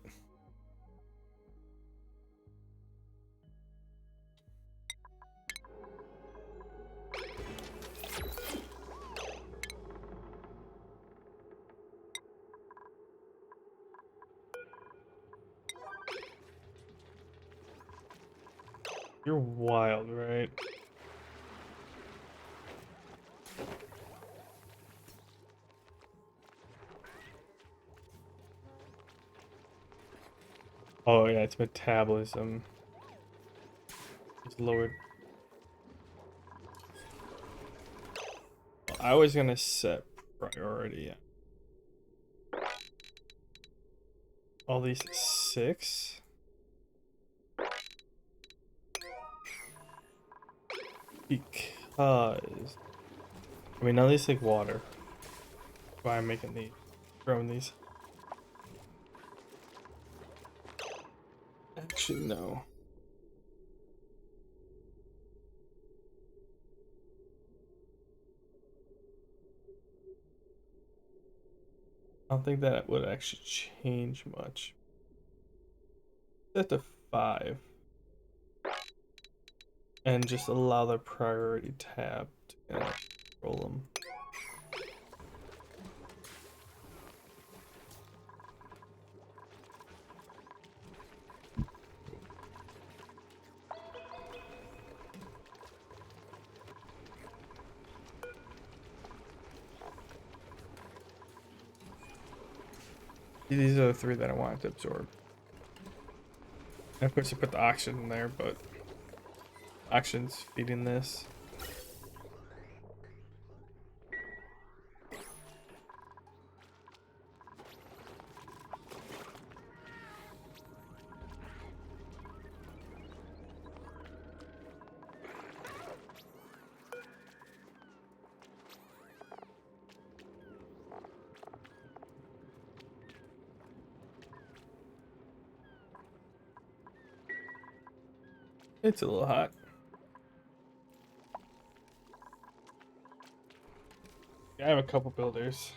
You're wild, right? Oh yeah, it's metabolism. It's lowered. I was gonna set priority. all these 6. Because I mean, none of these take water. That's why I'm making these, growing these. Actually, no. I don't think that would actually change much. Set to 5. And just allow the priority tab to roll them. These are the 3 that I wanted to absorb. And of course, you put the oxygen in there, but oxygen's feeding this. It's a little hot. I have a couple builders.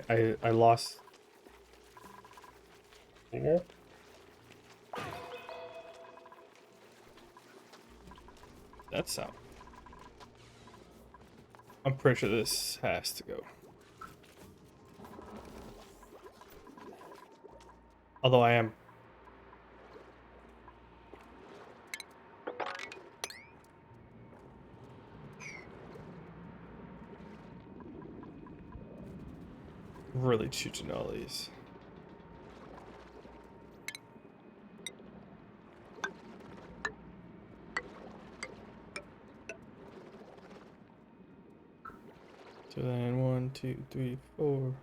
I lost 4. That's out. I'm pretty sure this has to go. Although I am really choosing all these. So then 1, 2, 3, 4.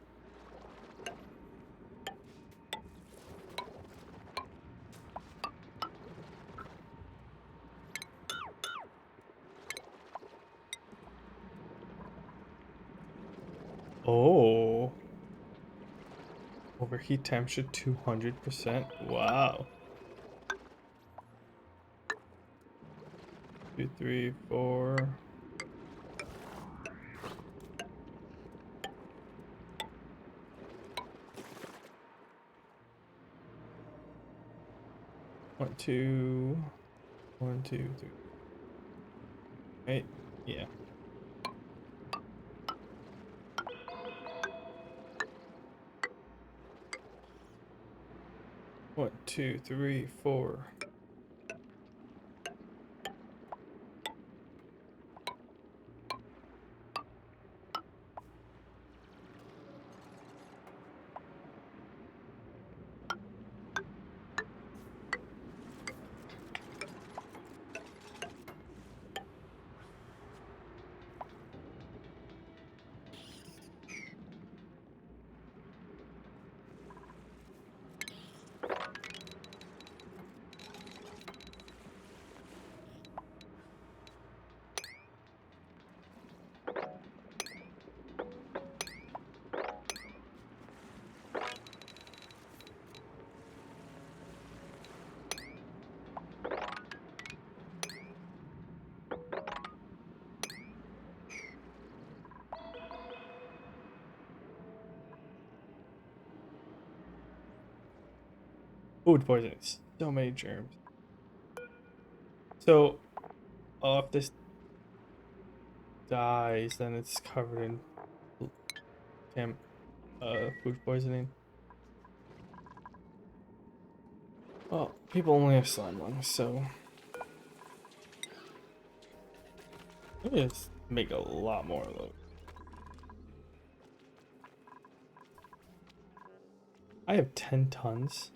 Oh. Overheat temperature 200%. Wow. 2, 3, 4. One, two, 1, 2, 3. Right? Yeah. One, 2, 3, 4. Food poisoning. So many germs. So, if this dies, then it's covered in food poisoning. Well, people only have slime lungs, so let me just make a lot more of those. I have 10 tons.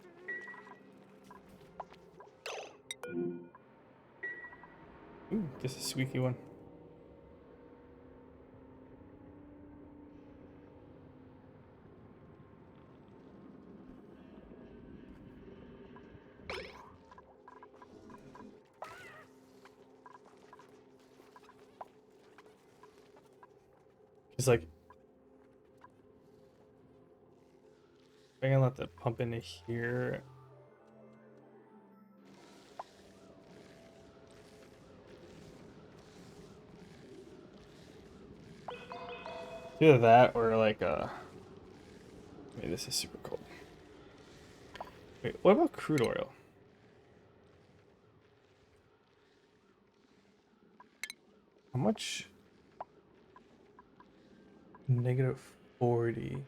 Ooh, this is a squeaky one. It's like, I'm gonna let that pump into here. Either that or like maybe this is super cold. Wait, what about crude oil? How much? -40.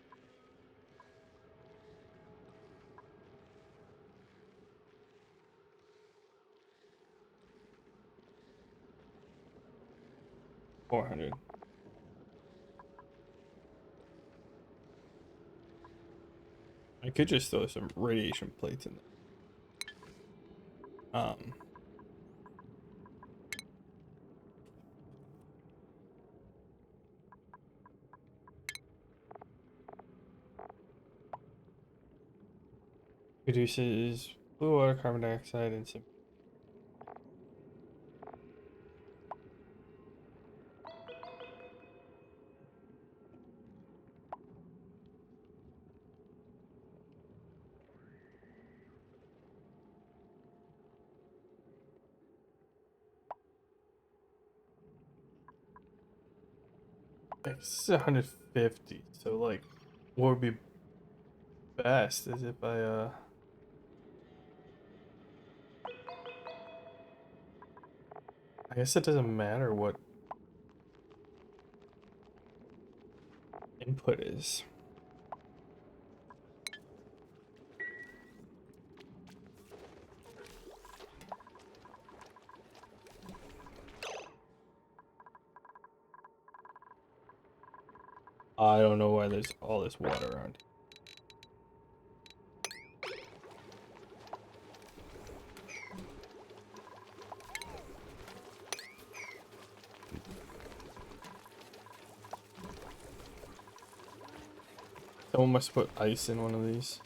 $400. I could just throw some radiation plates in there. Reduces blue water, carbon dioxide, and some. This is 150. So like, what would be best is if I I guess it doesn't matter what input is. I don't know why there's all this water around. Someone must put ice in one of these.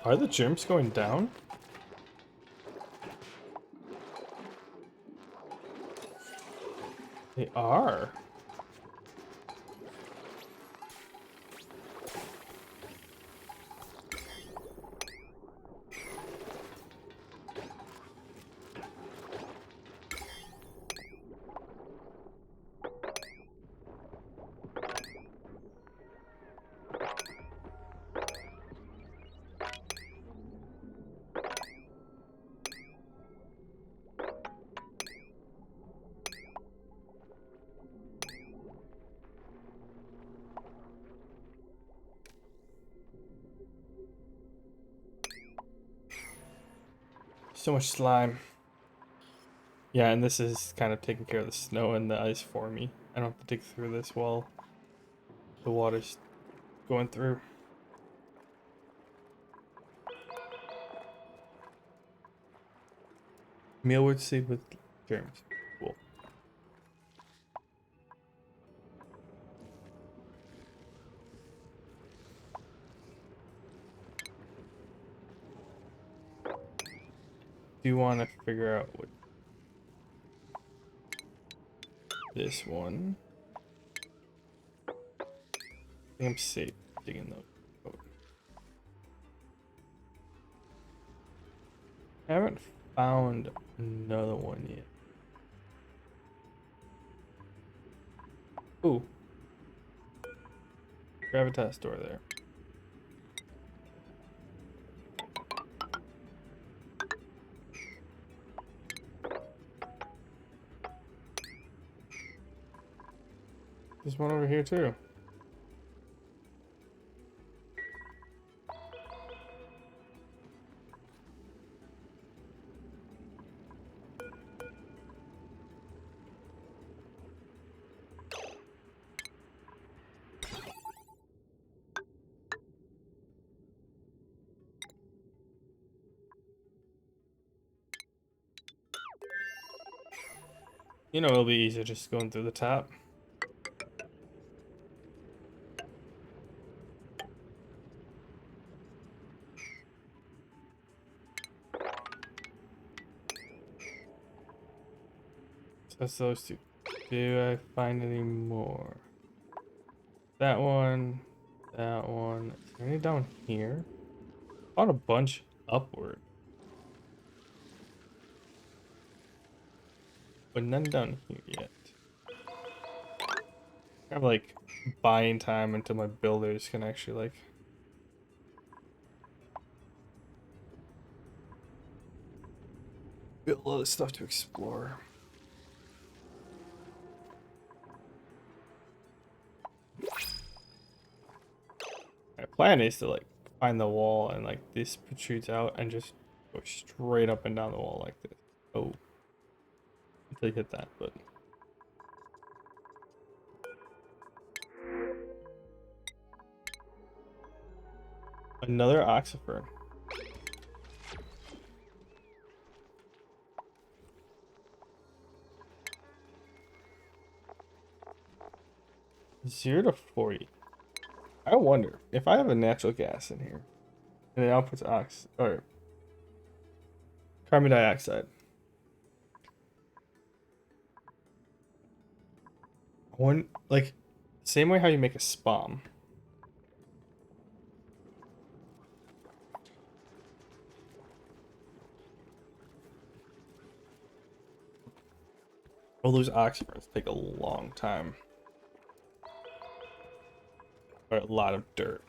Are the germs going down? They are. So much slime. Yeah, and this is kind of taking care of the snow and the ice for me. I don't have to dig through this while the water's going through. Mealwood seed with germs. Cool. Do you want to figure out what this one? I think I'm safe digging those. I haven't found another one yet. Ooh. Gravitas door there. There's one over here too. You know, it'll be easier just going through the top. So that's those two. Do I find any more? That one. That one. Is there any down here? Found a bunch upward. But none down here yet. I have like buying time until my builders can actually like build a lot of stuff to explore. My plan is to like find the wall and like this protrudes out and just go straight up and down the wall like this. Oh, until you hit that, but another oxifer. Zero to 40. I wonder if I have a natural gas in here and it outputs or carbon dioxide. One like same way how you make a spam. All those oxifers take a long time. Or a lot of dirt.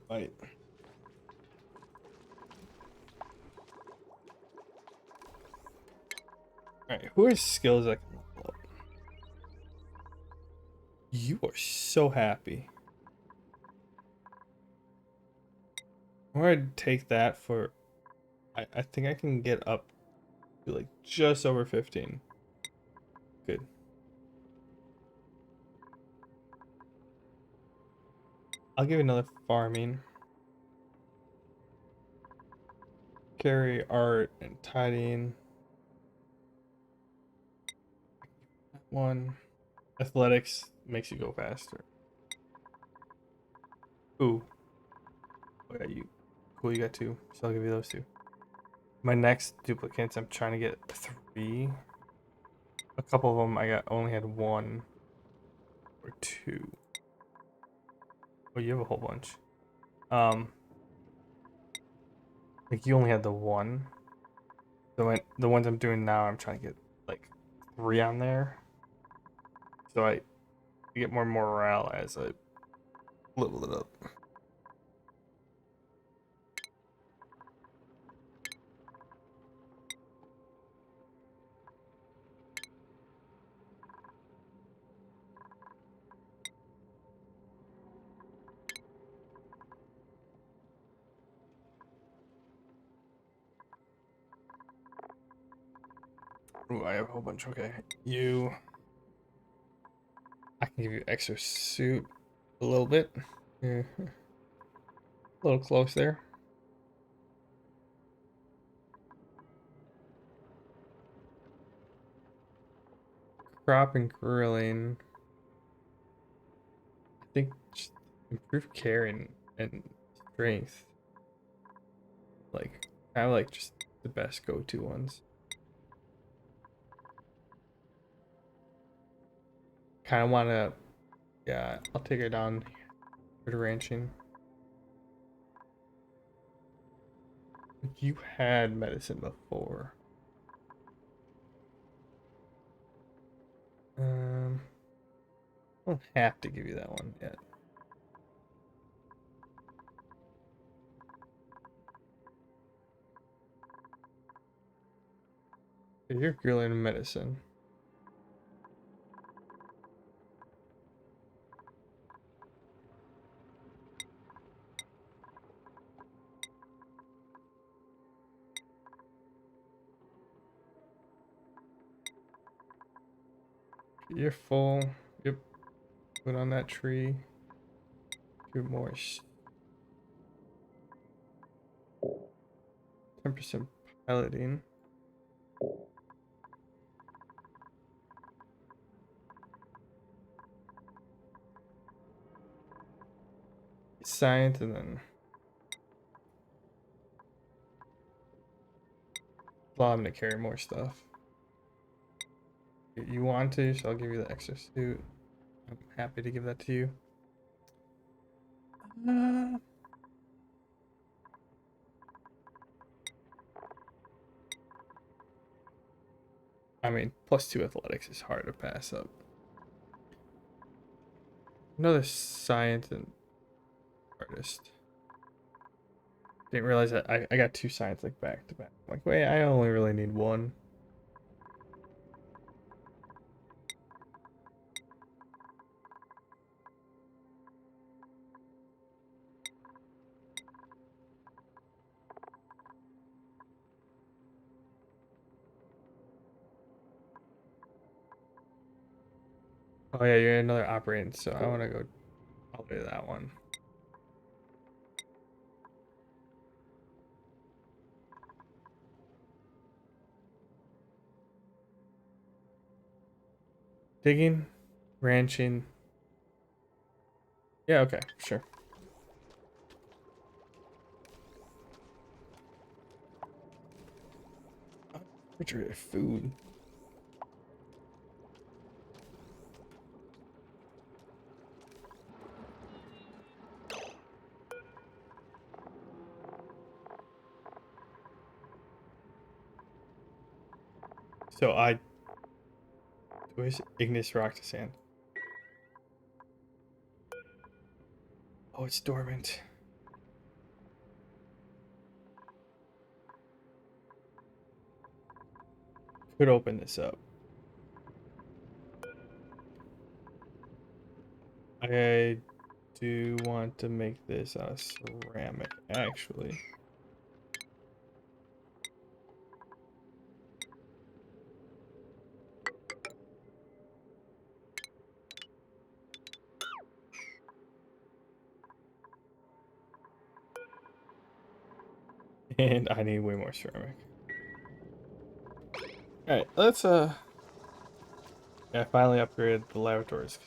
Right. Alright, who has skills I can level up? You are so happy. I'm gonna take that for I think I can get up to like just over 15. Good. I'll give you another farming. Carry art and tidying. One. Athletics makes you go faster. Ooh. Oh yeah, you cool, you got two, so I'll give you those two. My next duplicates, I'm trying to get 3. A couple of them I only had 1 or 2. Oh, you have a whole bunch. Like you only had the 1. So the ones I'm doing now, I'm trying to get like 3 on there. So I get more morale as I level it up. Ooh, I have a whole bunch. Okay, I can give you extra suit a little bit. Yeah. A little close there. Crop and grilling. I think just improve care and strength. Like, I like just the best go-to ones. Kind of want to, yeah, I'll take her down for the ranching. You had medicine before. I don't have to give you that one yet. You're grilling medicine. You're full. Yep. Put on that tree. You're moist. 10% piloting. Science and then allow him to carry more stuff. You want to, so I'll give you the extra suit. I'm happy to give that to you. I mean, +2 athletics is hard to pass up. Another science and artist. Didn't realize that I got 2 science like back to back. Like, wait, I only really need 1. Oh yeah, you're another operating, so I want to go all the way to that one. Digging, ranching. Yeah, okay, sure. Refrigerator food. So where's igneous rock to sand? Oh, it's dormant. Could open this up. I do want to make this out of ceramic, actually. And I need way more ceramic. Alright, let's yeah, finally upgrade the laboratories.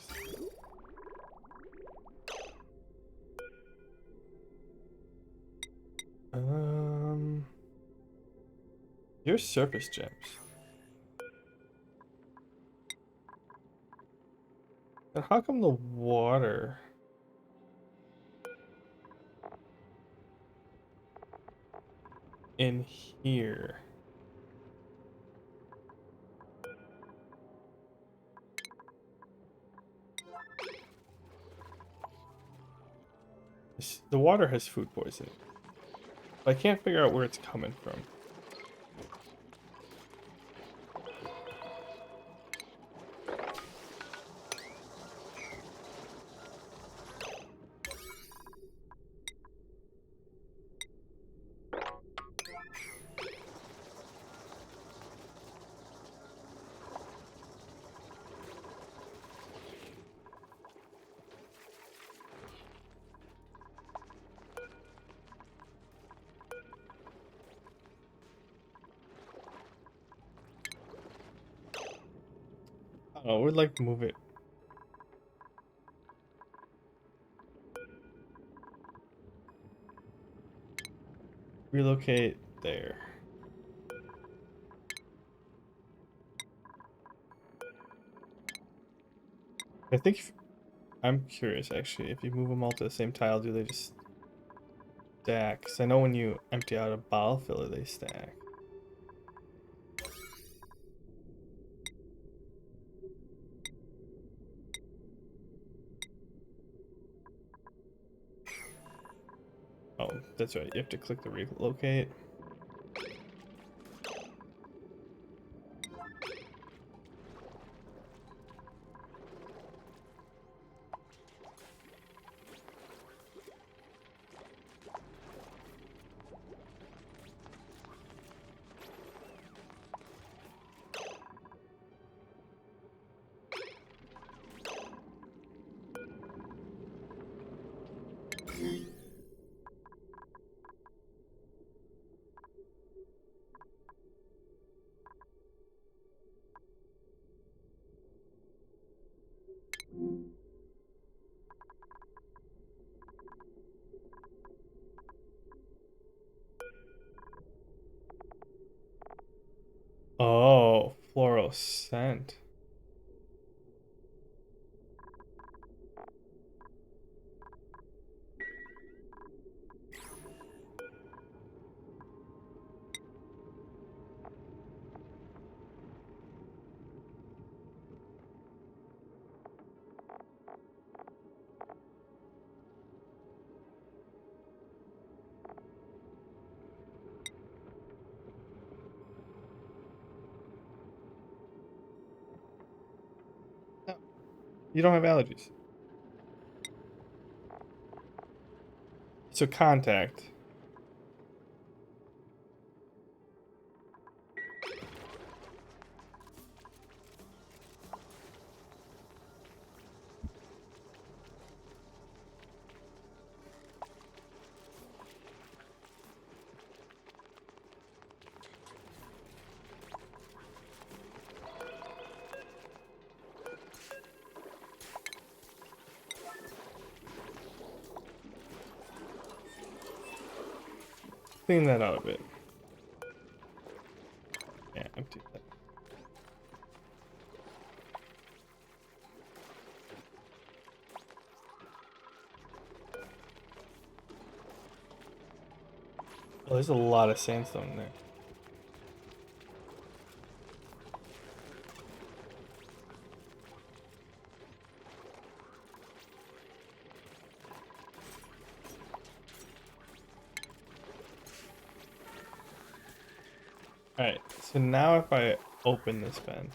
Here's surface gems. But how come the water? In here. The water has food poisoning. But I can't figure out where it's coming from. Oh, we'd like to move it. Relocate there. I think I'm curious actually, if you move them all to the same tile, do they just stack? Because I know when you empty out a bottle filler, they stack. Oh, that's right. You have to click the relocate. scent. You don't have allergies. So contact. Clean that out a bit. Yeah, empty that. Oh, there's a lot of sandstone in there. Alright, so now if I open this vent.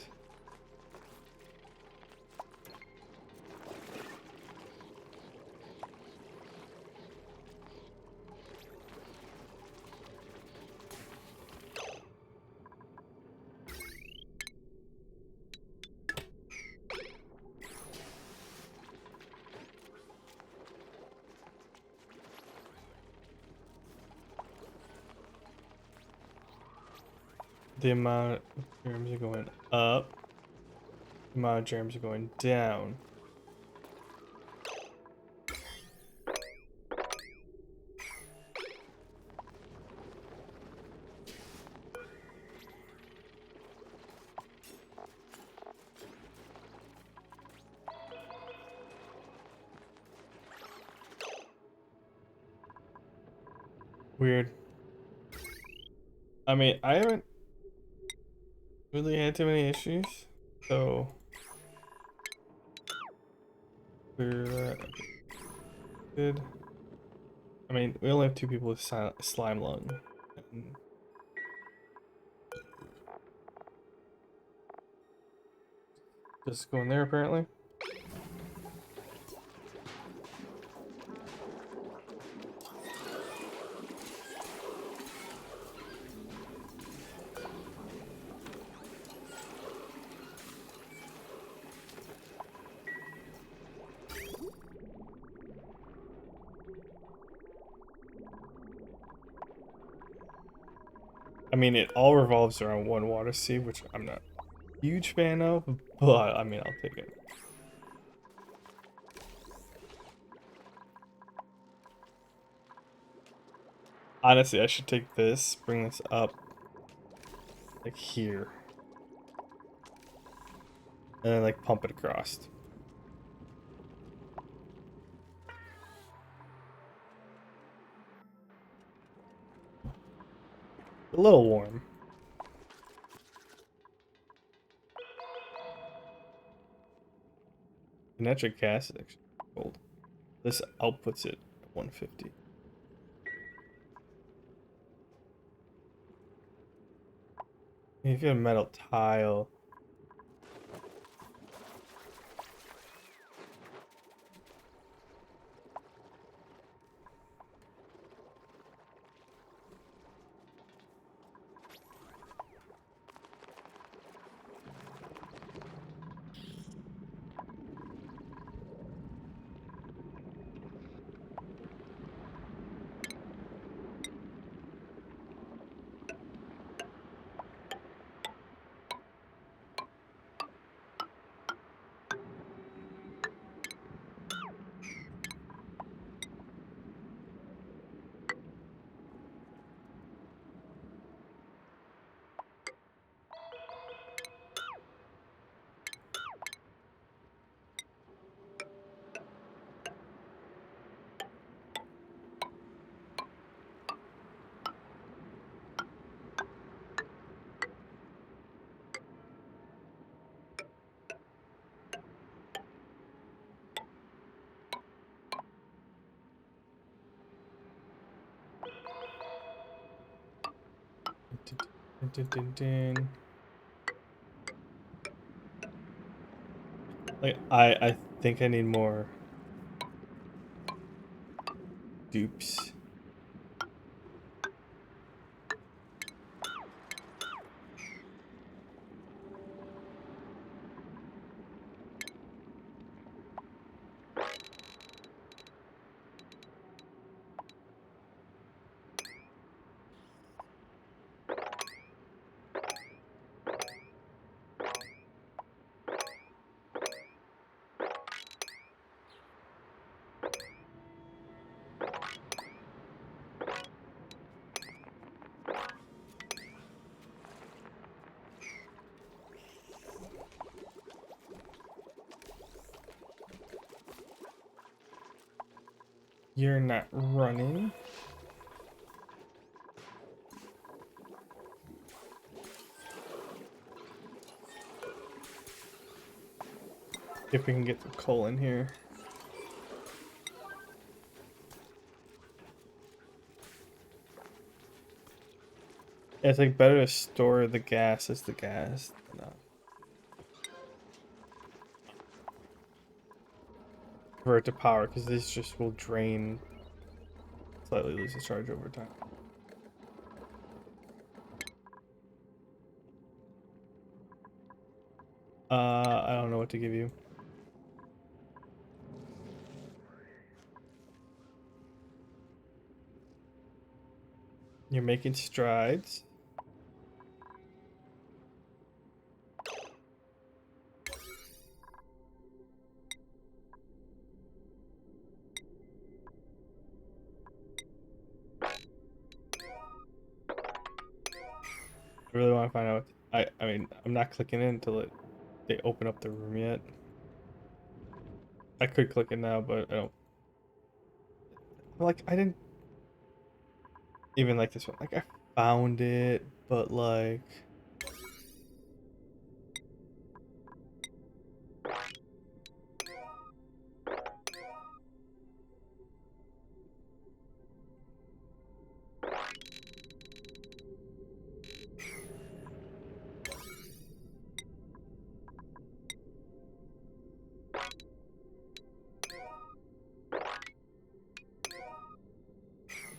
The amount of germs are going up. The amount of germs are going down. Weird. I mean, I haven't really had too many issues, so clear that. Good. I mean, we only have 2 people with slime lung. And just go in there apparently. I mean, it all revolves around one water seed, which I'm not a huge fan of, but I mean, I'll take it. Honestly, I should take this, bring this up, like here, and then like pump it across. A little warm. Nitric acid actually cold. This outputs it at 150. If you have a metal tile. Dun, dun, dun. Like I think I need more dupes. You're not running. If we can get some coal in here. Yeah, it's like better to store the gas as the gas. No. Convert to power because this just will drain, slightly lose its charge over time. I don't know what to give you. You're making strides. I really want to find out. I mean, I'm not clicking in until they open up the room yet. I could click it now, but I don't. Like, I didn't even like this one. Like, I found it, but like.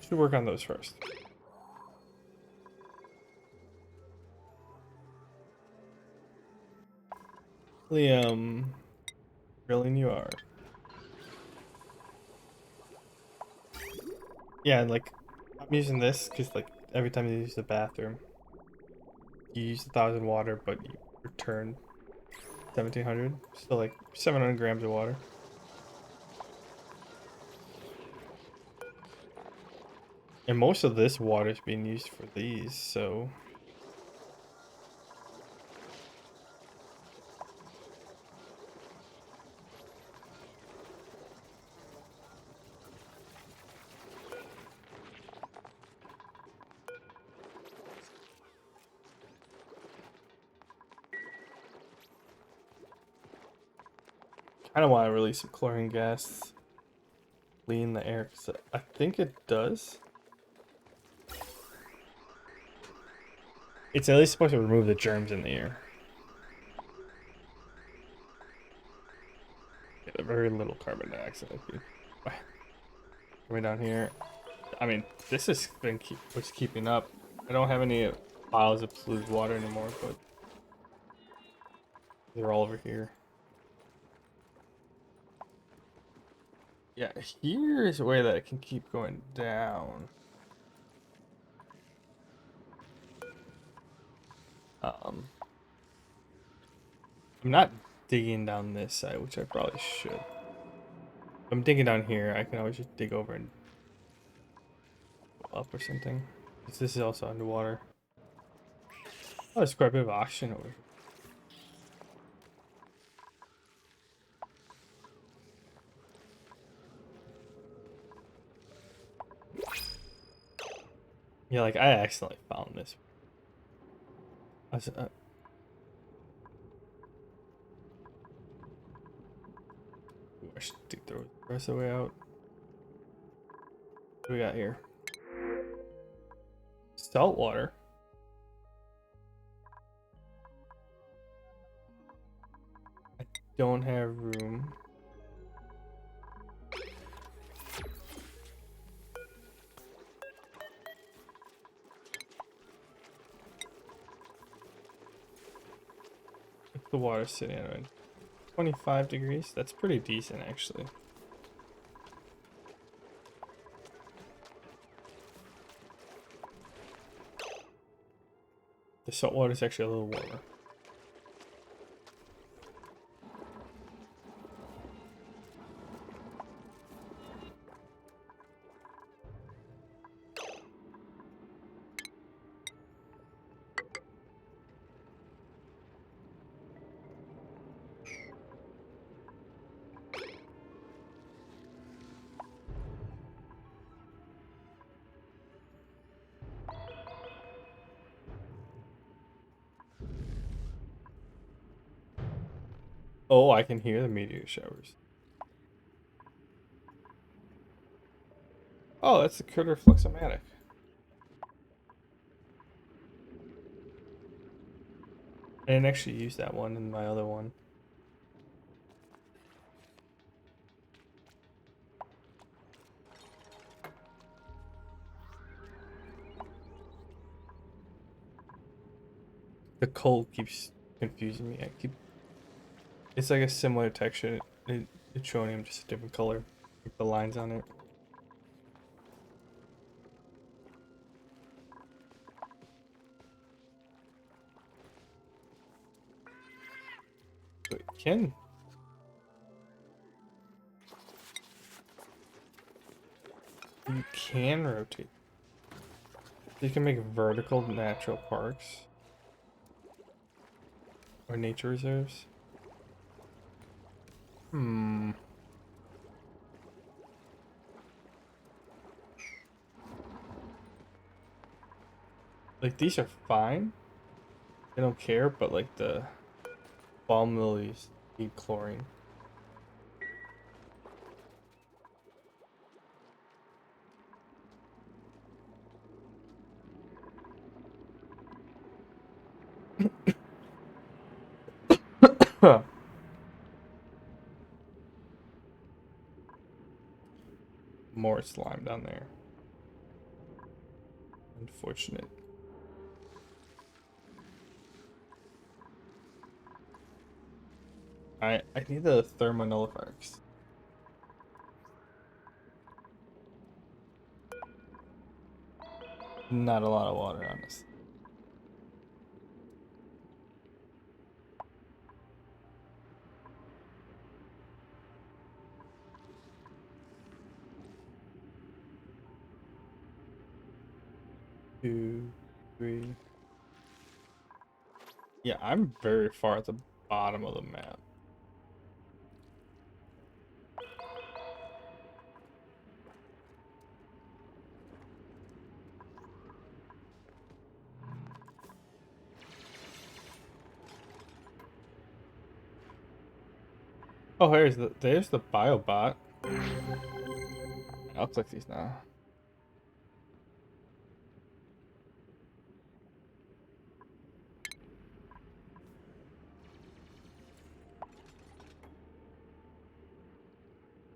Should work on those first. Liam, grilling you are. Yeah, like I'm using this because like every time you use the bathroom, you use 1,000 water, but you return 1,700. So like 700 grams of water. And most of this water is being used for these, so. I don't want to release some chlorine gas, clean the air, because I think it does. It's at least supposed to remove the germs in the air. Yeah, very little carbon dioxide. Way down here. I mean, this has been what's keeping up. I don't have any piles of polluted water anymore, but they're all over here. Yeah, here's a way that it can keep going down. I'm not digging down this side, which I probably should. If I'm digging down here, I can always just dig over and go up or something. This is also underwater. Oh, there's quite a bit of oxygen over here. Yeah, like I accidentally found this. I should dig the rest of the way out. What do we got here? Salt water. don't have room. What's the water sitting at? 25 degrees? That's pretty decent, actually. The salt water is actually a little warmer. Oh, I can hear the meteor showers. Oh, that's the critter fluxomatic. I didn't actually use that one in my other one. The cold keeps confusing me. It's like a similar texture. It's showing him just a different color. Like the lines on it. But you can rotate. You can make vertical natural parks. Or nature reserves. Like these are fine. I don't care, but like the balm lilies need chlorine. More slime down there. Unfortunate. I need the thermonullifiers. Not a lot of water on this. Two, three. Yeah, I'm very far at the bottom of the map. Oh, there's the biobot. I'll click these now.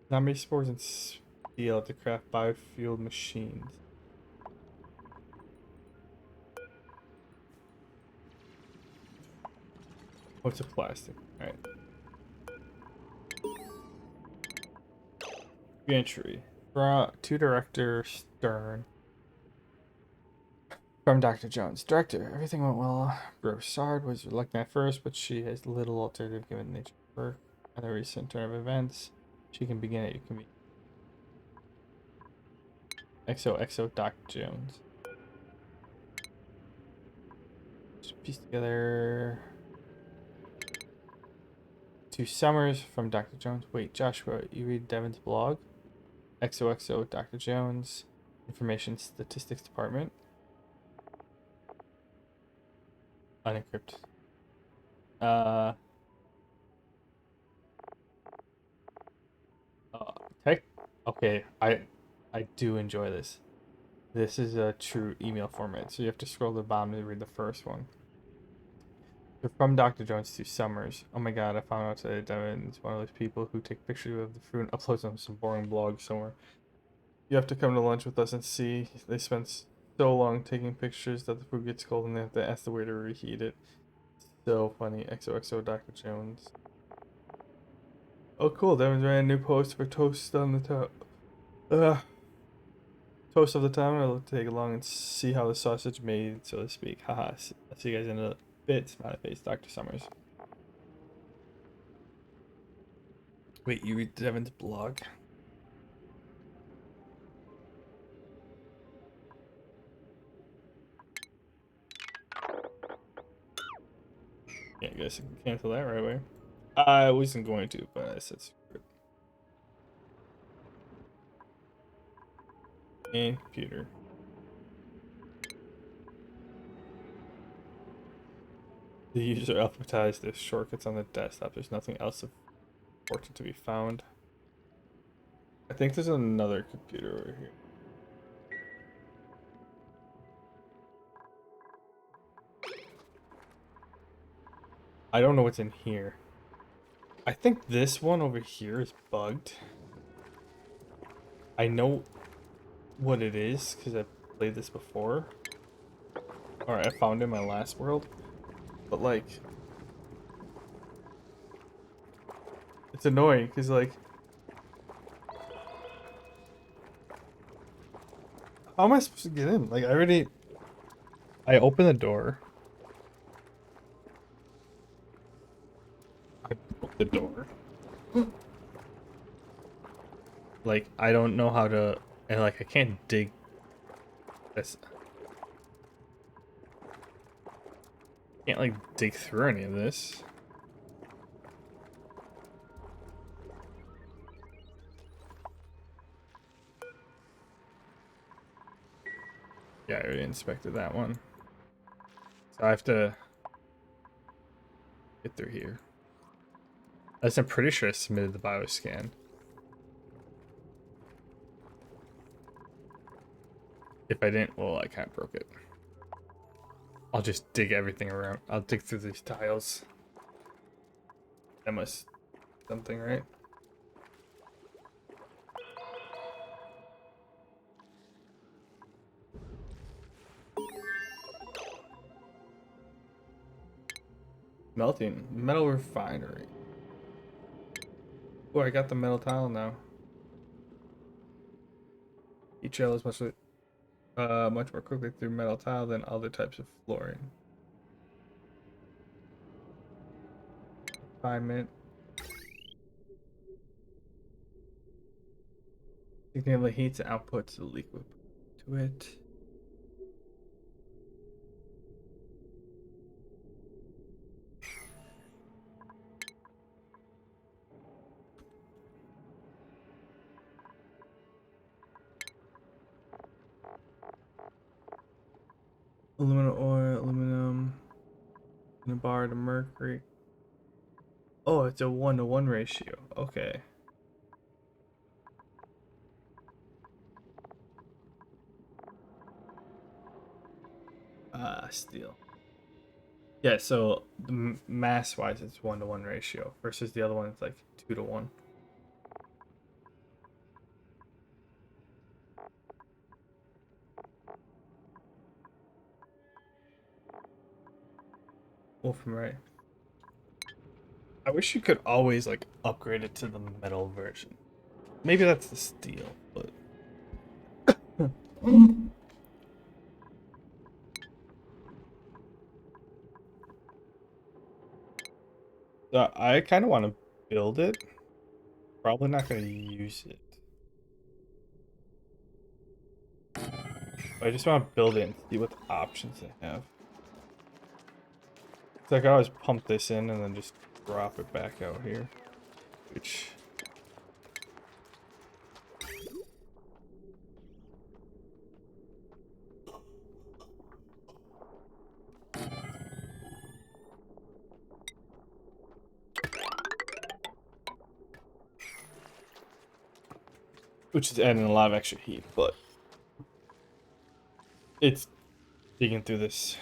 Zombie spores and steel to craft biofuel machines. What's a plastic? Alright. Entry. To Director Stern. From Dr. Jones. Director, everything went well. Broussard was reluctant at first, but she has little alternative given the nature of work and the recent turn of events. She can begin at your convenience. XOXO Dr. Jones. Just piece together. 2 summers from Dr. Jones. Wait, Joshua, you read Devin's blog? XOXO Dr. Jones. Information Statistics Department. Unencrypt. Tech. Okay, I do enjoy this. This is a true email format, so you have to scroll to the bottom to read the first one. They're from Dr. Jones to Summers. Oh my god, I found out today Devin's one of those people who take pictures of the fruit and uploads them to some boring blog somewhere. You have to come to lunch with us and see. They spend so long taking pictures that the food gets cold and they have to ask the waiter to reheat it. So funny. XOXO Dr. Jones. Oh cool, Devin's ran a new post for Toast on the top. Toast of the time. I'll take along and see how the sausage made, so to speak. Haha. I'll see you guys in a bit. Smiley face, Dr. Summers. Wait, you read Devin's blog? Yeah, I guess I can cancel that right away. I wasn't going to, but I said screw it. And computer. The user alphabetized the shortcuts on the desktop. There's nothing else important to be found. I think there's another computer over here. I don't know what's in here. I think this one over here is bugged. I know what it is because I've played this before. Or I found it in my last world. But like, it's annoying because like, how am I supposed to get in? Like I open the door. I broke the door. Like, I don't know how to, and like, I can't dig this. Can't like dig through any of this. Yeah, I already inspected that one. So I have to get through here. As I'm pretty sure I submitted the bioscan. If I didn't, well, I kind of broke it. I'll just dig everything around. I'll dig through these tiles. That must something, right? Melting metal refinery. Oh, I got the metal tile now. Each shell is much more quickly through metal tile than other types of flooring. Refinement. Significantly heats and outputs the liquid to it. Aluminum oil, aluminum, in a bar to mercury. Oh, it's a 1-to-1 ratio. Okay. Steel. Yeah, so the mass wise, it's 1-to-1 ratio versus the other one, it's like 2-to-1. Wolfram, right? I wish you could always like upgrade it to the metal version. Maybe that's the steel, but I kind of want to build it. Probably not going to use it. But I just want to build it and see what the options they have. It's like I always pump this in and then just drop it back out here, which is adding a lot of extra heat, but it's digging through this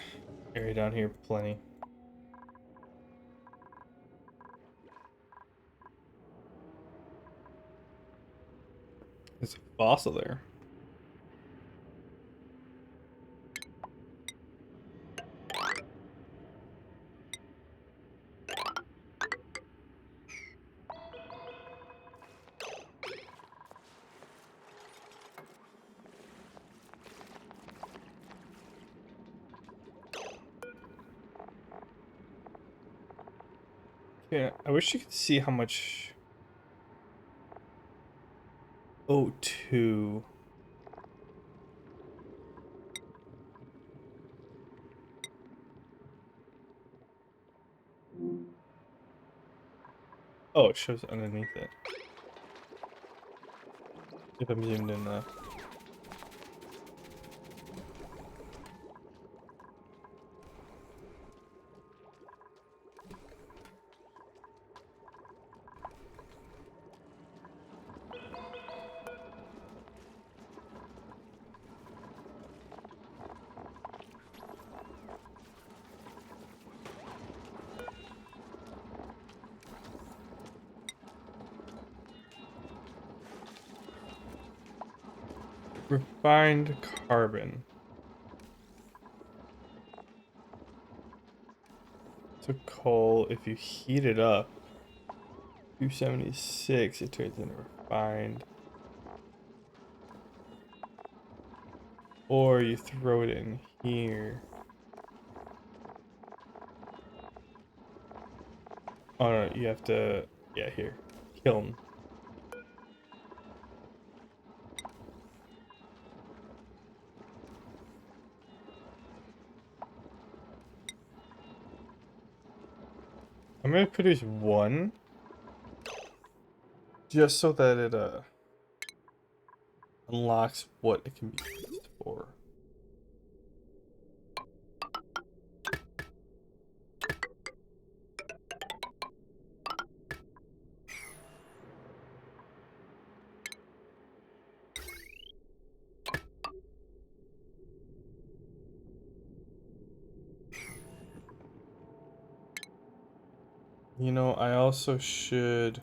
area down here plenty. fossil there. Yeah, I wish you could see how much O2. Oh, it shows underneath it. If I'm zoomed in enough. Refined carbon. So coal, if you heat it up, 276, it turns into refined. Or you throw it in here. Oh no, you have to, yeah, here. Kiln. I'm gonna produce one. Just so that it unlocks what it can be used for. You know, I also should...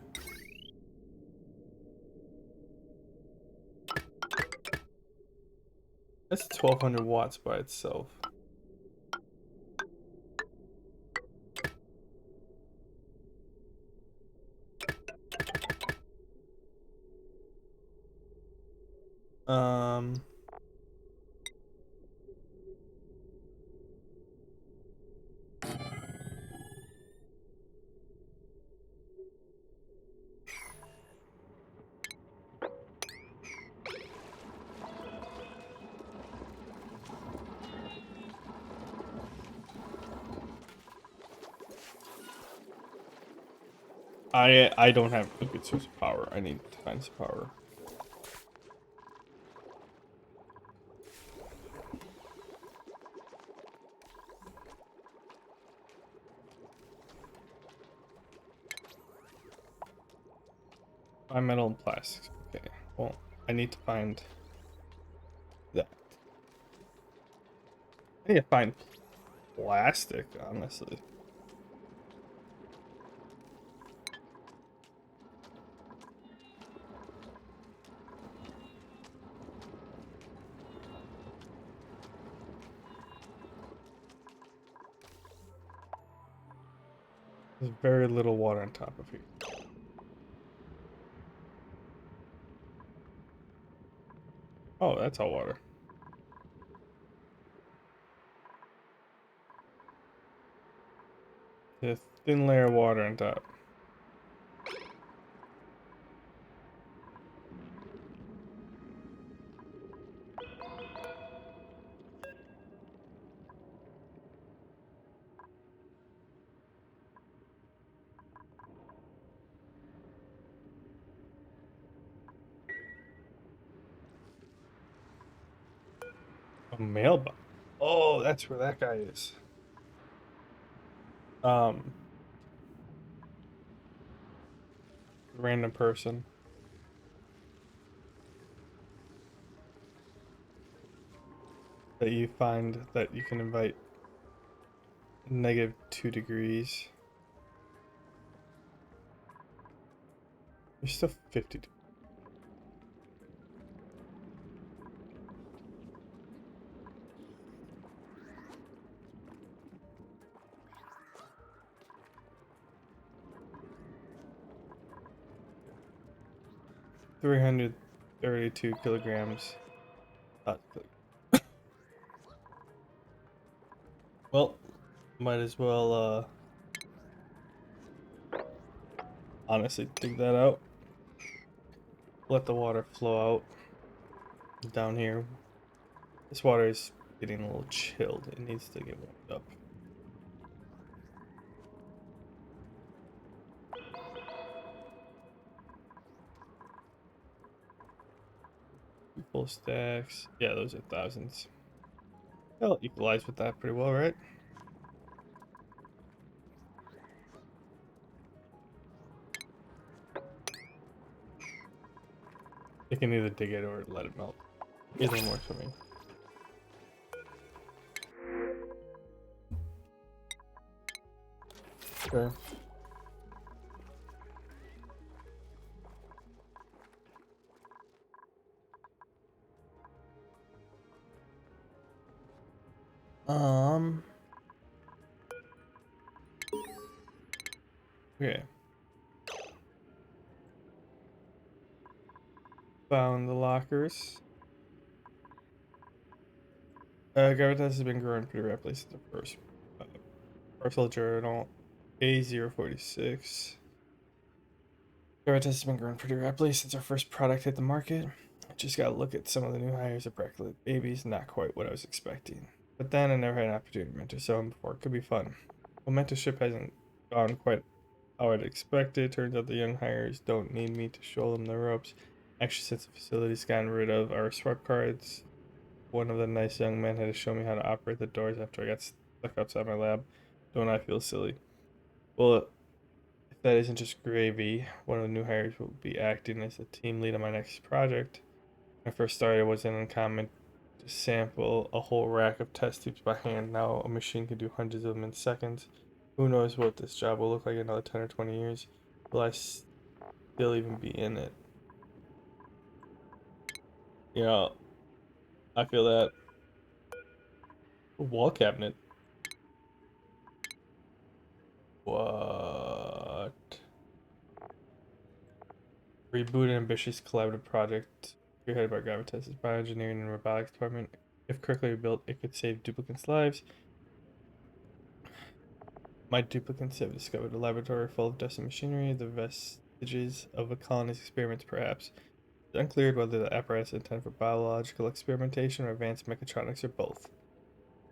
That's 1200 watts by itself. Um... I don't have a good source of power. I need to find some power. By metal and plastics. Okay. Well, I need to find that. I need to find plastic, honestly. There's very little water on top of here. Oh, that's all water. There's a thin layer of water on top. A mailbox. Oh, that's where that guy is. Random person. That you find that you can invite -2 degrees. You're still 50 degrees. 332 kilograms. Well, might as well honestly dig that out. Let the water flow out down here. This water is getting a little chilled. It needs to get warmed up. Full stacks. Yeah, those are thousands. Well, equalize with that pretty well, right? You can either dig it or let it melt. Either one works for me. Sure. Okay. Found the lockers. Gravitas has been growing pretty rapidly since the first parcel journal A046. Gravitas has been growing pretty rapidly since our first product hit the market. I just gotta look at some of the new hires are practically babies, not quite what I was expecting. But then I never had an opportunity to mentor someone before. It could be fun. Well, mentorship hasn't gone quite how I'd expected. Turns out the young hires don't need me to show them the ropes. Actually, since the facility's gotten rid of our swipe cards, one of the nice young men had to show me how to operate the doors after I got stuck outside my lab. Don't I feel silly? Well, if that isn't just gravy, one of the new hires will be acting as the team lead on my next project. When I first started, it wasn't uncommon to sample a whole rack of test tubes by hand. Now a machine can do hundreds of them in seconds. Who knows what this job will look like in another 10 or 20 years? Will I still even be in it? You know, I feel that. A wall cabinet. What? Reboot an ambitious collaborative project spearheaded by Gravitas' bioengineering and robotics department. If correctly built, it could save duplicants' lives. My duplicants have discovered a laboratory full of dust and machinery, the vestiges of a colony's experiments, perhaps. It's unclear whether the apparatus is intended for biological experimentation or advanced mechatronics or both.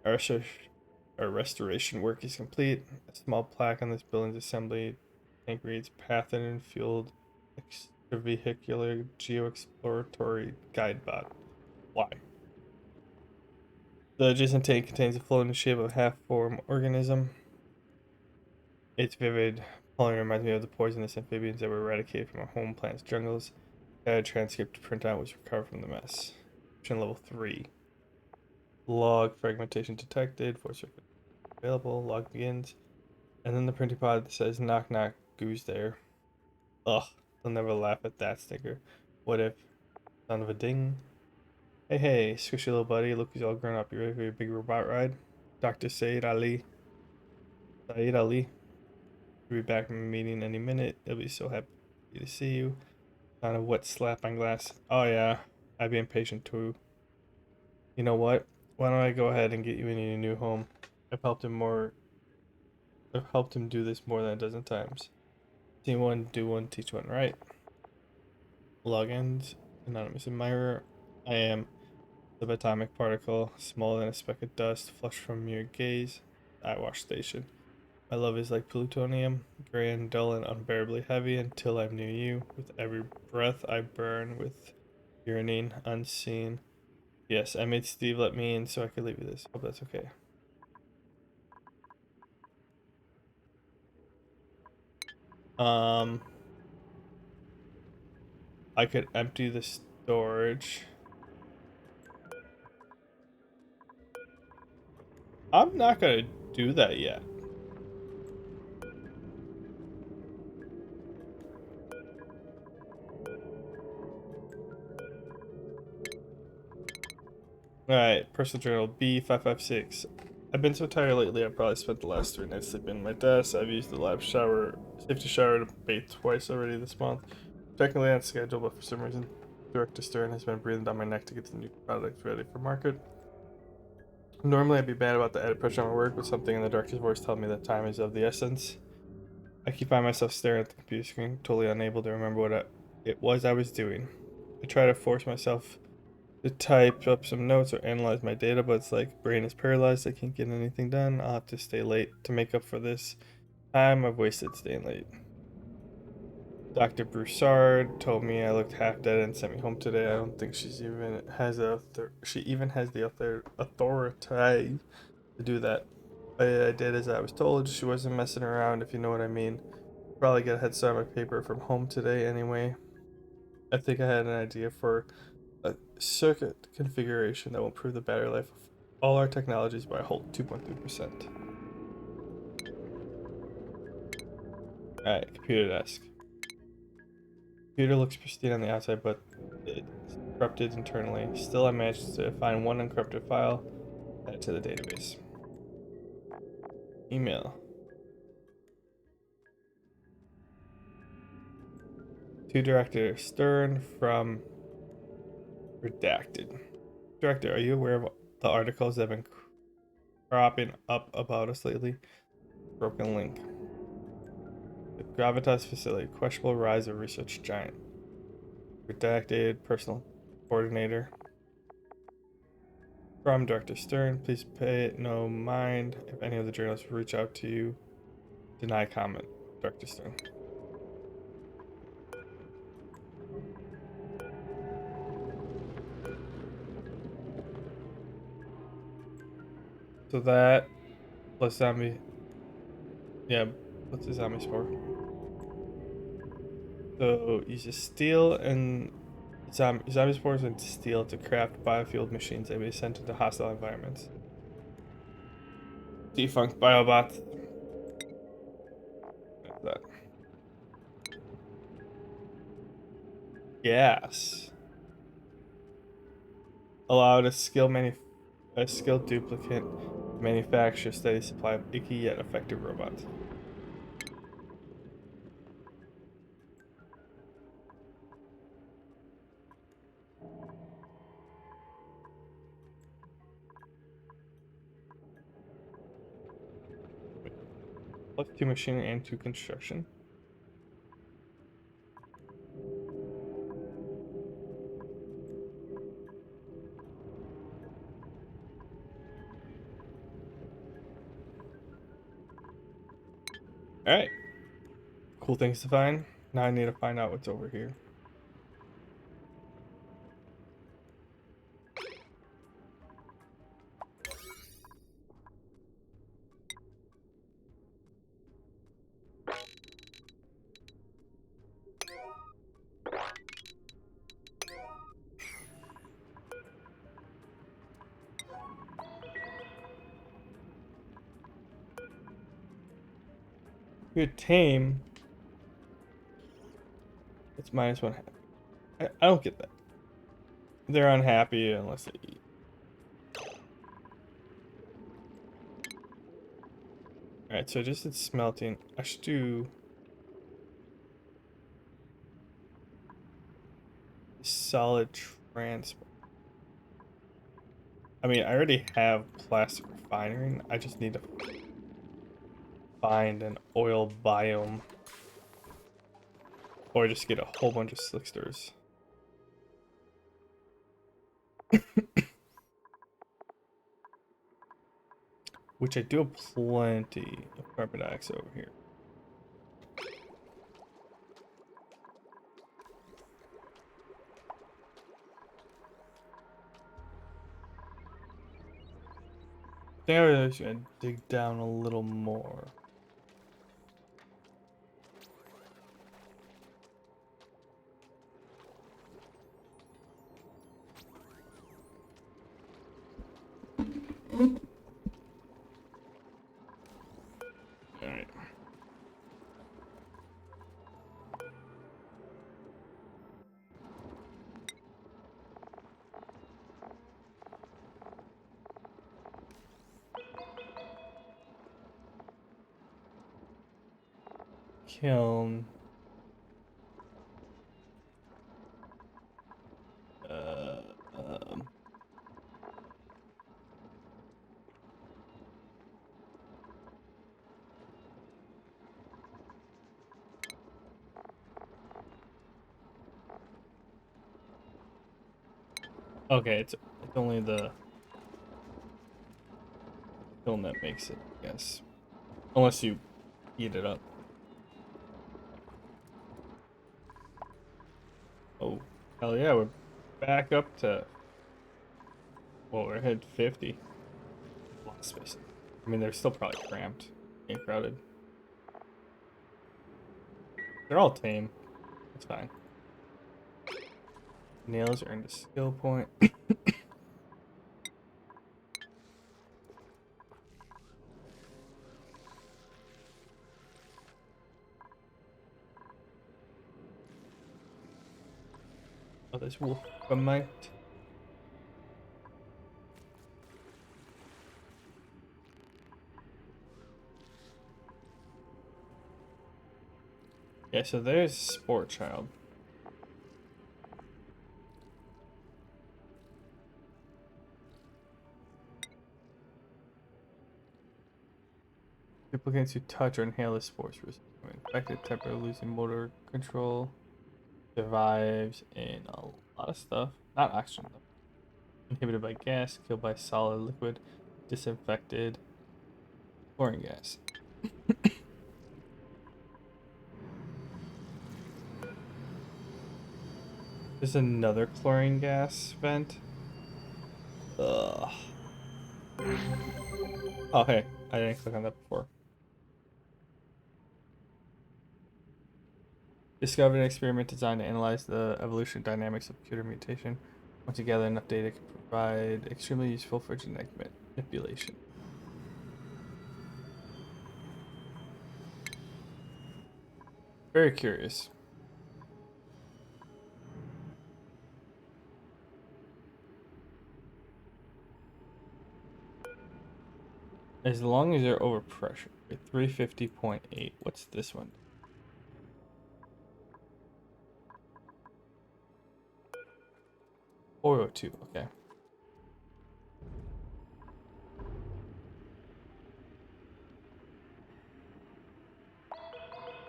Our restoration work is complete. A small plaque on this building's assembly tank reads Pathogen Fueled Extravehicular Geoexploratory Guide Bot. Why? The adjacent tank contains a floating shape of half-formed organism. Its vivid coloring reminds me of the poisonous amphibians that were eradicated from our home planet's jungles. A transcript printout was recovered from the mess. Option level 3. Log fragmentation detected. Force available. Log begins. And then the printing pod that says knock knock, who's there? Ugh, I'll never laugh at that sticker. What if? Son of a ding. Hey, squishy little buddy, look who's all grown up. You ready for your big robot ride? Dr. Saeed Ali. Saeed Ali. We'll be back from a meeting any minute. They'll be so happy to see you. Kind of wet slap on glass. Oh yeah, I'd be impatient too. You know what? Why don't I go ahead and get you in your new home? I've helped him do this more than a dozen times. See one, do one, teach one, right? Logins. Anonymous admirer. I am subatomic particle, smaller than a speck of dust, flushed from your gaze. Eyewash station. My love is like plutonium, grand, dull, and unbearably heavy until I'm near you. With every breath I burn with yearning unseen. Yes, I made Steve let me in so I could leave you this. Hope that's okay. I could empty the storage. I'm not gonna do that yet. Alright, personal journal B556. I've been so tired lately, I've probably spent the last 3 nights sleeping in my desk. I've used the lab shower, safety shower to bathe twice already this month. technically on schedule, but for some reason, Director Stern has been breathing down my neck to get the new product ready for market. Normally, I'd be bad about the added pressure on my work, but something in the director's voice tells me that time is of the essence. I keep finding myself staring at the computer screen, totally unable to remember what it was I was doing. I try to force myself to type up some notes or analyze my data, but it's like brain is paralyzed. I can't get anything done. I'll have to stay late to make up for this time I've wasted staying late. Dr. Broussard told me I looked half dead and sent me home today. I don't think she even has the authority to do that. I did as I was told. She wasn't messing around, if you know what I mean. Probably get a head start on my paper from home today anyway. I think I had an idea for a circuit configuration that will improve the battery life of all our technologies by a whole 2.3%. Alright, computer desk. Computer looks pristine on the outside, but it's corrupted internally. Still, I managed to find one encrypted file, add it to the database. Email. To Director Stern from Redacted. Director, are you aware of the articles that have been cropping up about us lately? Broken link. The Gravitas facility, questionable rise of research giant. Redacted personal coordinator. From Director Stern, please pay it no mind if any of the journalists reach out to you. Deny comment. Director Stern. So that plus zombie. Yeah, what's the zombie spore? So use a steel and zombie spores and steel to craft biofueled machines that may be sent into hostile environments. Defunct biobots. What's that? Gas. Allowed a skilled duplicate to manufacture a steady supply of icky yet effective robots. +2 machinery and 2 construction. Alright. Cool things to find. Now I need to find out what's over here. Good tame. It's -1 happy. I don't get that. They're unhappy unless they eat. Alright, so just it's smelting. I should do solid transport. I mean, I already have plastic refinery. I just need to find an oil biome. Or just get a whole bunch of slicksters. Which I do have plenty of carbon dioxide over here. I think I was gonna dig down a little more. Alright. Kiln. Okay, it's only the film that makes it, I guess. Unless you heat it up. Oh, hell yeah, we're back up to... Well, we're at 50. A lot of space. I mean, they're still probably cramped and crowded. They're all tame. It's fine. Nails earned a skill point. Oh, there's wolf mite. Yeah, so there's Sport Child. Duplicates who touch or inhale the spores resist. Infected, temporarily losing motor control. Survives in a lot of stuff. Not oxygen though. Inhibited by gas, killed by solid liquid, disinfected, chlorine gas. There's another chlorine gas vent. Ugh. Oh, hey, I didn't click on that before. Discovered an experiment designed to analyze the evolution dynamics of computer mutation. Once you gather enough data, it can provide extremely useful for genetic manipulation. Very curious. As long as you're over pressure. 350.8. What's this one? 402. Okay.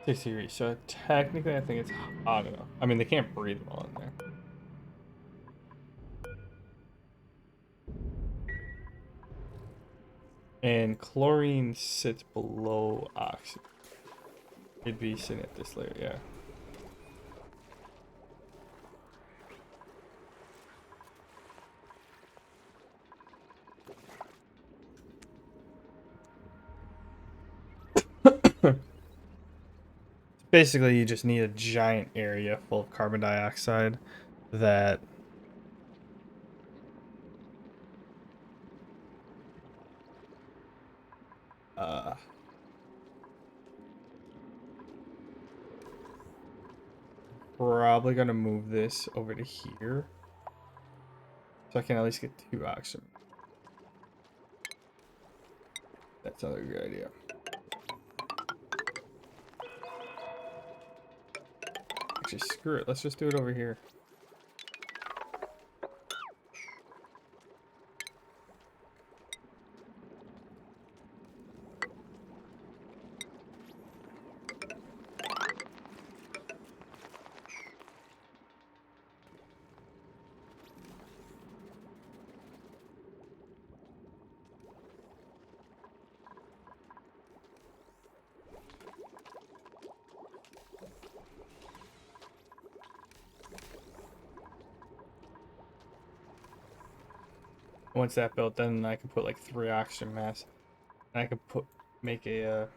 60 degrees. So technically, I think it's hot enough. I mean, they can't breathe well in there. And chlorine sits below oxygen. It'd be sitting at this layer, yeah. Basically, you just need a giant area full of carbon dioxide that probably gonna move this over to here so I can at least get 2 oxygen. That's another good idea. Actually, screw it. Let's just do it over here. Once that built, then I can put like 3 oxygen masks. And I can make a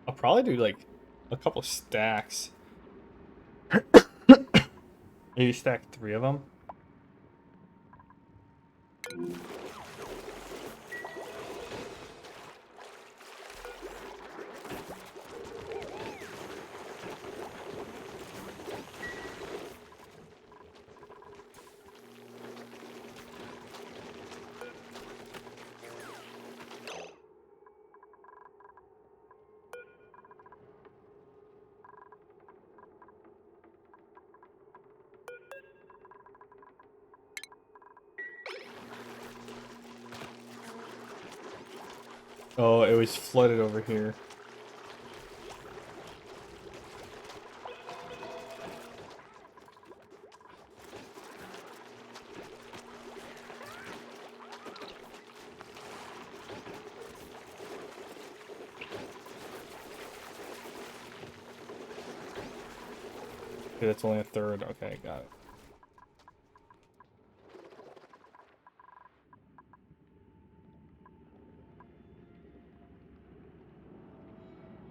I'll probably do like a couple stacks. Maybe stack 3 of them. Oh, it was flooded over here. Yeah, that's only a third. Okay, got it.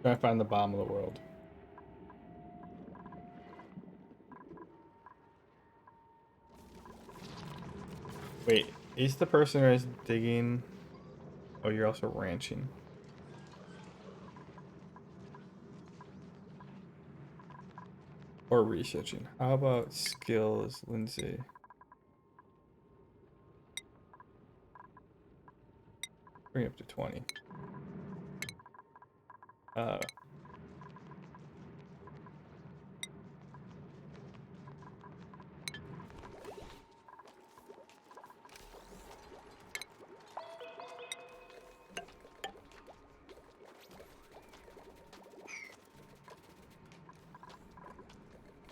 Trying to find the bottom of the world. Wait, is the person who is digging? Oh, you're also ranching. Or researching. How about skills, Lindsay? Bring it up to 20. Uh,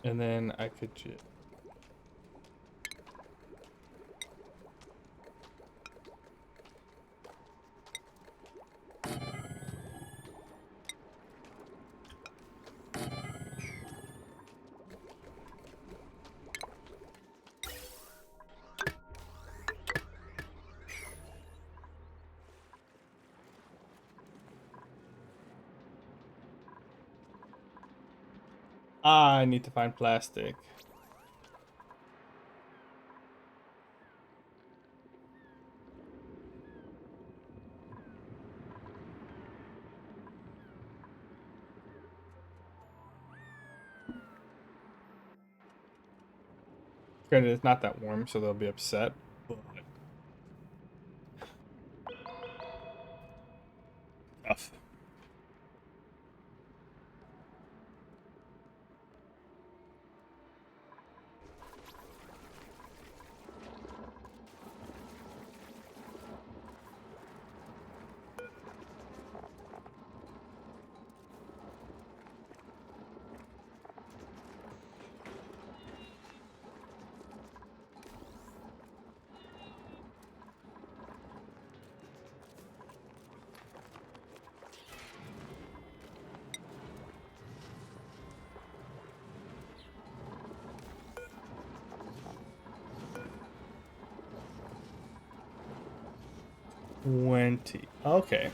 and then I could just... I need to find plastic. Granted, it's not that warm, so they'll be upset. But tough. Okay.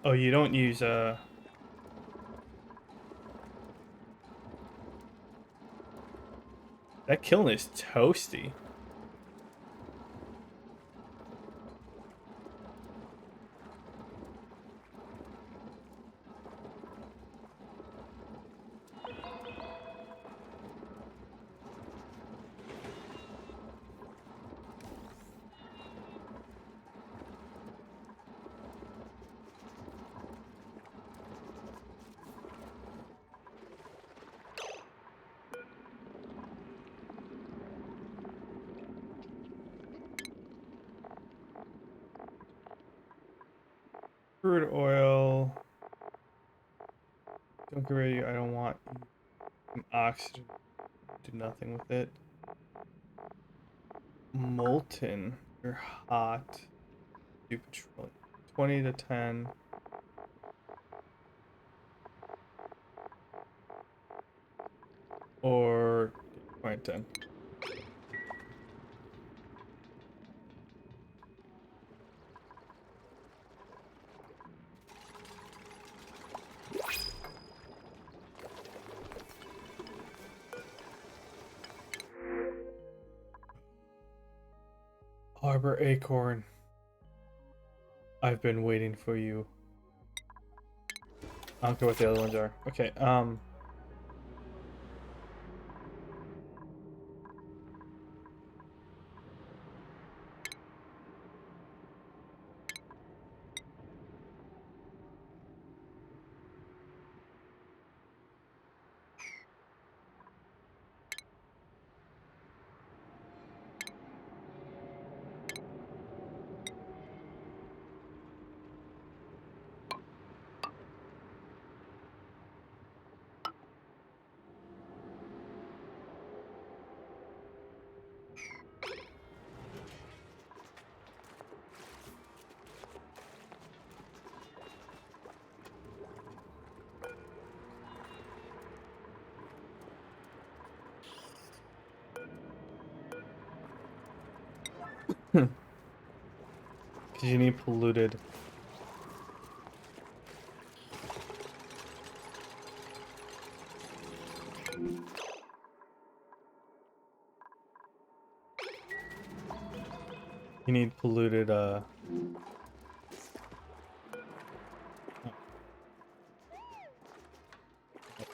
Oh, you don't use that kiln is toasty. Crude oil. Don't get ready. I don't want some oxygen. Do nothing with it. Molten. You're hot. Do petroleum. 20 to 10. Or 20 to 10. Harbor Acorn. I've been waiting for you. I don't care what the other ones are. Okay, Because you need polluted. You need polluted,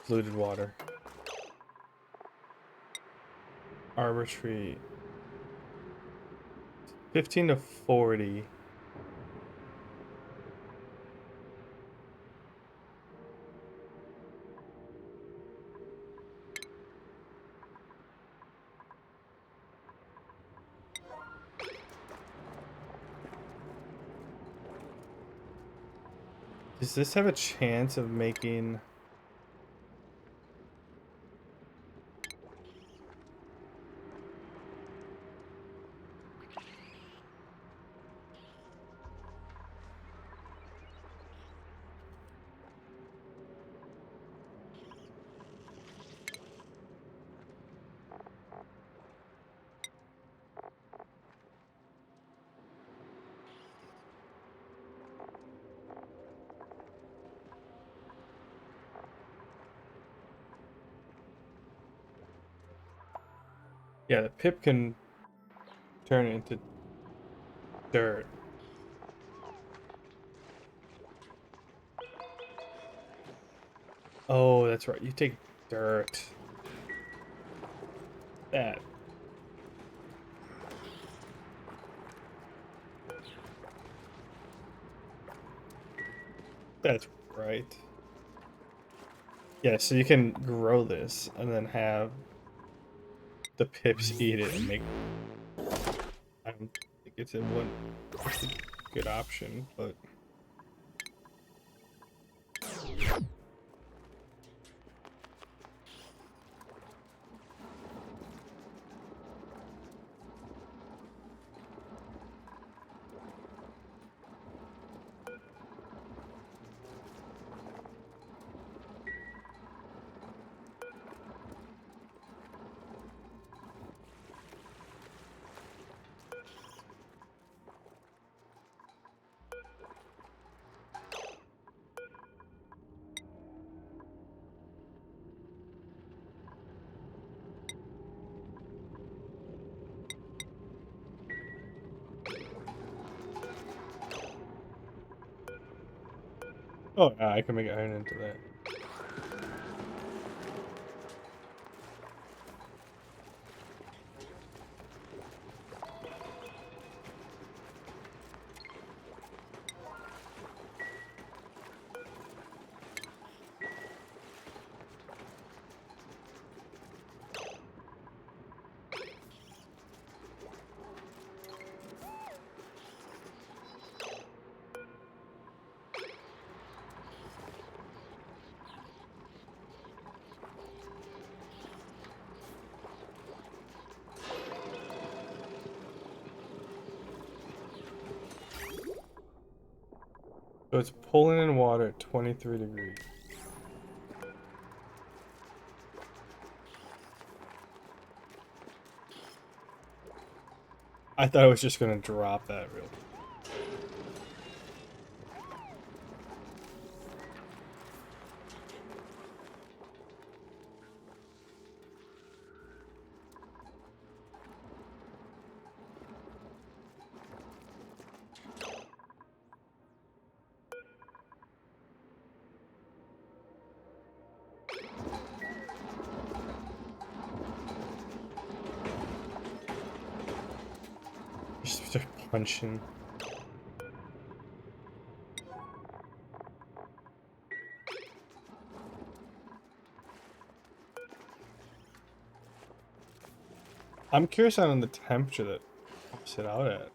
polluted water. Arbor tree. 15 to 40. Does this have a chance of making... Yeah, the pip can turn it into dirt. Oh, that's right. You take dirt. That. That's right. Yeah, so you can grow this and then have the pips eat it and make... I don't think it's a good option, but... Oh, yeah, I can make iron into that. So it's pulling in water at 23 degrees. I thought it was just gonna drop that real quick. Just start punching. I'm curious on the temperature that pops it out at.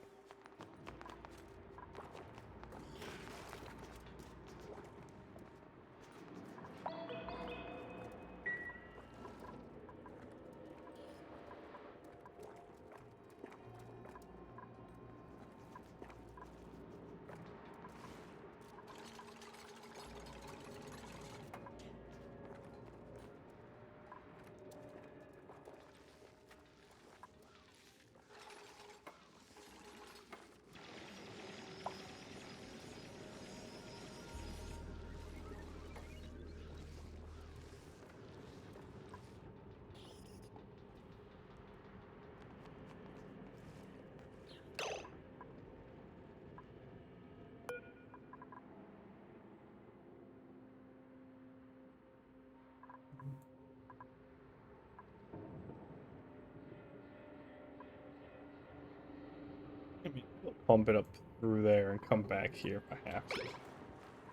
Maybe pump it up through there and come back here if I have to.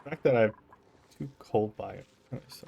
The fact that I have 2 cold biomes. So.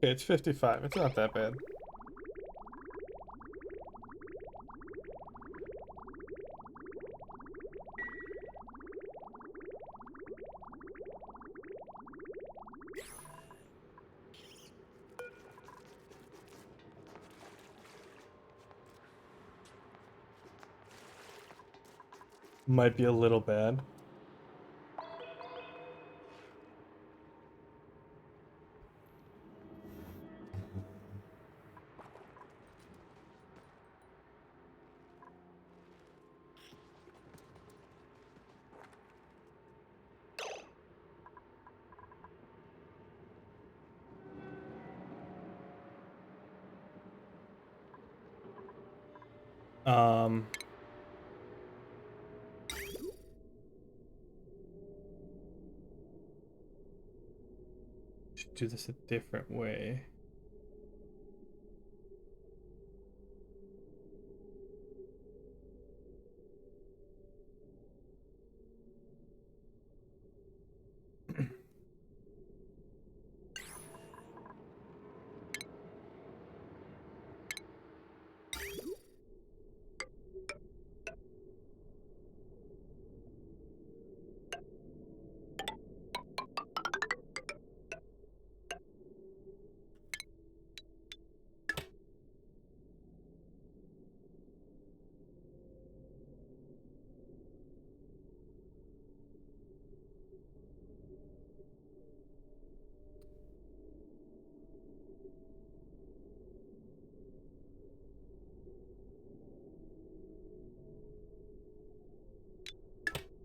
Okay, it's 55. It's not that bad. Might be a little bad. Um, should do this a different way.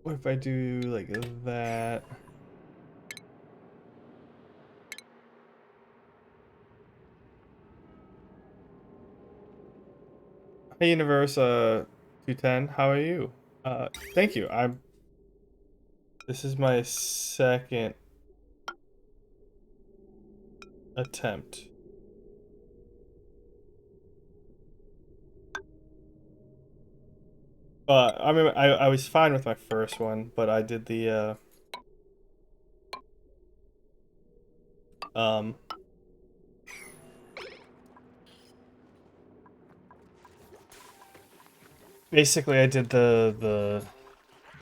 What if I do like that? Hey Universe 210, how are you? Thank you. This is my second attempt. I mean I was fine with my first one, but I did the basically I did the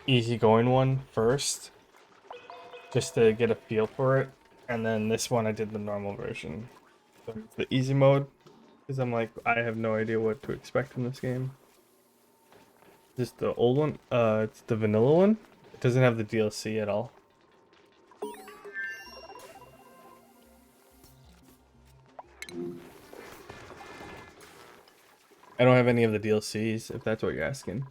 easygoing one first, just to get a feel for it, and then this one I did the normal version. So it's the easy mode, because I'm like, I have no idea what to expect in this game. Is this the old one? It's the vanilla one. It doesn't have the DLC at all. I don't have any of the DLCs, if that's what you're asking.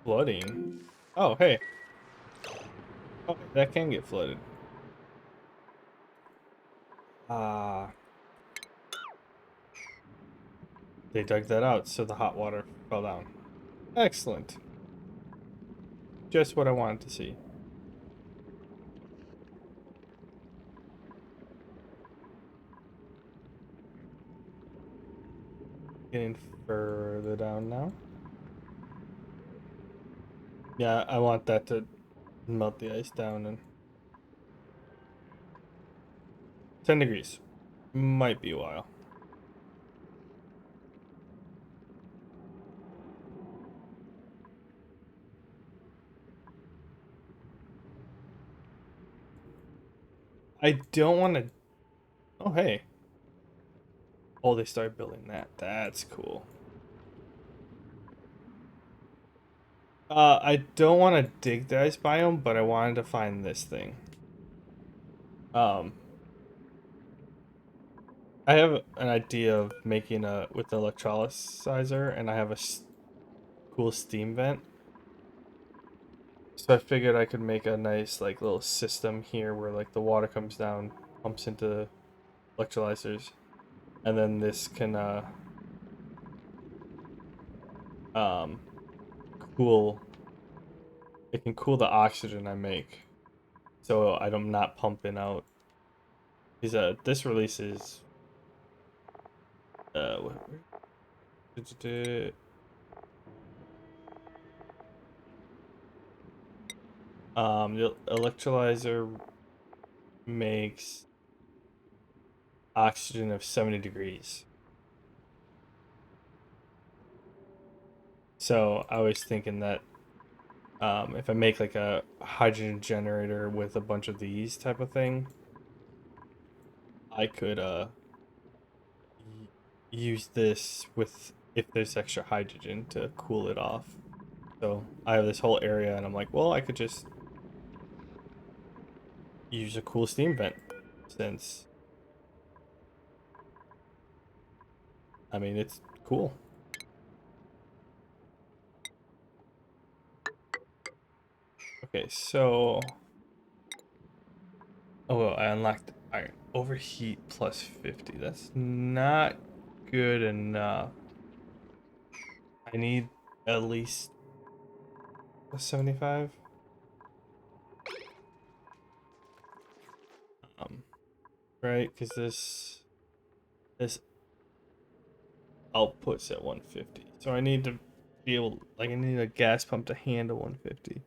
Flooding? Oh, hey. Oh, that can get flooded. Ah. they dug that out, so the hot water fell down. Excellent. Just what I wanted to see. Getting further down now. Yeah, I want that to melt the ice down and 10 degrees. Might be a while. I don't want to. Oh, hey. Oh, they started building that. That's cool. I don't want to dig the ice biome, but I wanted to find this thing. I have an idea of making a with the electrolyzer, and I have a cool steam vent. So I figured I could make a nice like little system here where like the water comes down, pumps into electrolyzers, and then this can um cool. It can cool the oxygen I make, so I'm not pumping out. Because this releases the electrolyzer makes oxygen of 70 degrees. So I was thinking that if I make like a hydrogen generator with a bunch of these type of thing, I could use this with if there's extra hydrogen to cool it off. So I have this whole area and I'm like, well, I could just use a cool steam vent since I mean it's cool. Okay, so oh well, I unlocked iron overheat plus 50. That's not good enough. I need at least a 75. Right, because this outputs at 150. So I need to be able, like, I need a gas pump to handle 150.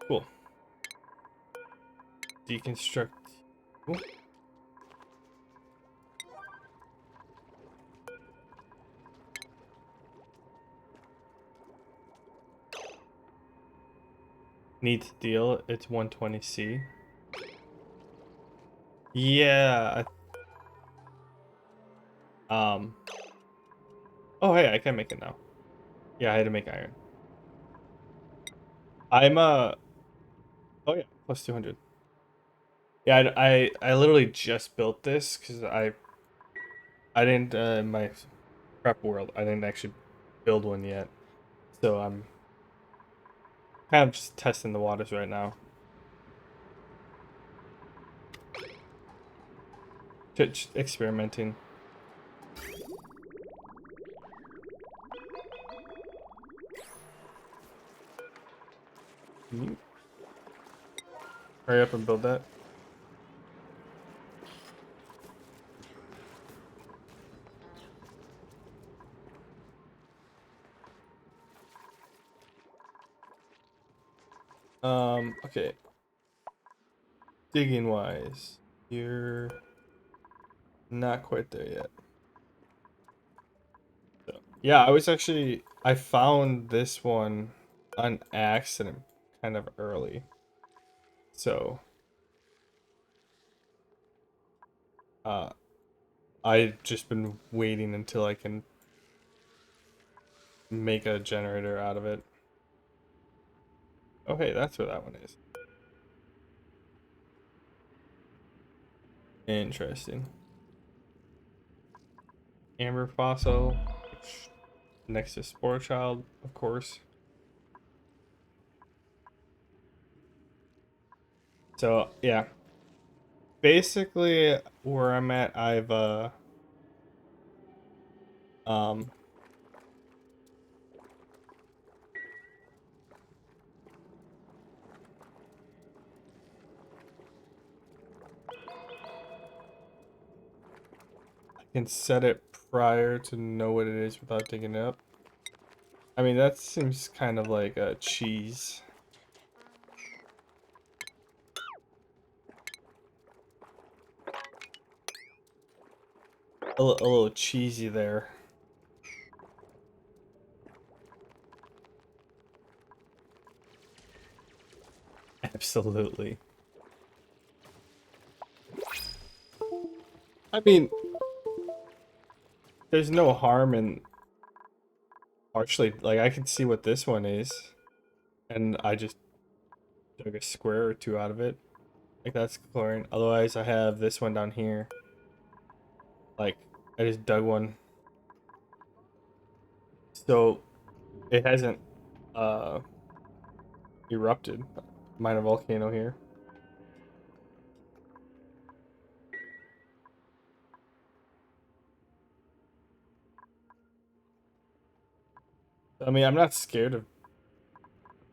Cool. Deconstruct. Cool. Need steel. It's 120C. Yeah. Oh, hey, I can make it now. Yeah, I had to make iron. I'm Oh yeah, plus 200. Yeah, I literally just built this because I didn't in my prep world I didn't actually build one yet, so I'm kind of just testing the waters right now. Just experimenting. Can you hurry up and build that? Okay. Digging wise, you're not quite there yet. So, yeah, I found this one on accident kind of early. So, I've just been waiting until I can make a generator out of it. Oh, hey, that's where that one is. Interesting. Amber fossil. Next to Spore Child, of course. So, yeah. Basically, where I'm at, I've, um... I can set it prior to know what it is without digging it up. I mean, that seems kind of like a cheese. A little cheesy there. Absolutely. I mean, there's no harm in actually, like, I can see what this one is, and I just took a square or two out of it. Like, that's chlorine. Otherwise, I have this one down here. Like, I just dug one. So, it hasn't, erupted. Minor volcano here. I mean, I'm not scared of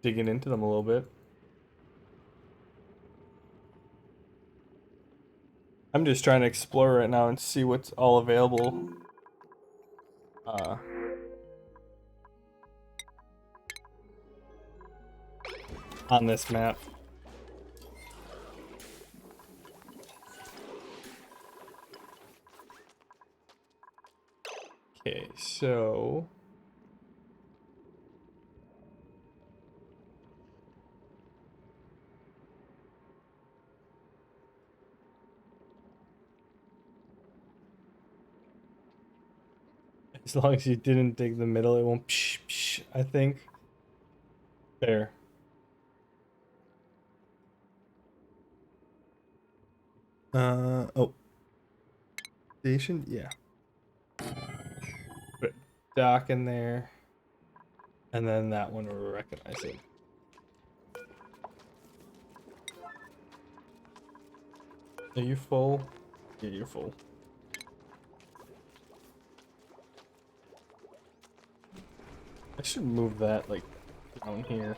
digging into them a little bit. I'm just trying to explore right now and see what's all available. On this map. Okay, so as long as you didn't dig the middle, it won't psh, psh, I think. There. Oh. Station? Yeah. Put dock in there. And then that one we're recognizing. Are you full? Yeah, you're full. I should move that, like, down here.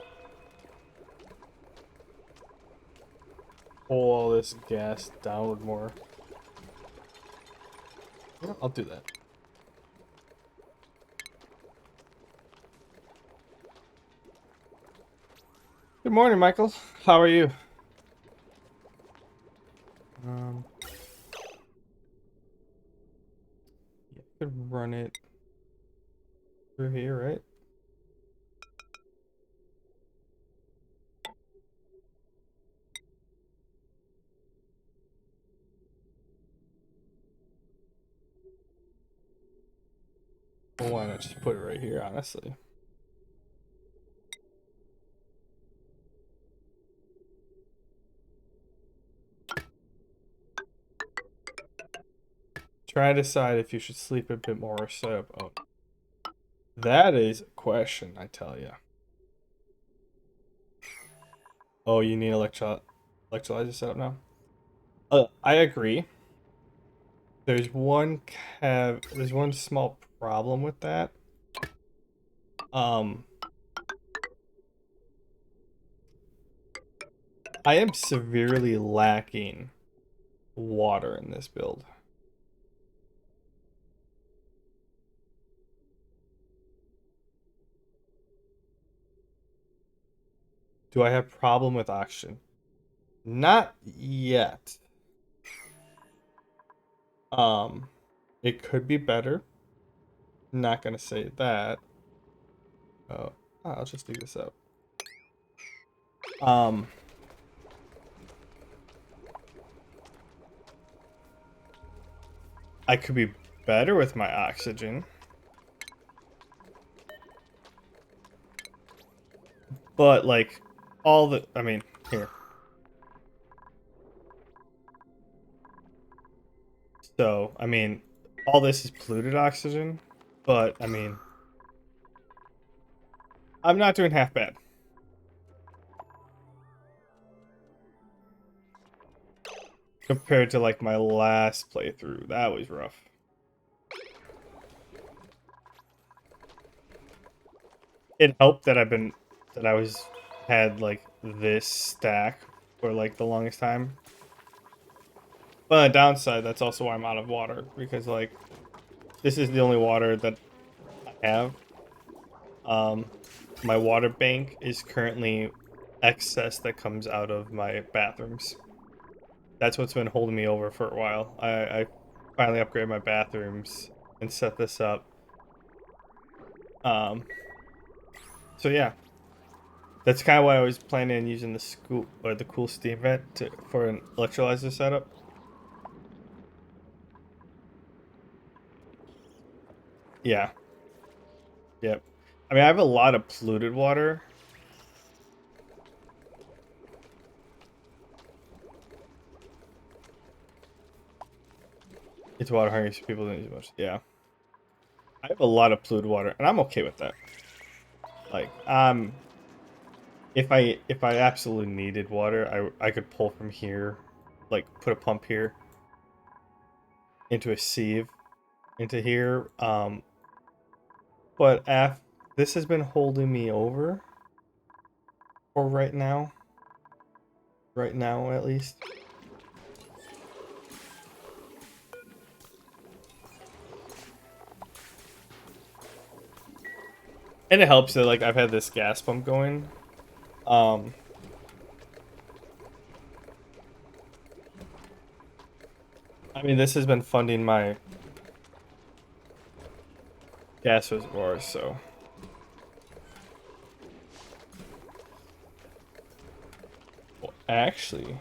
Pull all this gas downward more. Yeah, I'll do that. Good morning, Michael. How are you? Yeah, I could run it through here, right? Well, why not just put it right here, honestly? Try to decide if you should sleep a bit more or set up. Oh, that is a question, I tell you. Oh, you need electrolyzer setup now? I agree. There's one small problem with that. I am severely lacking water in this build. Do I have problem with oxygen? Not yet. It could be better. Not gonna say that. Oh, I'll just dig this up. I could be better with my oxygen. But, like, I mean, here. So, I mean, all this is polluted oxygen, but I mean, I'm not doing half bad. Compared to like my last playthrough, that was rough. It helped that had like this stack for like the longest time. But on the downside, that's also why I'm out of water, because like this is the only water that I have. My water bank is currently excess that comes out of my bathrooms. That's what's been holding me over for a while. I finally upgraded my bathrooms and set this up. So yeah, that's kind of why I was planning on using the scoop or the cool steam vent for an electrolyzer setup. Yeah. Yep. I mean, I have a lot of polluted water. It's water hungry, so people don't use much. Yeah. I have a lot of polluted water, and I'm okay with that. Like, if I absolutely needed water, I could pull from here, like put a pump here into a sieve into here. But this has been holding me over for right now. Right now, at least. And it helps that like I've had this gas pump going. I mean, this has been funding my gas reservoirs, so. Well, actually,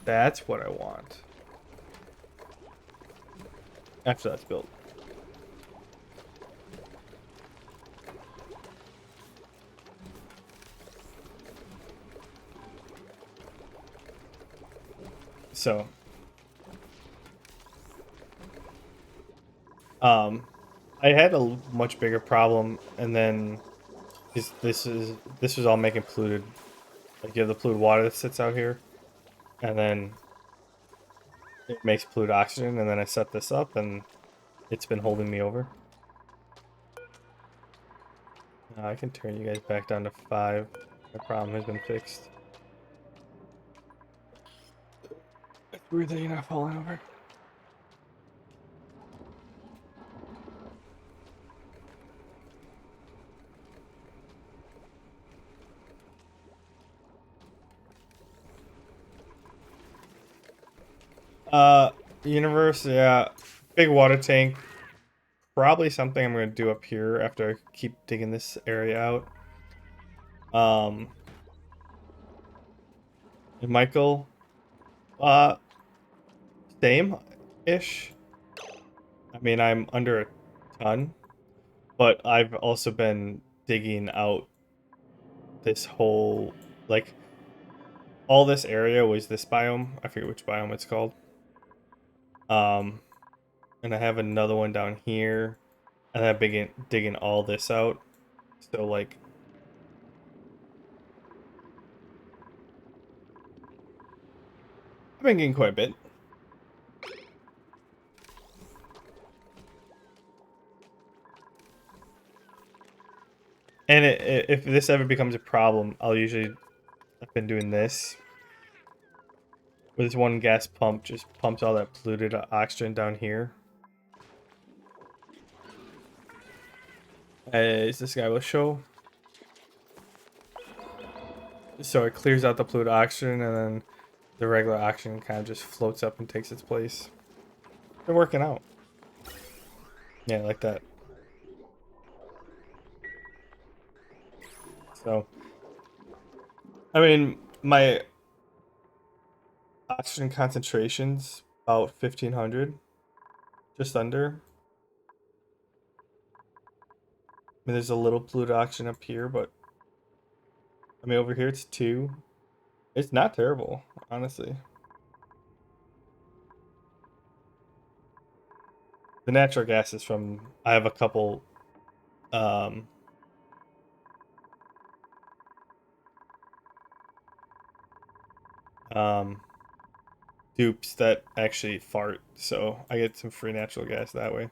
that's what I want. After that's built. So, I had a much bigger problem, and then this was all making polluted. Like you have the polluted water that sits out here, and then it makes polluted oxygen, and then I set this up, and it's been holding me over. Now I can turn you guys back down to 5. My problem has been fixed. It's weird that you're not falling over. Universe, yeah. Big water tank. Probably something I'm gonna do up here after I keep digging this area out. Michael, same-ish. I mean, I'm under a ton, but I've also been digging out this whole, like, all this area was this biome. I forget which biome it's called. And I have another one down here, and I've been digging all this out. So, like, I've been getting quite a bit. And if this ever becomes a problem, I've been doing this. With this one gas pump, just pumps all that polluted oxygen down here. Is this guy will show? So it clears out the polluted oxygen, and then the regular oxygen kind of just floats up and takes its place. Been working out. Yeah, like that. So, I mean, my oxygen concentration's about 1500, just under. mean, there's a little polluted oxygen up here, but I mean, over here it's 2. It's not terrible, honestly. The natural gas is from, I have a couple um um dupes that actually fart, so I get some free natural gas that way.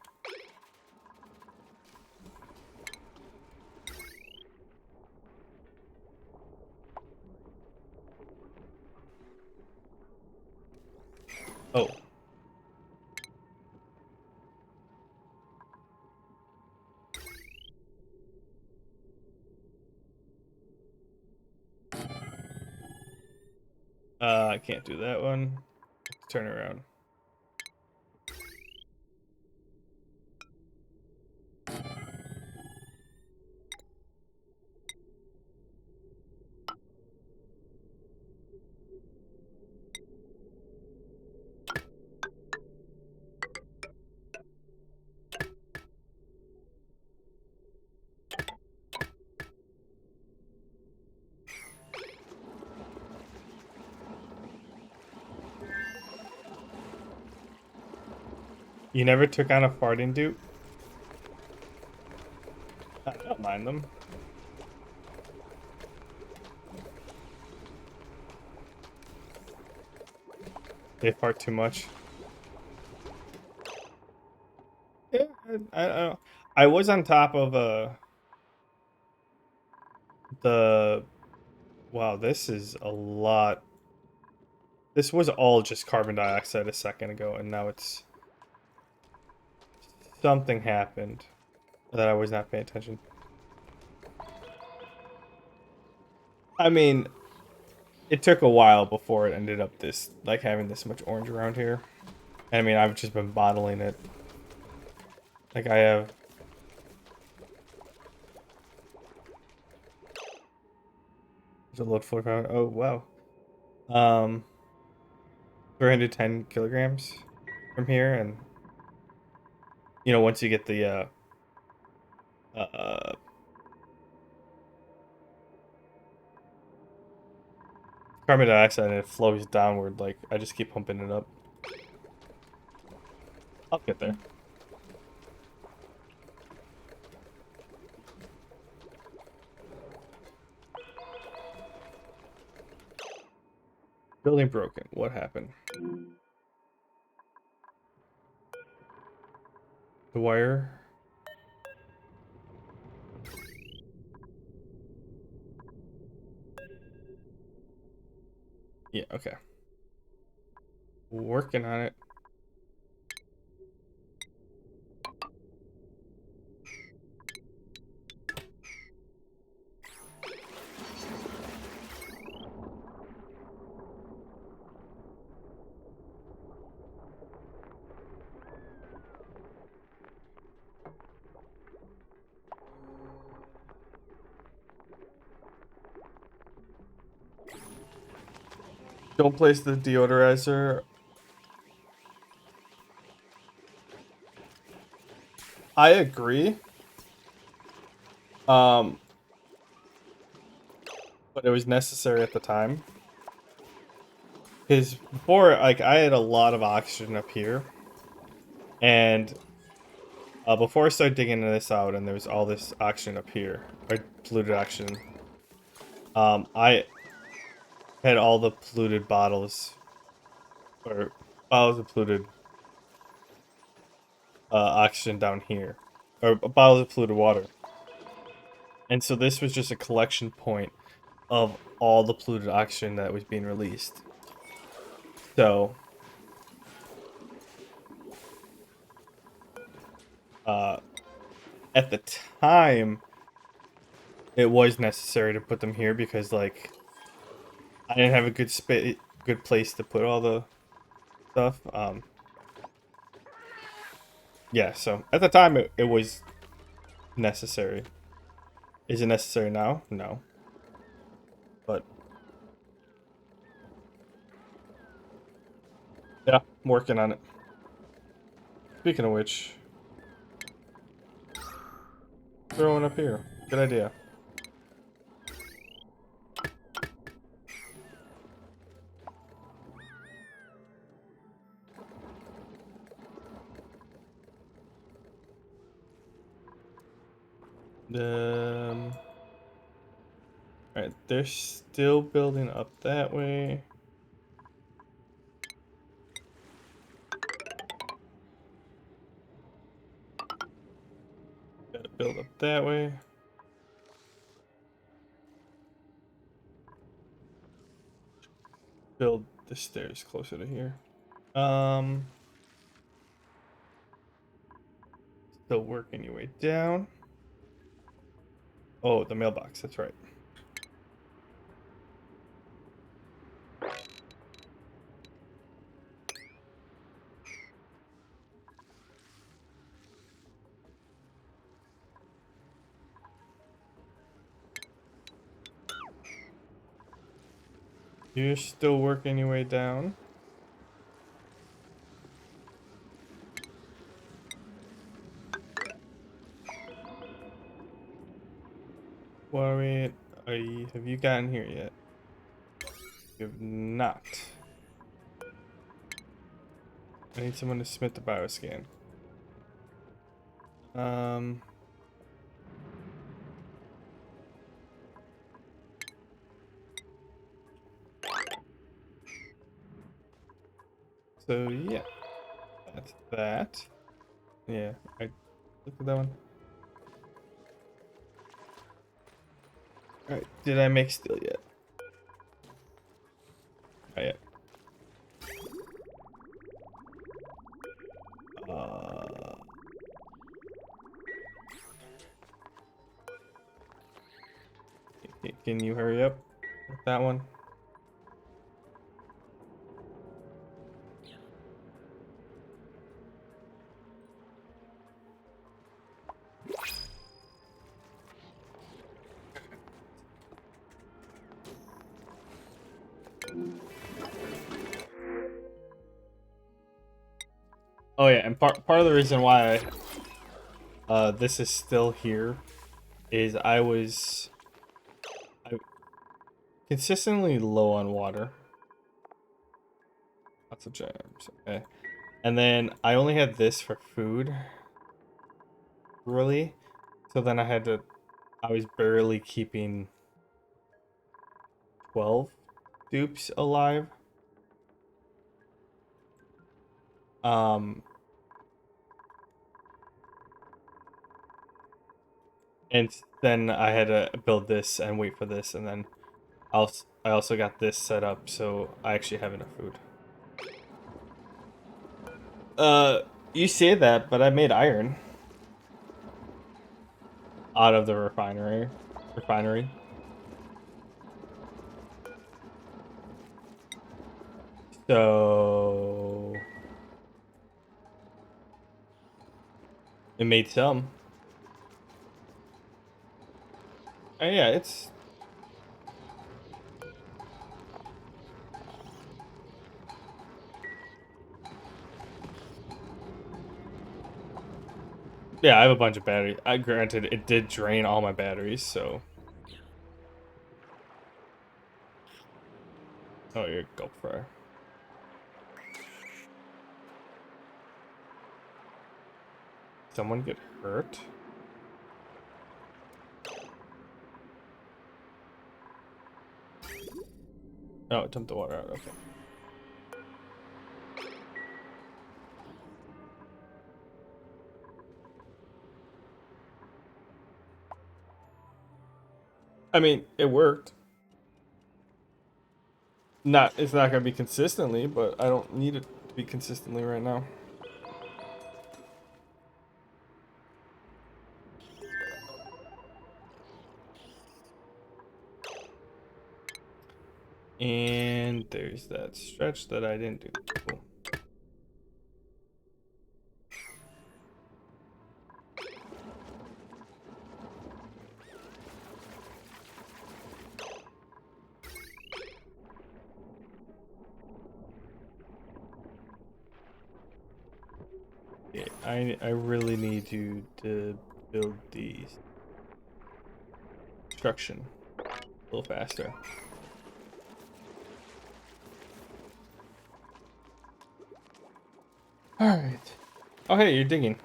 Oh. I can't do that one. Turn around. You never took on a farting dupe? I don't mind them. They fart too much. Yeah, I was on top of the. Wow, this is a lot. This was all just carbon dioxide a second ago, and now it's something happened that I was not paying attention. I mean, it took a while before it ended up this, like, having this much orange around here. I mean, I've just been bottling it. Like, I have... There's a load 45. Oh, wow. 310 kilograms from here, and... You know, once you get the, carbon dioxide and it flows downward, like, I just keep pumping it up. I'll get there. Building broken. What happened? The wire. Yeah, okay. Working on it. Don't place the deodorizer. I agree. But it was necessary at the time. Because before, like, I had a lot of oxygen up here. And before I started digging this out and there was all this oxygen up here, or polluted oxygen, I had all the polluted bottles, or bottles of polluted oxygen down here, or bottles of polluted water. And so this was just a collection point of all the polluted oxygen that was being released. So, at the time, it was necessary to put them here because, like, I didn't have a good place to put all the stuff. Yeah, so at the time, it was necessary. Is it necessary now? No. But yeah, I'm working on it. Speaking of which, throw one up here. Good idea. Alright, they're still building up that way. Gotta build up that way. Build the stairs closer to here. Still working your way down. Oh, the mailbox, that's right. You're still working your way down. Worried. Have you gotten here yet? You have not. I need someone to submit the bioscan. So yeah, that's that. Yeah, I looked at that one. Alright, did I make steel yet? Not yet. Can you hurry up with that one? Oh yeah, and part of the reason why this is still here is I consistently low on water. Lots of germs. Okay. And then I only had this for food. Really? So then I was barely keeping 12 dupes alive. And then I had to build this and wait for this, and then I also got this set up, so I actually have enough food. You say that, but I made iron out of the refinery. So it made some. Oh yeah, it's yeah, I have a bunch of batteries. Granted, it did drain all my batteries, so. Oh, you're a gulp fryer. Someone get hurt? Oh, it dumped the water out. Okay. I mean, it worked. It's not gonna be consistently, but I don't need it to be consistently right now. And there's that stretch that I didn't do. Cool. Okay, I really need you to build these construction a little faster. All right. Oh, hey, you're digging.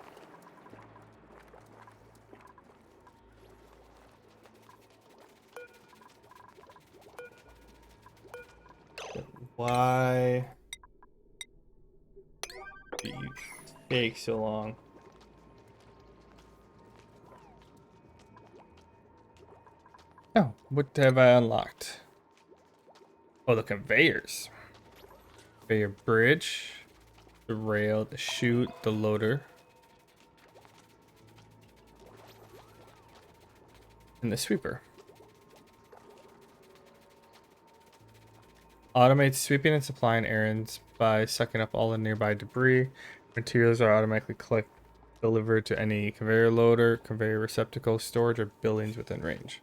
Why do you take so long? Oh, what have I unlocked? Oh, the conveyors. Conveyor bridge, the rail, the chute, the loader, and the sweeper. Automates sweeping and supplying errands by sucking up all the nearby debris. Materials are automatically delivered to any conveyor loader, conveyor receptacle, storage, or buildings within range.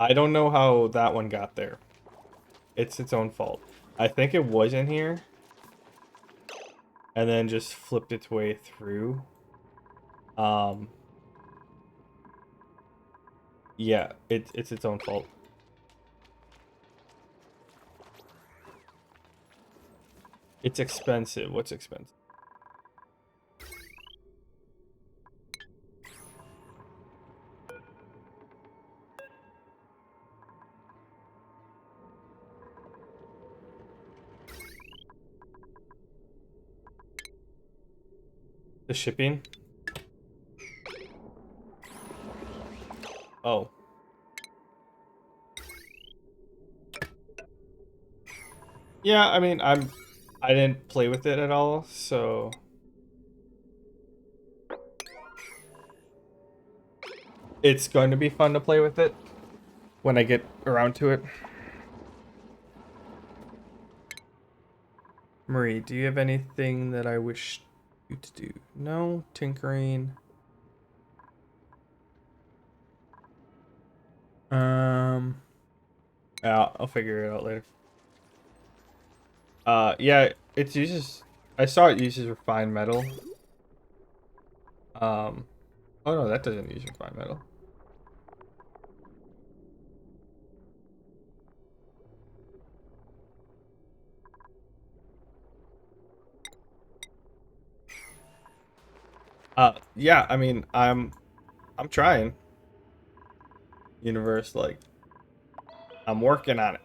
I don't know how that one got there. It's its own fault. I think it was in here and then just flipped its way through. Yeah, it's its own fault. It's expensive. What's expensive? The shipping? Oh. Yeah, I mean, I didn't play with it at all, so it's going to be fun to play with it when I get around to it. Marie, do you have anything that I wish you to do? No? Tinkering? Yeah, I'll figure it out later. Yeah, it uses... I saw it uses refined metal. Oh no, that doesn't use refined metal. Yeah, I mean, I'm trying. Universe, like, I'm working on it.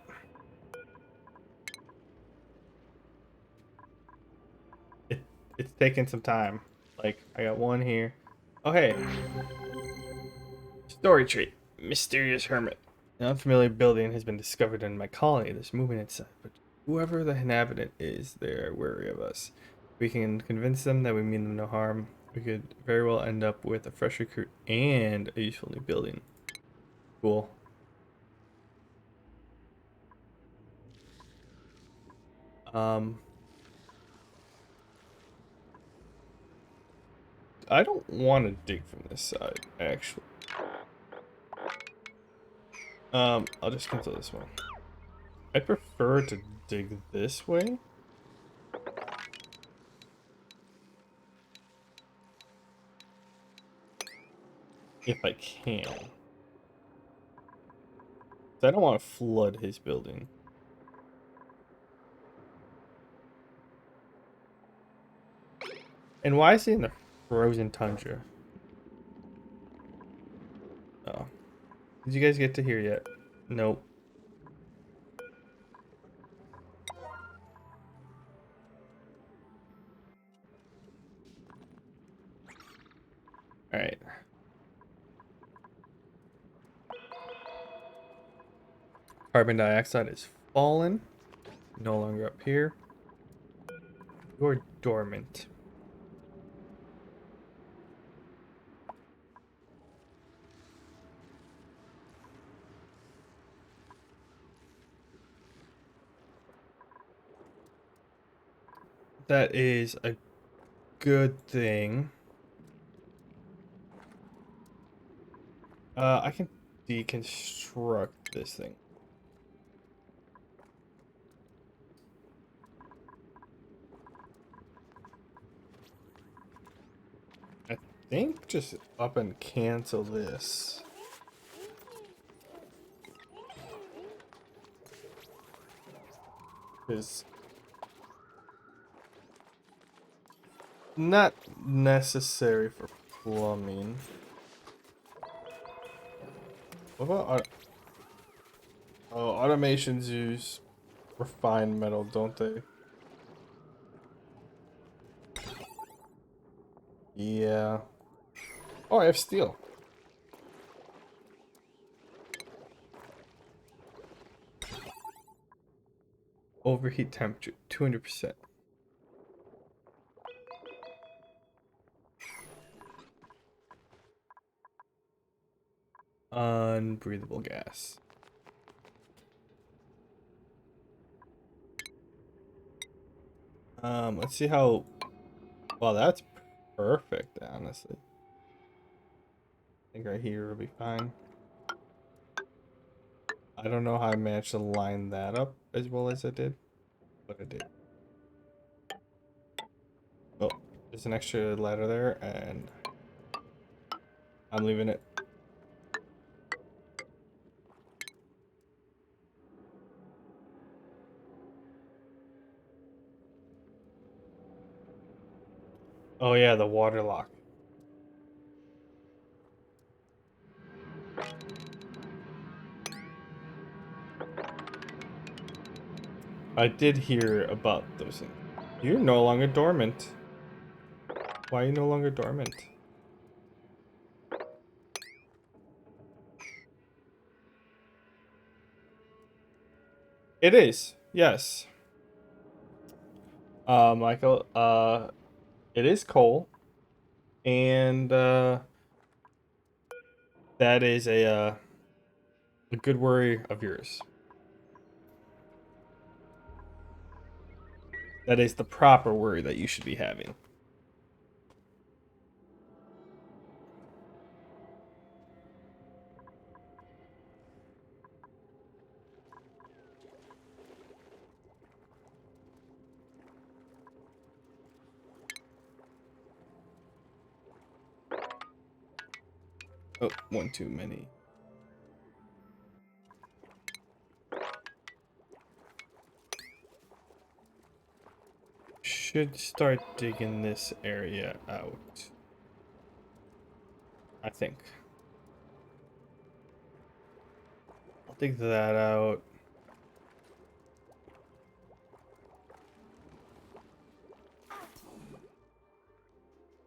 It's taking some time. Like, I got one here. Oh, hey. Story tree. Mysterious hermit. An unfamiliar building has been discovered in my colony. There's movement inside, but whoever the inhabitant is, they're wary of us. We can convince them that we mean them no harm. We could very well end up with a fresh recruit and a useful new building. Cool. I don't want to dig from this side, actually. I'll just cancel this one. I prefer to dig this way. If I can. I don't want to flood his building. And why is he in the frozen tundra? Oh. Did you guys get to hear yet? Nope. Alright. Carbon dioxide is fallen. No longer up here. You're dormant. That is a good thing. I can deconstruct this thing. think just up and cancel this. Because not necessary for plumbing. What about automations use refined metal, don't they? Yeah. Oh, I have steel. Overheat temperature 200%. Unbreathable gas. Let's see how. Well, that's perfect, honestly. I think right here will be fine. I don't know how I managed to line that up as well as I did, but I did. Oh, there's an extra ladder there, and I'm leaving it. Oh yeah, the water lock. I did hear about those things. You're no longer dormant. Why are you no longer dormant? It is, yes. Michael, it is coal, and that is a good worry of yours. That is the proper worry that you should be having. Oh, one too many. Should start digging this area out. I think. I'll dig that out.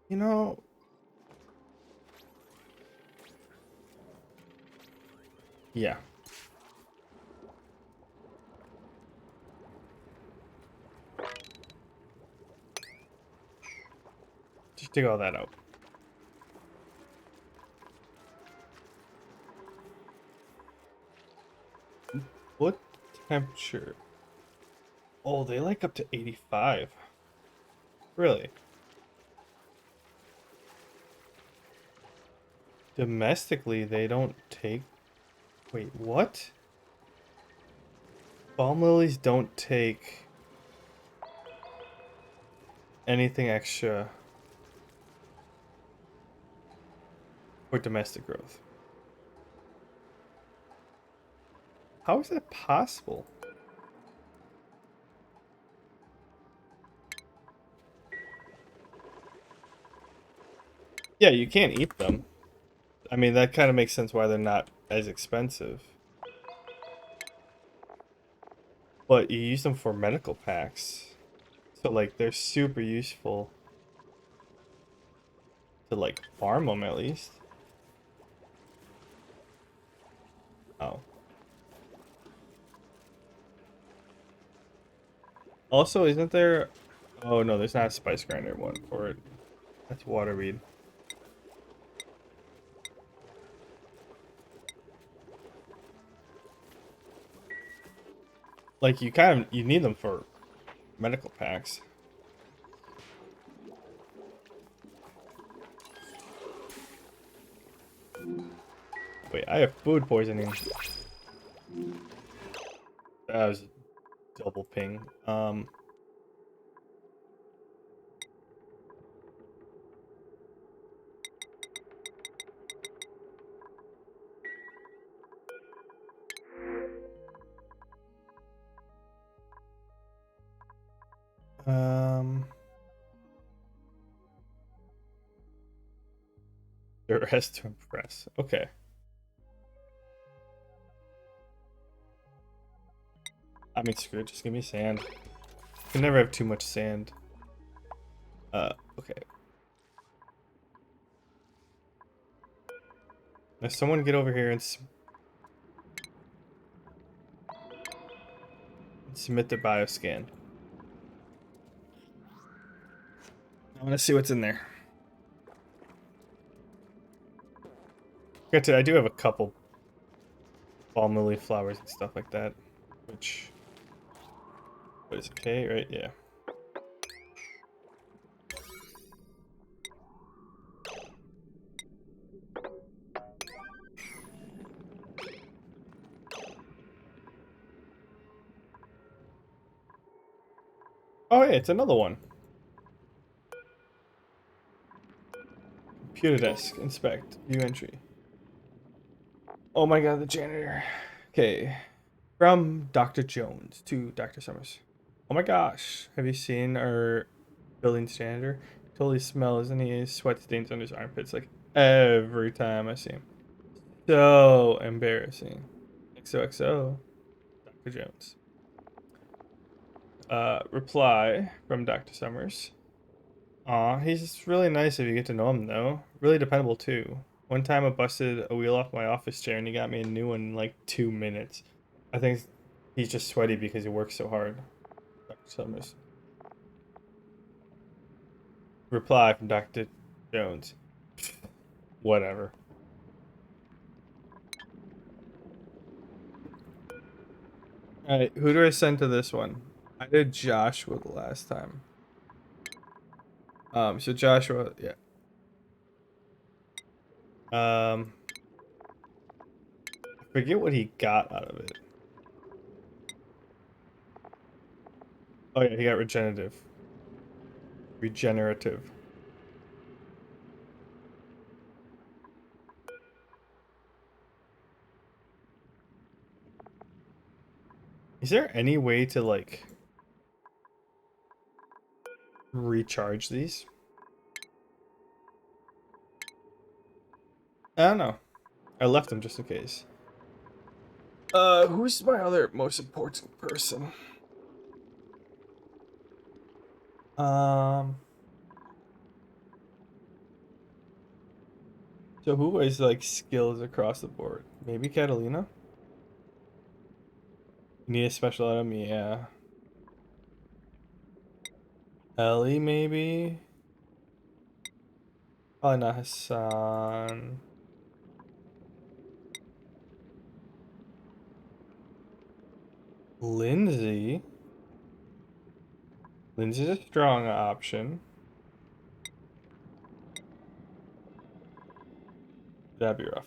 You know, yeah. Just dig all that out. What temperature? Oh, they like up to 85. Really? Domestically, they don't take... Wait, what? Balm lilies don't take anything extra for domestic growth. How is that possible? Yeah, you can't eat them. I mean, that kind of makes sense why they're not as expensive. But you use them for medical packs. So, like, they're super useful to, like, farm them at least. Oh. Also, isn't there... Oh, no, there's not a spice grinder one for it. That's waterweed. Like, you need them for medical packs. Wait, I have food poisoning. That was a double ping. There has to impress. Okay. I mean, screw it. Just give me sand. You can never have too much sand. Okay. Now someone get over here and submit the bioscan. I want to see what's in there. Granted, I do have a couple balm lily flowers and stuff like that, which is okay, right? Yeah. Oh, hey, it's another one. Computer desk, inspect, view entry. Oh my god, the janitor. Okay. From Dr. Jones to Dr. Summers. Oh my gosh. Have you seen our building janitor? Totally smell, isn't he? His sweat stains on his armpits like every time I see him. So embarrassing. XOXO. Dr. Jones. Reply from Dr. Summers. Aw, he's really nice if you get to know him, though. Really dependable, too. One time I busted a wheel off my office chair and he got me a new one in like 2 minutes. I think he's just sweaty because he works so hard. Dr. Summers. Reply from Dr. Jones. Whatever. Alright, who do I send to this one? I did Joshua the last time. So Joshua, yeah. I forget what he got out of it. Oh yeah, he got regenerative. Regenerative. Is there any way to like recharge these? I don't know. I left them just in case. Who's my other most important person? So who is like skills across the board? Maybe Catalina? Need a special item? Yeah. Ellie, maybe? Probably not Hassan. Lindsay? Lindsay's a strong option. That'd be rough.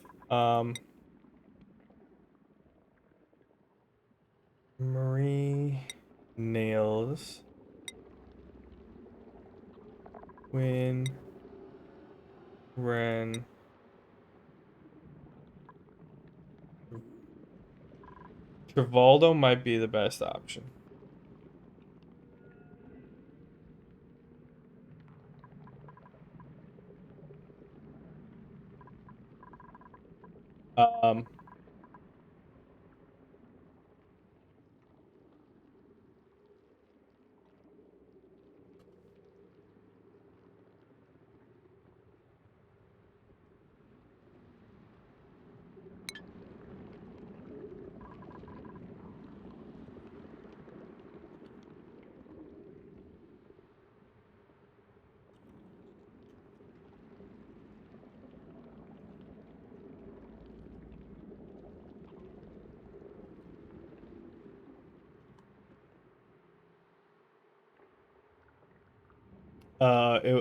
Marie Nails. Quinn. Ren. Trivaldo might be the best option. Um,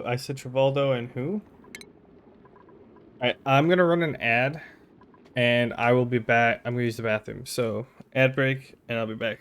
I said Trivaldo and who? I'm gonna run an ad, and I will be back. I'm gonna use the bathroom. So ad break, and I'll be back.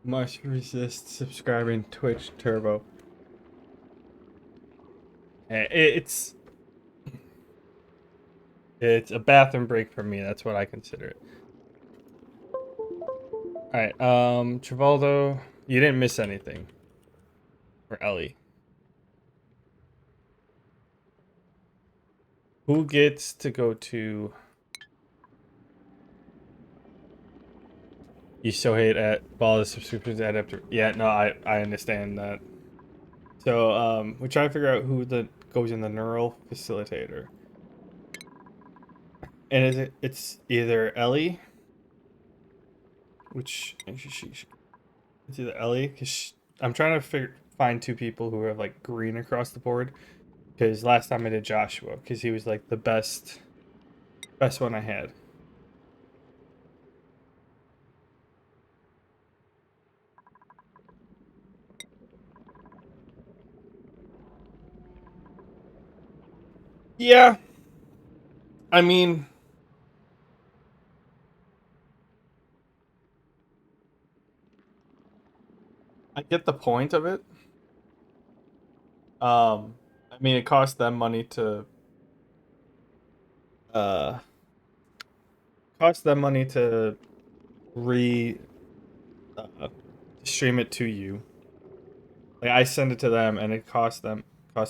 Must resist subscribing Twitch Turbo. It's a bathroom break for me. That's what I consider it. All right, Travoldo, you didn't miss anything. Or Ellie. Who gets to go to? You so hate at ball the subscriptions add up to. Yeah, no, I understand that. So we're trying to figure out who goes in the neural facilitator. And it's either Ellie, which it's either Ellie because I'm trying to find two people who are like green across the board. Because last time I did Joshua, because he was like the best one I had. Yeah, I mean, I get the point of it. I mean, it costs them money to uh costs them money to re uh, stream it to you. Like I send it to them, and it costs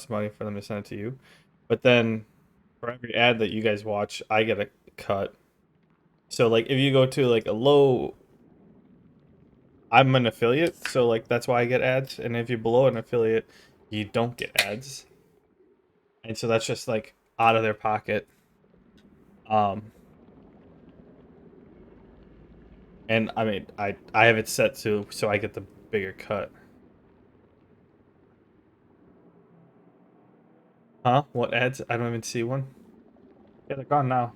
money for them to send it to you. But then for every ad that you guys watch, I get a cut. So like if you go to like a low, I'm an affiliate, so like that's why I get ads. And if you're below an affiliate, you don't get ads. And so that's just like out of their pocket. Um, and I mean, I have it set to so I get the bigger cut. Huh? What ads? I don't even see one. Yeah, they're gone now.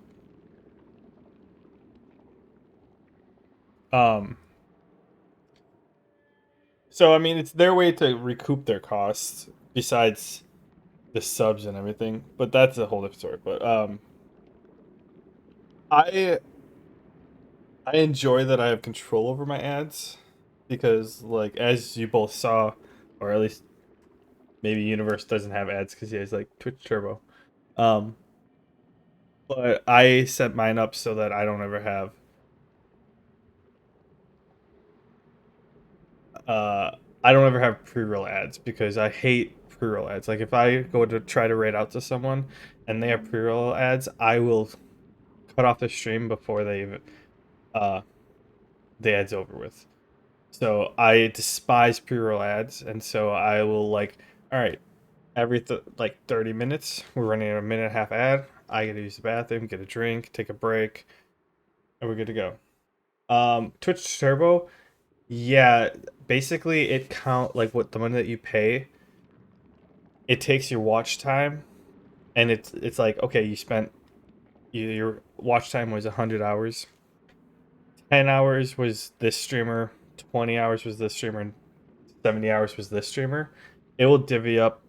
Um, so I mean, it's their way to recoup their costs besides the subs and everything, but that's a whole different story. But I I enjoy that I have control over my ads because, like, as you both saw, or at least maybe Universe doesn't have ads because he has like Twitch Turbo. Um, but I set mine up so that I don't ever have uh I don't ever have pre-roll ads because I hate pre-roll ads. Like if I go to try to raid out to someone and they have pre-roll ads, I will cut off the stream before they even uh the ad's over with. So I despise pre-roll ads, and so I will like, all right, every like 30 minutes, we're running a minute and a half ad. I get to use the bathroom, get a drink, take a break, and we're good to go. Twitch Turbo, yeah, basically it count like what the money that you pay. It takes your watch time, and it's like okay, you spent your watch time was 100 hours. 10 hours was this streamer, 20 hours was this streamer, and 70 hours was this streamer. It will divvy up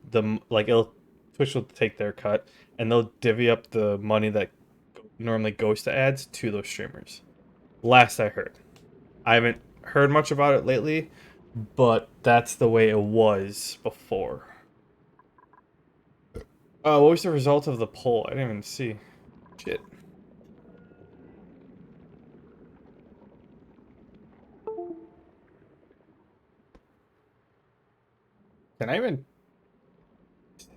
like it'll Twitch will take their cut and they'll divvy up the money that normally goes to ads to those streamers. Last I heard. I haven't heard much about it lately, but that's the way it was before. What was the result of the poll? I didn't even see. Shit. Can I even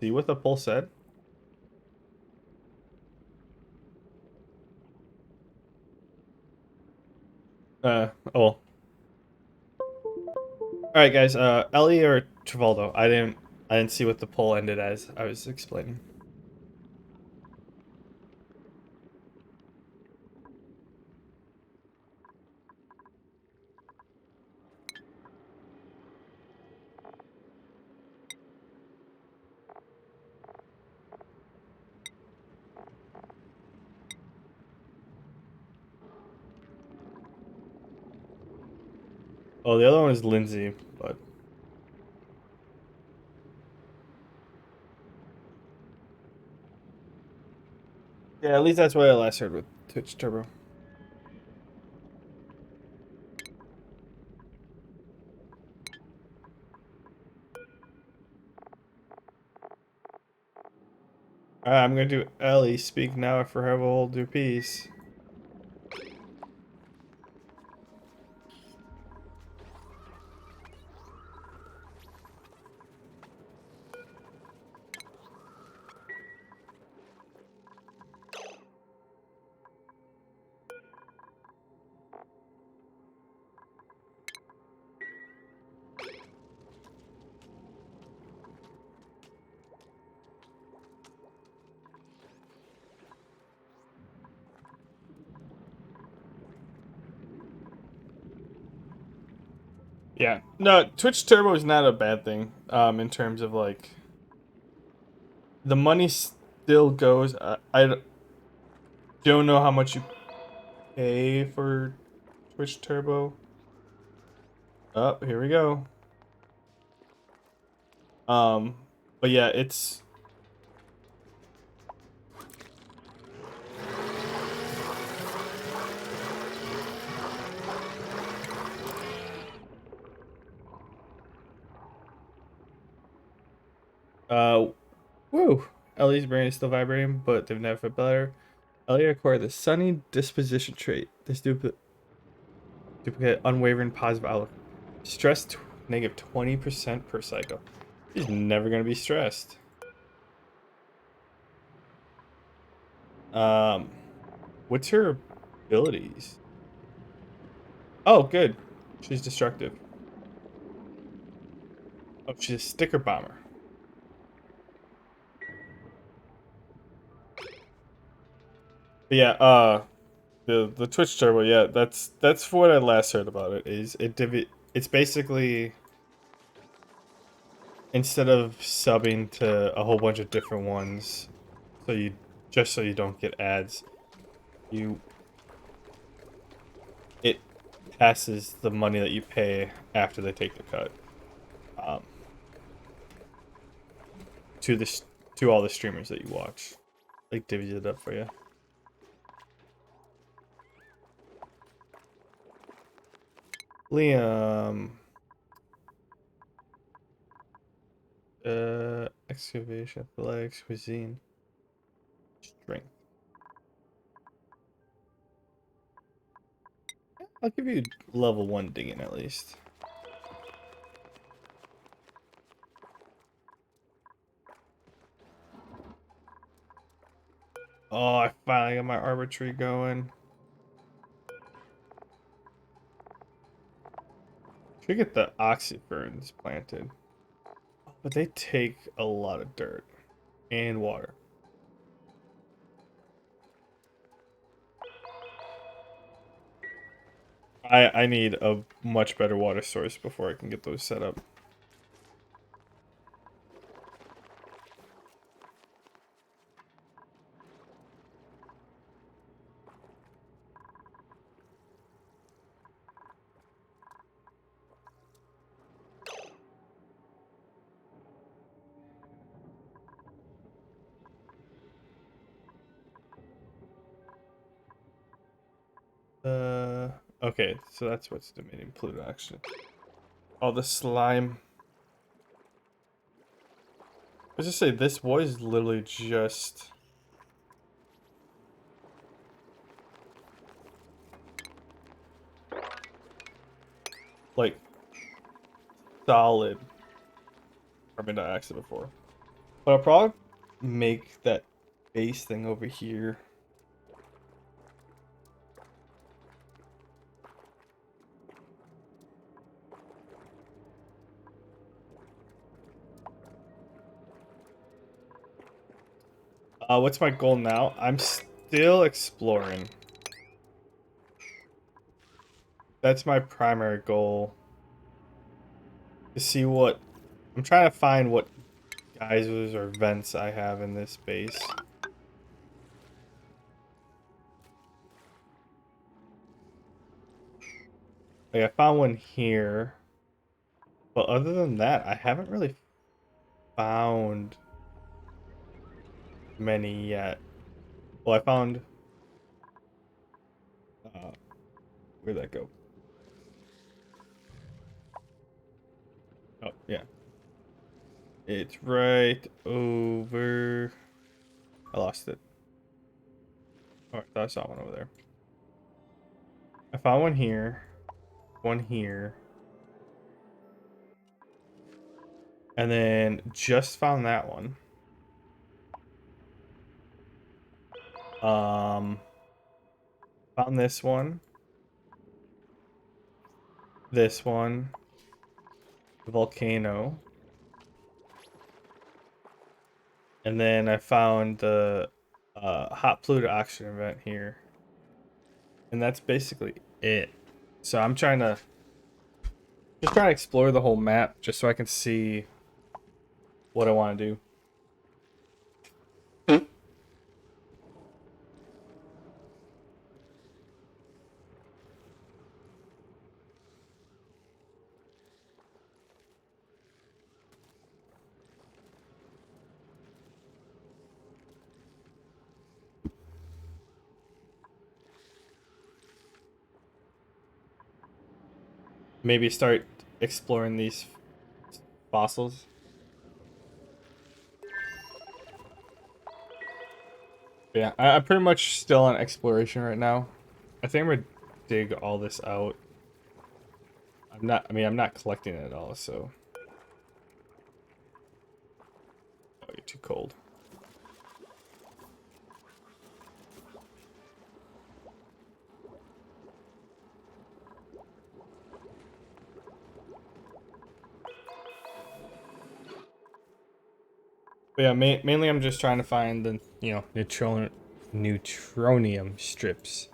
see what the poll said? Oh. All right, guys. Ellie or Travoldo? I didn't see what the poll ended as. I was explaining. Oh, the other one is Lindsay, but yeah, at least that's what I last heard with Twitch Turbo. Alright, I'm gonna do Ellie. Speak now or forever hold your peace. Yeah. No, Twitch Turbo is not a bad thing. In terms of like the money still goes. I don't know how much you pay for Twitch Turbo. Oh, here we go. Um, but yeah, it's uh, woo. Ellie's brain is still vibrating, but they've never felt better. Ellie acquired the sunny disposition trait. This duplicate unwavering positive outlook. Stress negative 20% per cycle. She's never gonna be stressed. Um, what's her abilities? Oh, good. She's destructive. Oh, she's a sticker bomber. But yeah, the Twitch Turbo, yeah, that's what I last heard about it. Is it's basically instead of subbing to a whole bunch of different ones, so you just so you don't get ads, you it passes the money that you pay after they take the cut, um, to to all the streamers that you watch, like divvies it up for you. Liam, excavation, athletics, cuisine, strength. I'll give you level 1 digging at least. Oh, I finally got my arbitrary going. Should get the oxyferns planted. But they take a lot of dirt and water. I need a much better water source before I can get those set up. Okay, so that's what's dominating Pluto actually. Oh, the slime. Let's just say this was literally just like solid carbon dioxide before. But I'll probably make that base thing over here. What's my goal now? I'm still exploring. That's my primary goal. To see what... I'm trying to find what geysers or vents I have in this base. Like, I found one here. But other than that, I haven't really found many yet. Well, I found... where'd that go? Oh, yeah. It's right over I lost it. Oh, I thought I saw one over there. I found one here. One here. And then just found that one. Found this one. This one. Volcano. And then I found the hot fluid oxygen event here. And that's basically it. So I'm trying to explore the whole map just so I can see what I want to do. Maybe start exploring these fossils. Yeah, I'm pretty much still on exploration right now. I think I'm gonna dig all this out. I'm not collecting it at all, so. Oh, you're too cold. But yeah, mainly I'm just trying to find the, neutronium strips.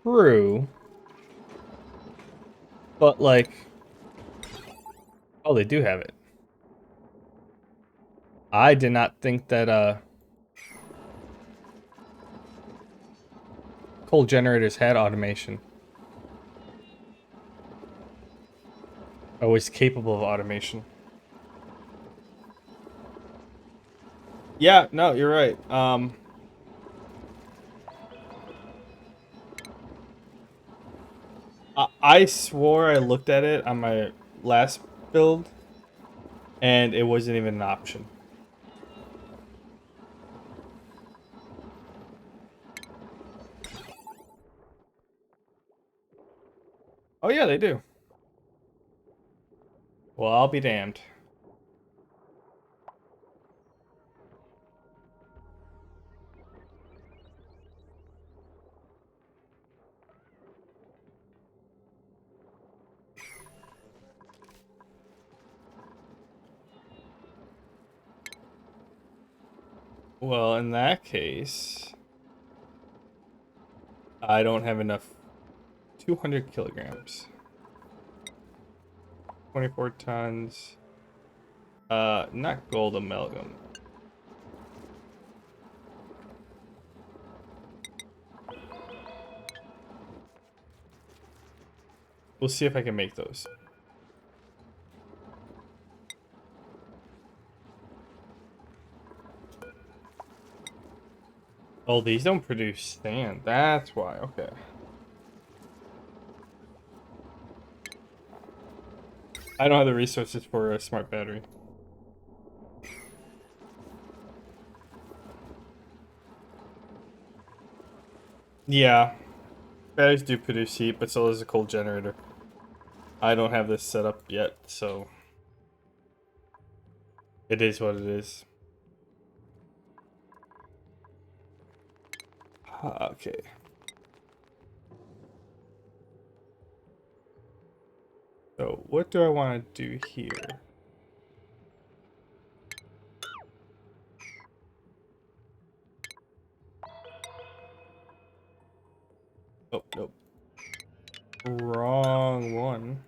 True. But like, oh, they do have it. I did not think that coal generators had automation. Always capable of automation. Yeah, no, you're right. I swore I looked at it on my last build, and it wasn't even an option. Oh yeah, they do. Well, I'll be damned. Well, in that case, I don't have enough. 200 kilograms. 24 tons. Not gold amalgam. We'll see if I can make those. Oh, these don't produce sand. That's why. Okay. I don't have the resources for a smart battery. Yeah. Batteries do produce heat, but so does a coal generator. I don't have this set up yet, so it is what it is. Okay. So what do I want to do here? Oh, nope. Wrong one.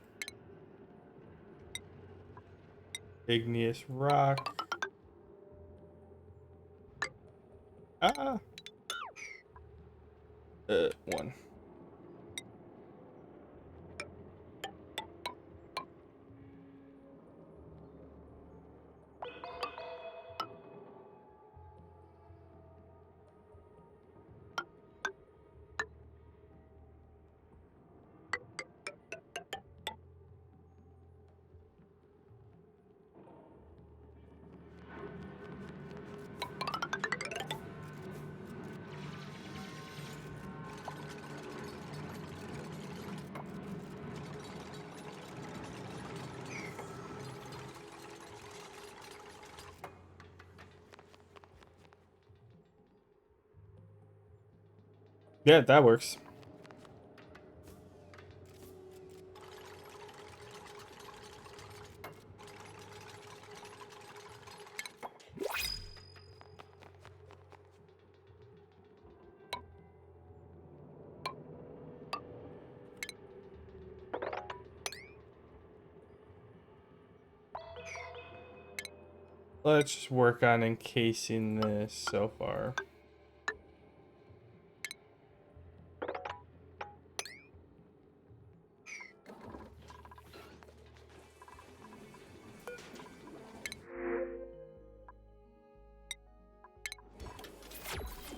Igneous rock. Ah. One. Yeah, that works. Let's just work on encasing this so far.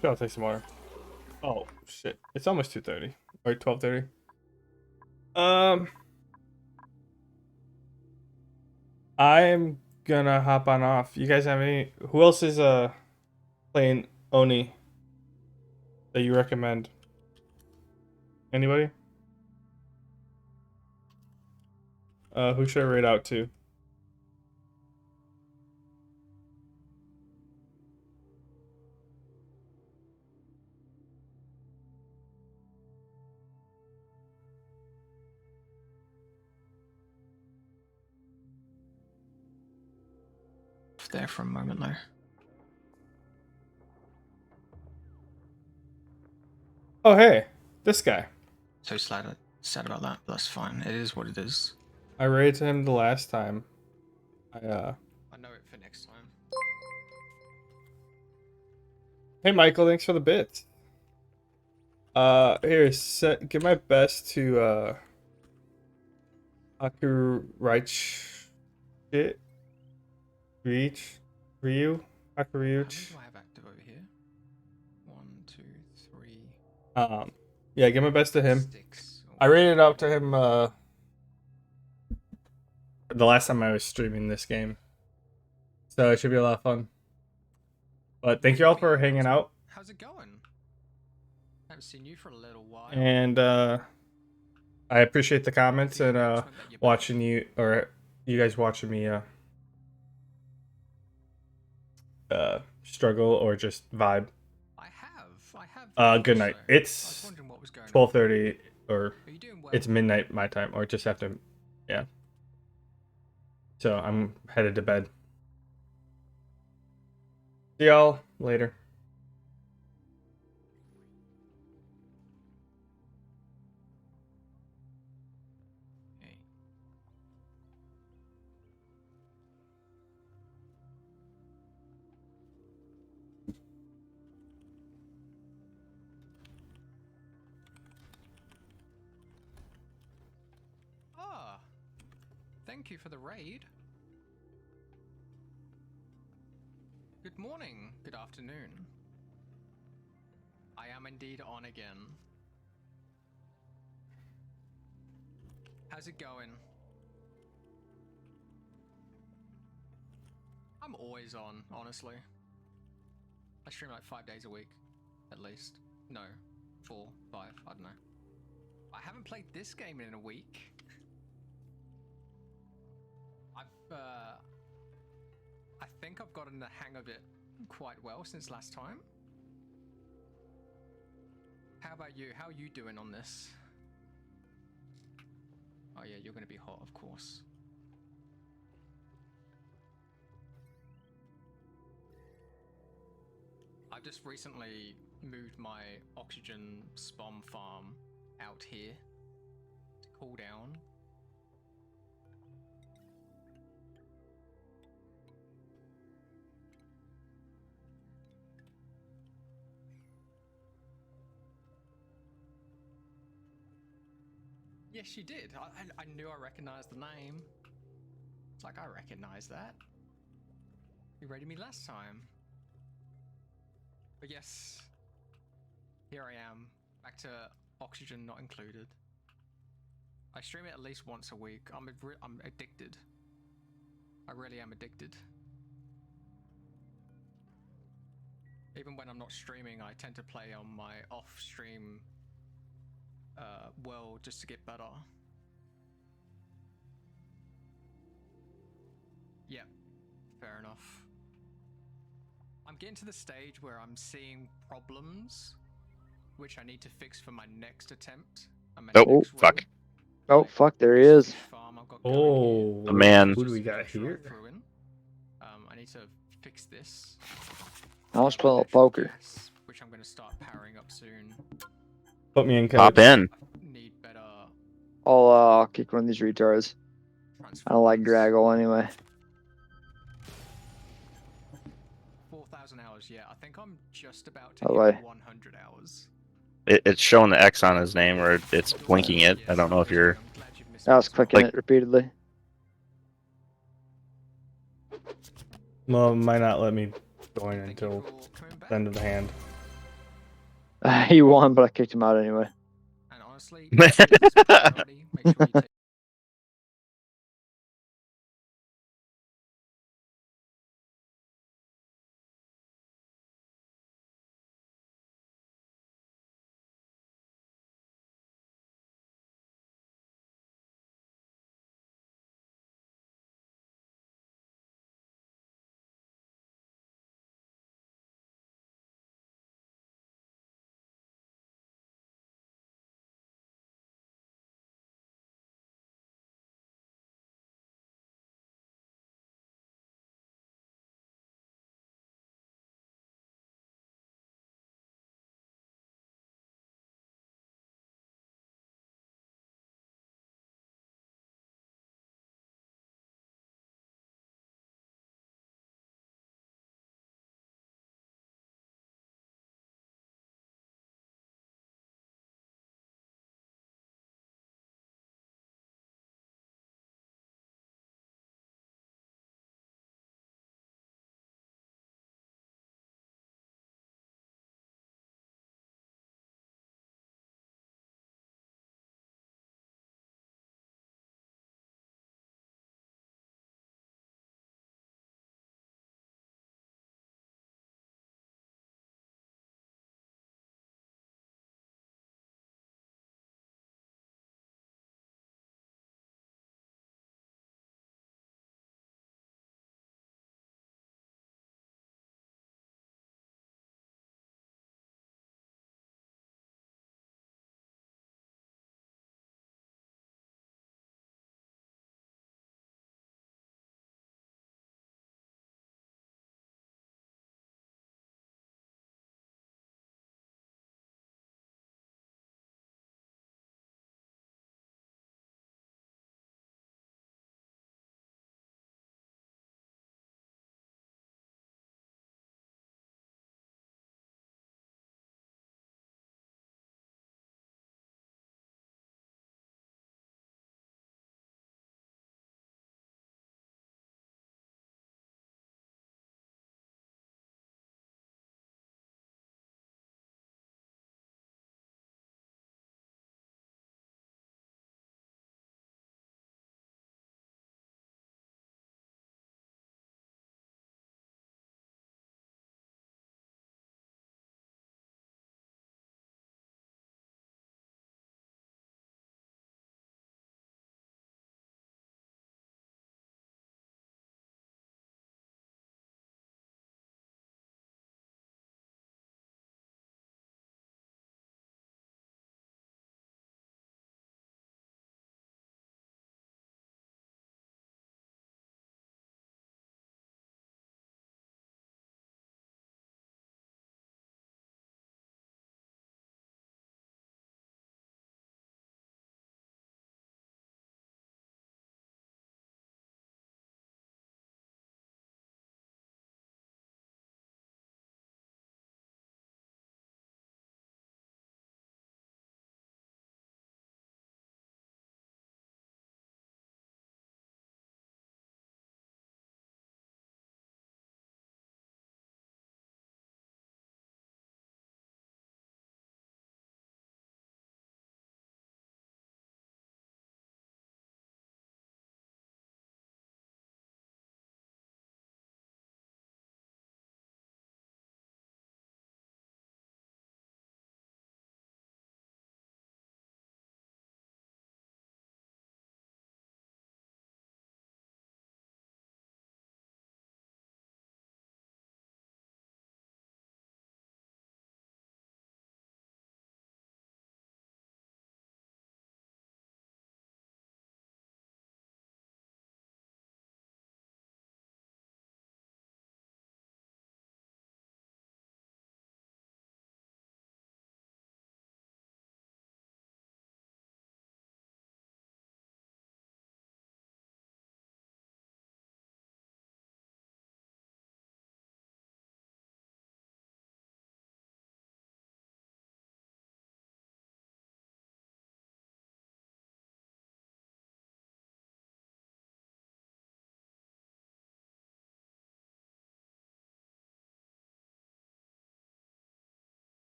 Sure, I'll take some water. Oh shit! It's almost 2:30 or 12:30. I'm gonna hop on off. You guys have any? Who else is playing Oni that you recommend? Anybody? Who should I raid out to? There for a moment though. Oh hey, this guy. So sad about that, but that's fine. It is what it is. I raided him the last time. I know it for next time. Hey Michael, thanks for the bits. Here, give my best to Akuraichi shit. Ryu? How many Akuriuch. do I have active over here? 1, 2, 3. Yeah, give my best to him. 6. I rated out to him the last time I was streaming this game. So it should be a lot of fun. But thank you all for hanging out. How's it going? I haven't seen you for a little while. And I appreciate the comments and watching you guys watching me struggle or just vibe. I have. Good night. I was It's wondering what was going on. 12:30 or Are you doing well? it's midnight my time or just after, yeah. So I'm headed to bed. See y'all later. Hey. Ah, thank you for the raid. Good morning, good afternoon. I am indeed on again. How's it going? I'm always on, honestly. I stream like 5 days a week, at least. No, 4, 5, I don't know. I haven't played this game in a week. I think I've gotten the hang of it quite well since last time. How about you? How are you doing on this? Oh yeah, you're gonna be hot, of course. I've just recently moved my oxygen spawn farm out here to cool down. Yes, you did. I knew I recognized the name. It's like, I recognize that. You rated me last time. But yes, here I am, back to oxygen not included. I stream it at least once a week. I'm addicted. I really am addicted. Even when I'm not streaming, I tend to play on my off-stream world just to get better. Yep, fair enough. I'm getting to the stage where I'm seeing problems which I need to fix for my next attempt. Oh, fuck. Oh, fuck, there he is. Farm I've got Oh, The man. Who do we got Just right here? through in. I need to fix this. I was playing a little Electrical poker. gas, which I'm going to start powering up soon. Put me in, coach. Hop in. Need better I'll kick one of these retards. I don't like transformers. Graggle anyway. 4,000 hours, yeah. I think I'm just about to Oh, hit wait. 100 hours. It's showing the X on his name, or it's blinking it. I don't know if you're. I'm glad you've missed I was me as well. clicking it repeatedly. Well, it might not let me join Thank you until for coming back. the end of the hand. He won, but I kicked him out anyway. And honestly, if this is priority, make sure you take